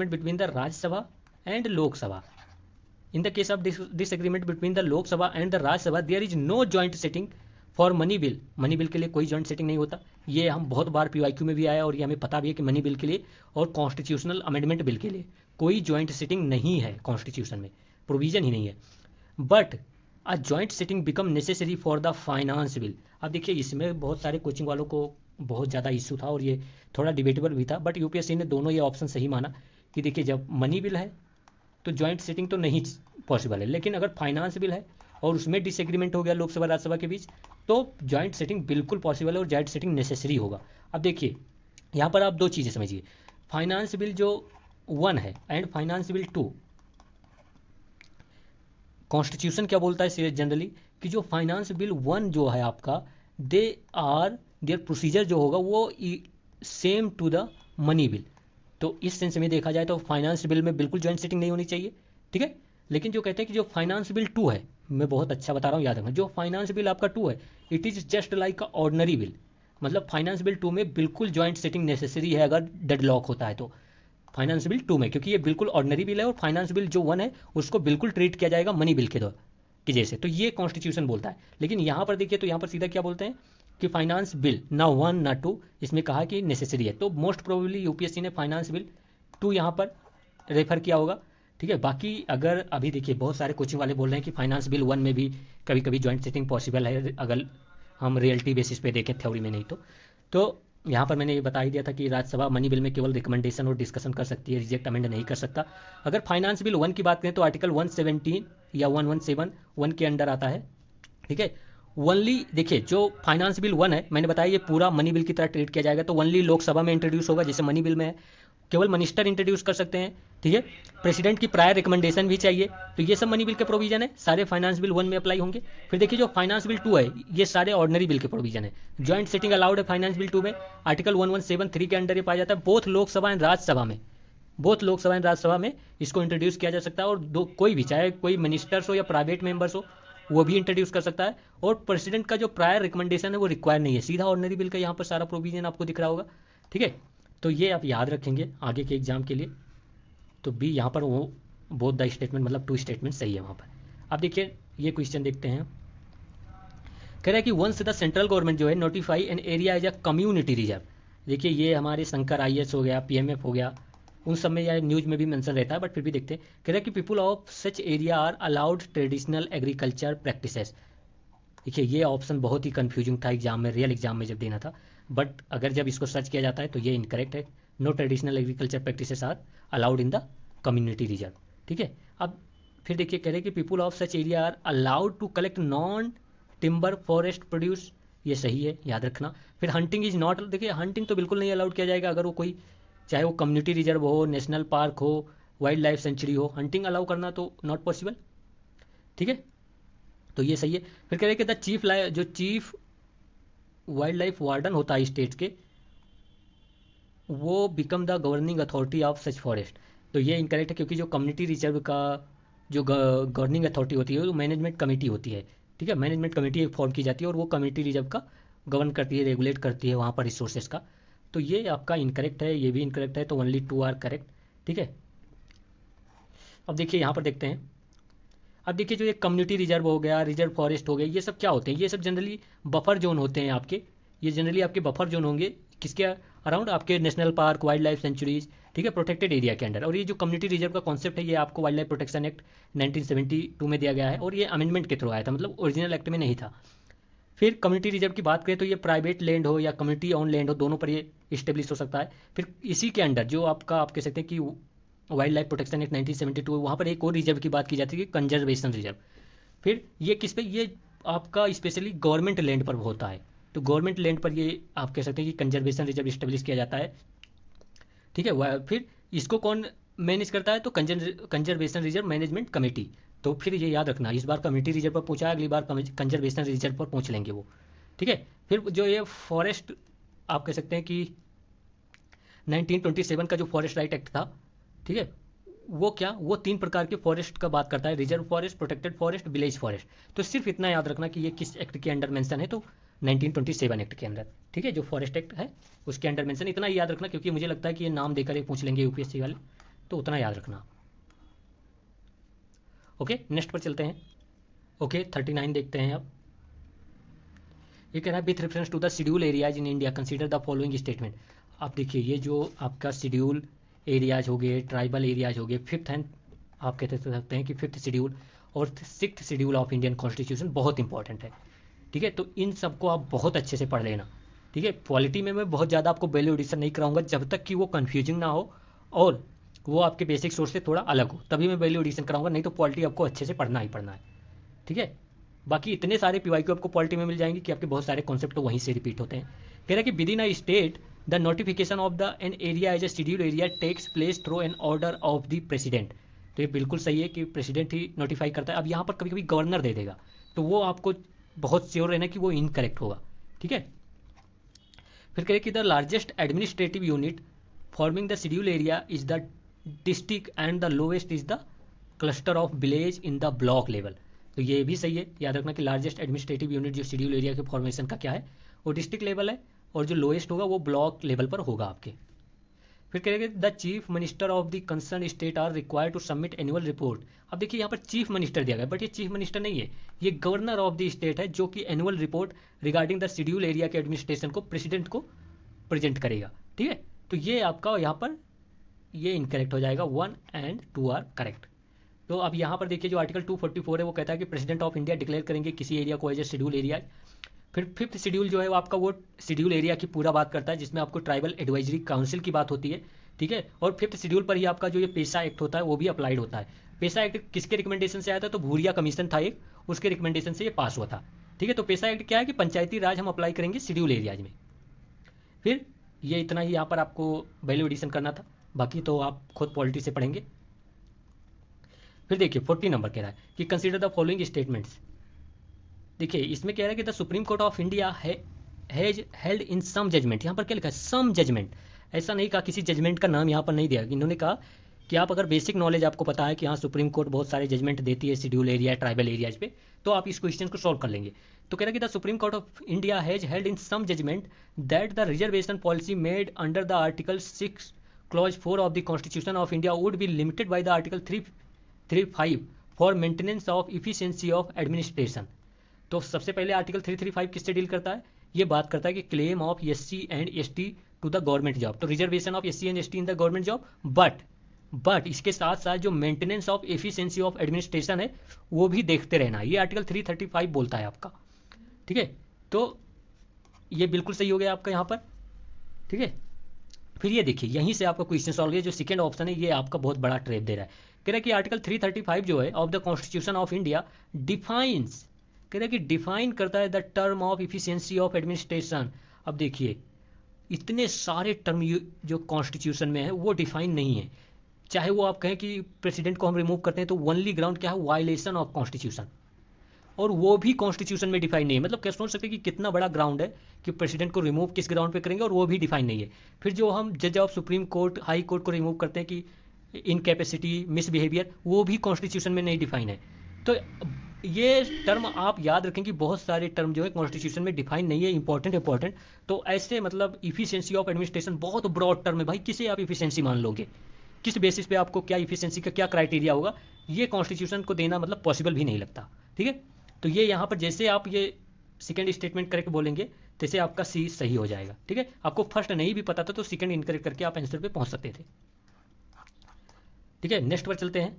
between the Rajya Sabha and Lok Sabha, in the case of disagreement between the Lok Sabha and the Rajya Sabha there is no joint sitting for money bill. Money bill के लिए कोई जॉइंट सेटिंग नहीं होता। ये हम बहुत बार पीवाईक्यू में भी आया और ये हमें पता भी है कि मनी बिल के लिए और कॉन्स्टिट्यूशनल अमेंडमेंट बिल के लिए कोई जॉइंट सिटिंग नहीं है, कॉन्स्टिट्यूशन में प्रोविजन ही नहीं है। But a joint sitting become necessary for the finance bill. अब देखिए इसमें बहुत सारे कोचिंग वालों को बहुत ज़्यादा इशू था और ये थोड़ा डिबेटेबल भी था, बट यूपीएससी ने दोनों ये ऑप्शन सही माना कि देखिए जब मनी बिल है तो जॉइंट सिटिंग तो नहीं पॉसिबल है, लेकिन अगर फाइनेंस बिल है और उसमें डिसएग्रीमेंट हो गया लोकसभा राज्यसभा के बीच तो जॉइंट सेटिंग बिल्कुल पॉसिबल है और जॉइंट सेटिंग नेसेसरी होगा। अब देखिए यहाँ पर आप दो चीज़ें समझिए, फाइनेंस बिल जो 1 है एंड फाइनेंस बिल 2, कॉन्स्टिट्यूशन क्या बोलता है जनरली कि जो फाइनेंस बिल 1 जो है आपका देयर प्रोसीजर जो होगा वो same to the money bill. तो इस सेंस में देखा जाए तो फाइनेंस बिल में बिल्कुल जॉइंट सेटिंग नहीं होनी चाहिए, ठीक है। लेकिन जो कहते हैं कि जो फाइनेंस बिल 2 है, मैं बहुत अच्छा बता रहा हूँ याद रखना, जो फाइनेंस बिल आपका 2 है it is just like a ordinary bill. मतलब फाइनेंस बिल 2 में बिल्कुल जॉइंट सेटिंग नेसेसरी है अगर डेडलॉक होता है तो फाइनेंस बिल 2 में, क्योंकि ये बिल्कुल ऑर्डनरी बिल है और फाइनेंस बिल जो 1 है उसको बिल्कुल ट्रीट किया जाएगा मनी बिल के दौर की जैसे। तो ये कॉन्स्टिट्यूशन बोलता है। लेकिन यहाँ पर देखिए तो यहाँ पर सीधा क्या बोलते हैं कि फाइनेंस बिल ना 1 ना 2 इसमें कहा कि नेसेसरी है। तो मोस्ट प्रोबेबली यूपीएससी ने फाइनेंस बिल 2 यहाँ पर रेफर किया होगा, ठीक है। बाकी अगर अभी देखिए बहुत सारे कोचिंग वाले बोल रहे हैं कि फाइनेंस बिल 1 में भी कभी कभी जॉइंट सेटिंग पॉसिबल है अगर हम रियलिटी बेसिस पे देखें, थ्योरी में नहीं तो यहाँ पर मैंने ये बता ही दिया था कि राज्यसभा मनी बिल में केवल रिकमेंडेशन और डिस्कशन कर सकती है, रिजेक्ट अमेंड नहीं कर सकता। अगर फाइनेंस बिल 1 की बात करें तो आर्टिकल 117 या 1171 के अंडर आता है, ठीक है। ओनली देखिए जो फाइनेंस बिल 1 है मैंने बताया ये पूरा मनी बिल की तरह ट्रीट किया जाएगा, तो ओनली लोकसभा में इंट्रोड्यूस होगा जैसे मनी बिल में है, केवल मिनिस्टर इंट्रोड्यूस कर सकते हैं, ठीक है। प्रेसिडेंट की प्रायर रिकमेंडेशन भी चाहिए। तो ये सब मनी बिल के प्रोविजन है, सारे फाइनेंस बिल 1 में अप्लाई होंगे। फिर देखिए जो फाइनेंस बिल 2 है ये सारे ऑर्डिनरी बिल के प्रोविजन है। जॉइंट सेटिंग अलाउड है फाइनेंस बिल 2 में, आर्टिकल 1173 के अंडर ये पाया जाता है। बोथ लोकसभा एंड राज्यसभा में इसको इंट्रोड्यूस किया जा सकता है और कोई भी चाहे कोई मिनिस्टर्स हो या प्राइवेट मेंबर्स हो वो भी इंट्रोड्यूस कर सकता है। और प्रेसिडेंट का जो प्रायर रिकमेंडेशन है वो रिक्वायर नहीं है, सीधा ऑर्डिनरी बिल का यहाँ पर सारा प्रोविजन आपको दिख रहा होगा, ठीक है। तो ये आप याद रखेंगे आगे के एग्जाम के लिए। तो बी यहाँ पर वो बोथ द स्टेटमेंट मतलब 2 स्टेटमेंट सही है वहाँ पर। अब देखिए ये क्वेश्चन देखते हैं, कह रहा है कि वंस द सेंट्रल गवर्नमेंट जो है notify an area as a community reserve. देखिए ये हमारे शंकर आईएएस हो गया, पीएमएफ हो गया, उन सब में या न्यूज में भी मेंशन रहता है, बट फिर भी देखते हैं। कह रहा है कि people of such area are allowed traditional agriculture practices. देखिए ये ऑप्शन बहुत ही कंफ्यूजिंग था एग्जाम में, रियल एग्जाम में जब देना था, बट अगर जब इसको सर्च किया जाता है तो ये इनकरेक्ट है। No traditional agriculture practices are allowed in the community reserve, ठीक है। अब फिर देखिए कह रहे कि people of such area are allowed to collect non timber forest produce, ये सही है याद रखना। फिर हंटिंग इज नॉट, देखिए हंटिंग तो बिल्कुल नहीं अलाउड किया जाएगा अगर वो कोई चाहे वो कम्युनिटी रिजर्व हो, नेशनल पार्क हो, वाइल्ड लाइफ सेंचुरी हो, हंटिंग अलाउ करना तो नॉट पॉसिबल, ठीक है। तो ये सही है। फिर कह रहे कि द चीफ जो चीफ वाइल्ड लाइफ वार्डन होता है स्टेट के, वो become the governing authority of such forest. तो ये इनकरेक्ट है, क्योंकि जो कम्युनिटी रिजर्व का जो गवर्निंग अथॉरिटी होती है वो मैनेजमेंट कमेटी होती है। ठीक है, मैनेजमेंट कमेटी एक फॉर्म की जाती है और वो कम्युनिटी रिजर्व का गवर्न करती है, रेगुलेट करती है वहाँ पर रिसोर्सेज का। तो ये आपका इनकरेक्ट है, ये भी इनकरेक्ट है, तो ओनली 2 आर करेक्ट। ठीक है, अब देखिए यहाँ पर देखते हैं। अब देखिए जो ये कम्युनिटी रिजर्व हो गया, रिजर्व फॉरेस्ट हो गया, ये सब क्या होते हैं? ये सब जनरली बफर जोन होते हैं आपके। ये जनरली आपके बफर जोन होंगे किसके अराउंड? आपके national park, wild life sanctuaries, ठीक है, प्रोटेक्टेड एरिया के अंडर। और ये जो कम्युनिटी रिजर्व का कॉन्सेप्ट है ये आपको वाइल्ड लाइफ प्रोटेक्शन एक्ट 1972 में दिया गया है, और ये अमेंडमेंट के थ्रू आया था, मतलब ओरिजिनल एक्ट में नहीं था। फिर कम्युनिटी रिजर्व की बात करें तो ये प्राइवेट लैंड हो या कम्युनिटी ऑन लैंड हो, दोनों पर ये इस्टेब्लिश हो सकता है। फिर इसी के अंडर जो आपका आप कह सकते हैं कि वाइल्ड लाइफ प्रोटेक्शन एक्ट 1972, वहाँ पर एक और रिजर्व की बात की जाती है, कंजर्वेशन रिजर्व। फिर ये किस पे? ये आपका स्पेशली गवर्नमेंट लैंड पर होता है। तो गवर्नमेंट लैंड पर ये आप कह सकते हैं कि कंजर्वेशन रिजर्व इस्टेब्लिश किया जाता है। ठीक है, फिर इसको कौन मैनेज करता है? तो कंजर्वेशन रिजर्व मैनेजमेंट कमेटी। तो फिर ये याद रखना, इस बार कम्युनिटी रिजर्व पर पूछा है, अगली बार कंजर्वेशन रिजर्व पर पूछ लेंगे वो। ठीक है, फिर जो ये फॉरेस्ट आप कह सकते हैं कि 1927 का जो फॉरेस्ट राइट एक्ट था, ठीक है, वो क्या, वो 3 प्रकार के फॉरेस्ट का बात करता है, reserve forest, protected forest, village forest. तो सिर्फ इतना याद रखना कि ये किस एक्ट के अंडर मेंशन है, तो 1927 एक्ट के अंदर। ठीक है, जो फॉरेस्ट एक्ट है उसके अंडर मेंशन, इतना ही याद रखना, क्योंकि मुझे लगता है कि ये नाम देकर ये पूछ लेंगे यूपीएससी वाले, तो उतना याद रखना। ओके, नेक्स्ट पर चलते हैं। ओके, 39 देखते हैं अब। ये कह रहा है with reference to the schedule areas in India consider the following statement. आप देखिए ये जो आपका शेड्यूल एरियाज हो गए, ट्राइबल एरियाज हो गए, फिफ्थ एंड आप कहते सकते हैं कि फिफ्थ शेड्यूल और sixth schedule of Indian constitution बहुत इंपॉर्टेंट है। ठीक है, तो इन सबको आप बहुत अच्छे से पढ़ लेना। ठीक है, पॉलिटी में मैं बहुत ज़्यादा आपको वैल्यू एडिशन नहीं कराऊंगा जब तक कि वो कन्फ्यूजिंग ना हो और वो आपके बेसिक सोर्स से थोड़ा अलग हो, तभी मैं वैल्यू एडिशन कराऊंगा, नहीं तो पॉलिटी आपको अच्छे से पढ़ना ही पढ़ना है। ठीक है, बाकी इतने सारे पीवाईक्यू आपको पॉलिटी में मिल जाएंगे कि आपके बहुत सारे कॉन्सेप्ट तो वहीं से रिपीट होते हैं। कह रहा है कि within a state the notification of the an area as a schedule area takes place through an order of the president. तो ये बिल्कुल सही है कि प्रेसिडेंट ही नोटिफाई करता है। अब यहाँ पर कभी कभी गवर्नर दे देगा, तो वो आपको बहुत श्योर रहना कि वो इनकरेक्ट होगा। ठीक है, फिर कह रहे कि the largest administrative unit forming the schedule area is the district and the lowest is the cluster of village in the block level. तो ये भी सही है, याद रखना कि लार्जेस्ट एडमिनिस्ट्रेटिव यूनिट जो शेड्यूल एरिया के फॉर्मेशन का क्या है, वो डिस्ट्रिक्ट लेवल है, और जो लोएस्ट होगा वो ब्लॉक लेवल पर होगा आपके। फिर कहेंगे the chief minister of the concern state are required to submit annual report. अब देखिए यहाँ पर चीफ मिनिस्टर दिया गया, बट ये चीफ मिनिस्टर नहीं है, ये गवर्नर ऑफ द स्टेट है, जो कि annual report regarding the schedule area के एडमिनिस्ट्रेशन को प्रेसिडेंट को प्रेजेंट करेगा। ठीक है, तो ये आपका यहाँ पर ये इनकरेक्ट हो जाएगा, 1 एंड 2 आर करेक्ट। तो अब यहाँ पर देखिए जो आर्टिकल 244 है वो कहता है कि प्रेसिडेंट ऑफ इंडिया डिक्लेयर करेंगे किसी एरिया को एज ए शेड्यूल एरिया। फिर फिफ्थ शेड्यूल जो है वो आपका वो शेड्यूल एरिया की पूरा बात करता है, जिसमें आपको ट्राइबल एडवाइजरी काउंसिल की बात होती है। ठीक है, और फिफ्थ शेड्यूल पर ही आपका जो ये पेशा एक्ट होता है वो भी अप्लाइड होता है। पेशा एक्ट किसके रिकमेंडेशन से आया था? तो भूरिया कमीशन था एक, उसके रिकमेंडेशन से ये पास हुआ था। ठीक है, तो पेशा एक्ट क्या है कि पंचायती राज हम अप्लाई करेंगे शेड्यूल एरियाज में। फिर ये इतना ही यहाँ पर आपको वैल्यू एडिशन करना था, बाकी तो आप खुद पॉलिटी से पढ़ेंगे। फिर देखिए 40 नंबर कह रहा है कि कंसीडर द फॉलोइंग स्टेटमेंट्स। देखिए इसमें कह रहा है कि the supreme court of India has held in some judgment. यहाँ पर क्या लिखा है? Some judgment. ऐसा नहीं कहा, किसी जजमेंट का नाम यहाँ पर नहीं दिया। इन्होंने कहा कि आप अगर बेसिक नॉलेज आपको पता है कि हाँ सुप्रीम कोर्ट बहुत सारे जजमेंट देती है शेड्यूल एरिया ट्राइबल एरियाज पे, तो आप इस क्वेश्चन को सॉल्व कर लेंगे। तो कह रहा है कि the supreme court of India has held in some judgment that the reservation policy made under the article 6 clause 4 of the constitution of India would be limited by the article 335 for maintenance of efficiency of administration. तो सबसे पहले article 335 किससे deal करता है? ये बात करता है कि claim of SC and ST to the government job, तो reservation of SC and ST in the government job, but इसके साथ साथ जो maintenance of efficiency of administration है वो भी देखते रहना, ये आर्टिकल 335 बोलता है आपका। ठीक है, तो ये बिल्कुल सही हो गया आपका यहाँ पर। ठीक है, फिर ये देखिए यहीं से आपका क्वेश्चन सॉल्व है। जो सेकंड ऑप्शन है ये आपका बहुत बड़ा ट्रैप दे रहा है। कह रहा है कि आर्टिकल 335 जो है of the constitution of India defines, कह रहा है कि डिफाइन करता है the term of efficiency of administration. अब देखिए इतने सारे टर्म जो कॉन्स्टिट्यूशन में है वो डिफाइन नहीं है। चाहे वो आप कहें कि प्रेसिडेंट को हम रिमूव करते हैं तो ओनली ग्राउंड क्या है? Violation of constitution. और वो भी कॉन्स्टिट्यूशन में डिफाइन नहीं है। मतलब क्या सोच सकते हैं कि कितना बड़ा ग्राउंड है कि प्रेसिडेंट को रिमूव किस ग्राउंड पे करेंगे, और वो भी डिफाइन नहीं है। फिर जो हम जज of supreme court, high court को रिमूव करते हैं कि इनकैपेसिटी, मिसबिहेवियर, वो भी कॉन्स्टिट्यूशन में नहीं डिफाइन है। तो ये टर्म आप याद रखें कि बहुत सारे टर्म जो है कॉन्स्टिट्यूशन में डिफाइन नहीं है, इंपॉर्टेंट। तो ऐसे मतलब इफिशिएंसी ऑफ एडमिनिस्ट्रेशन बहुत ब्रॉड टर्म है भाई, किसे आप इफिशिएंसी मान लोगे, किस बेसिस पे आपको क्या इफिशिएंसी का क्या क्राइटेरिया होगा, ये कॉन्स्टिट्यूशन को देना मतलब पॉसिबल भी नहीं लगता। ठीक है, तो ये यहाँ पर जैसे आप ये सेकंड स्टेटमेंट करेक्ट बोलेंगे तैसे आपका सी सही हो जाएगा। ठीक है, आपको फर्स्ट नहीं भी पता था तो सेकंड इनकरेक्ट करके आप आंसर पे पहुंच सकते थे। ठीक है, नेक्स्ट पर चलते हैं।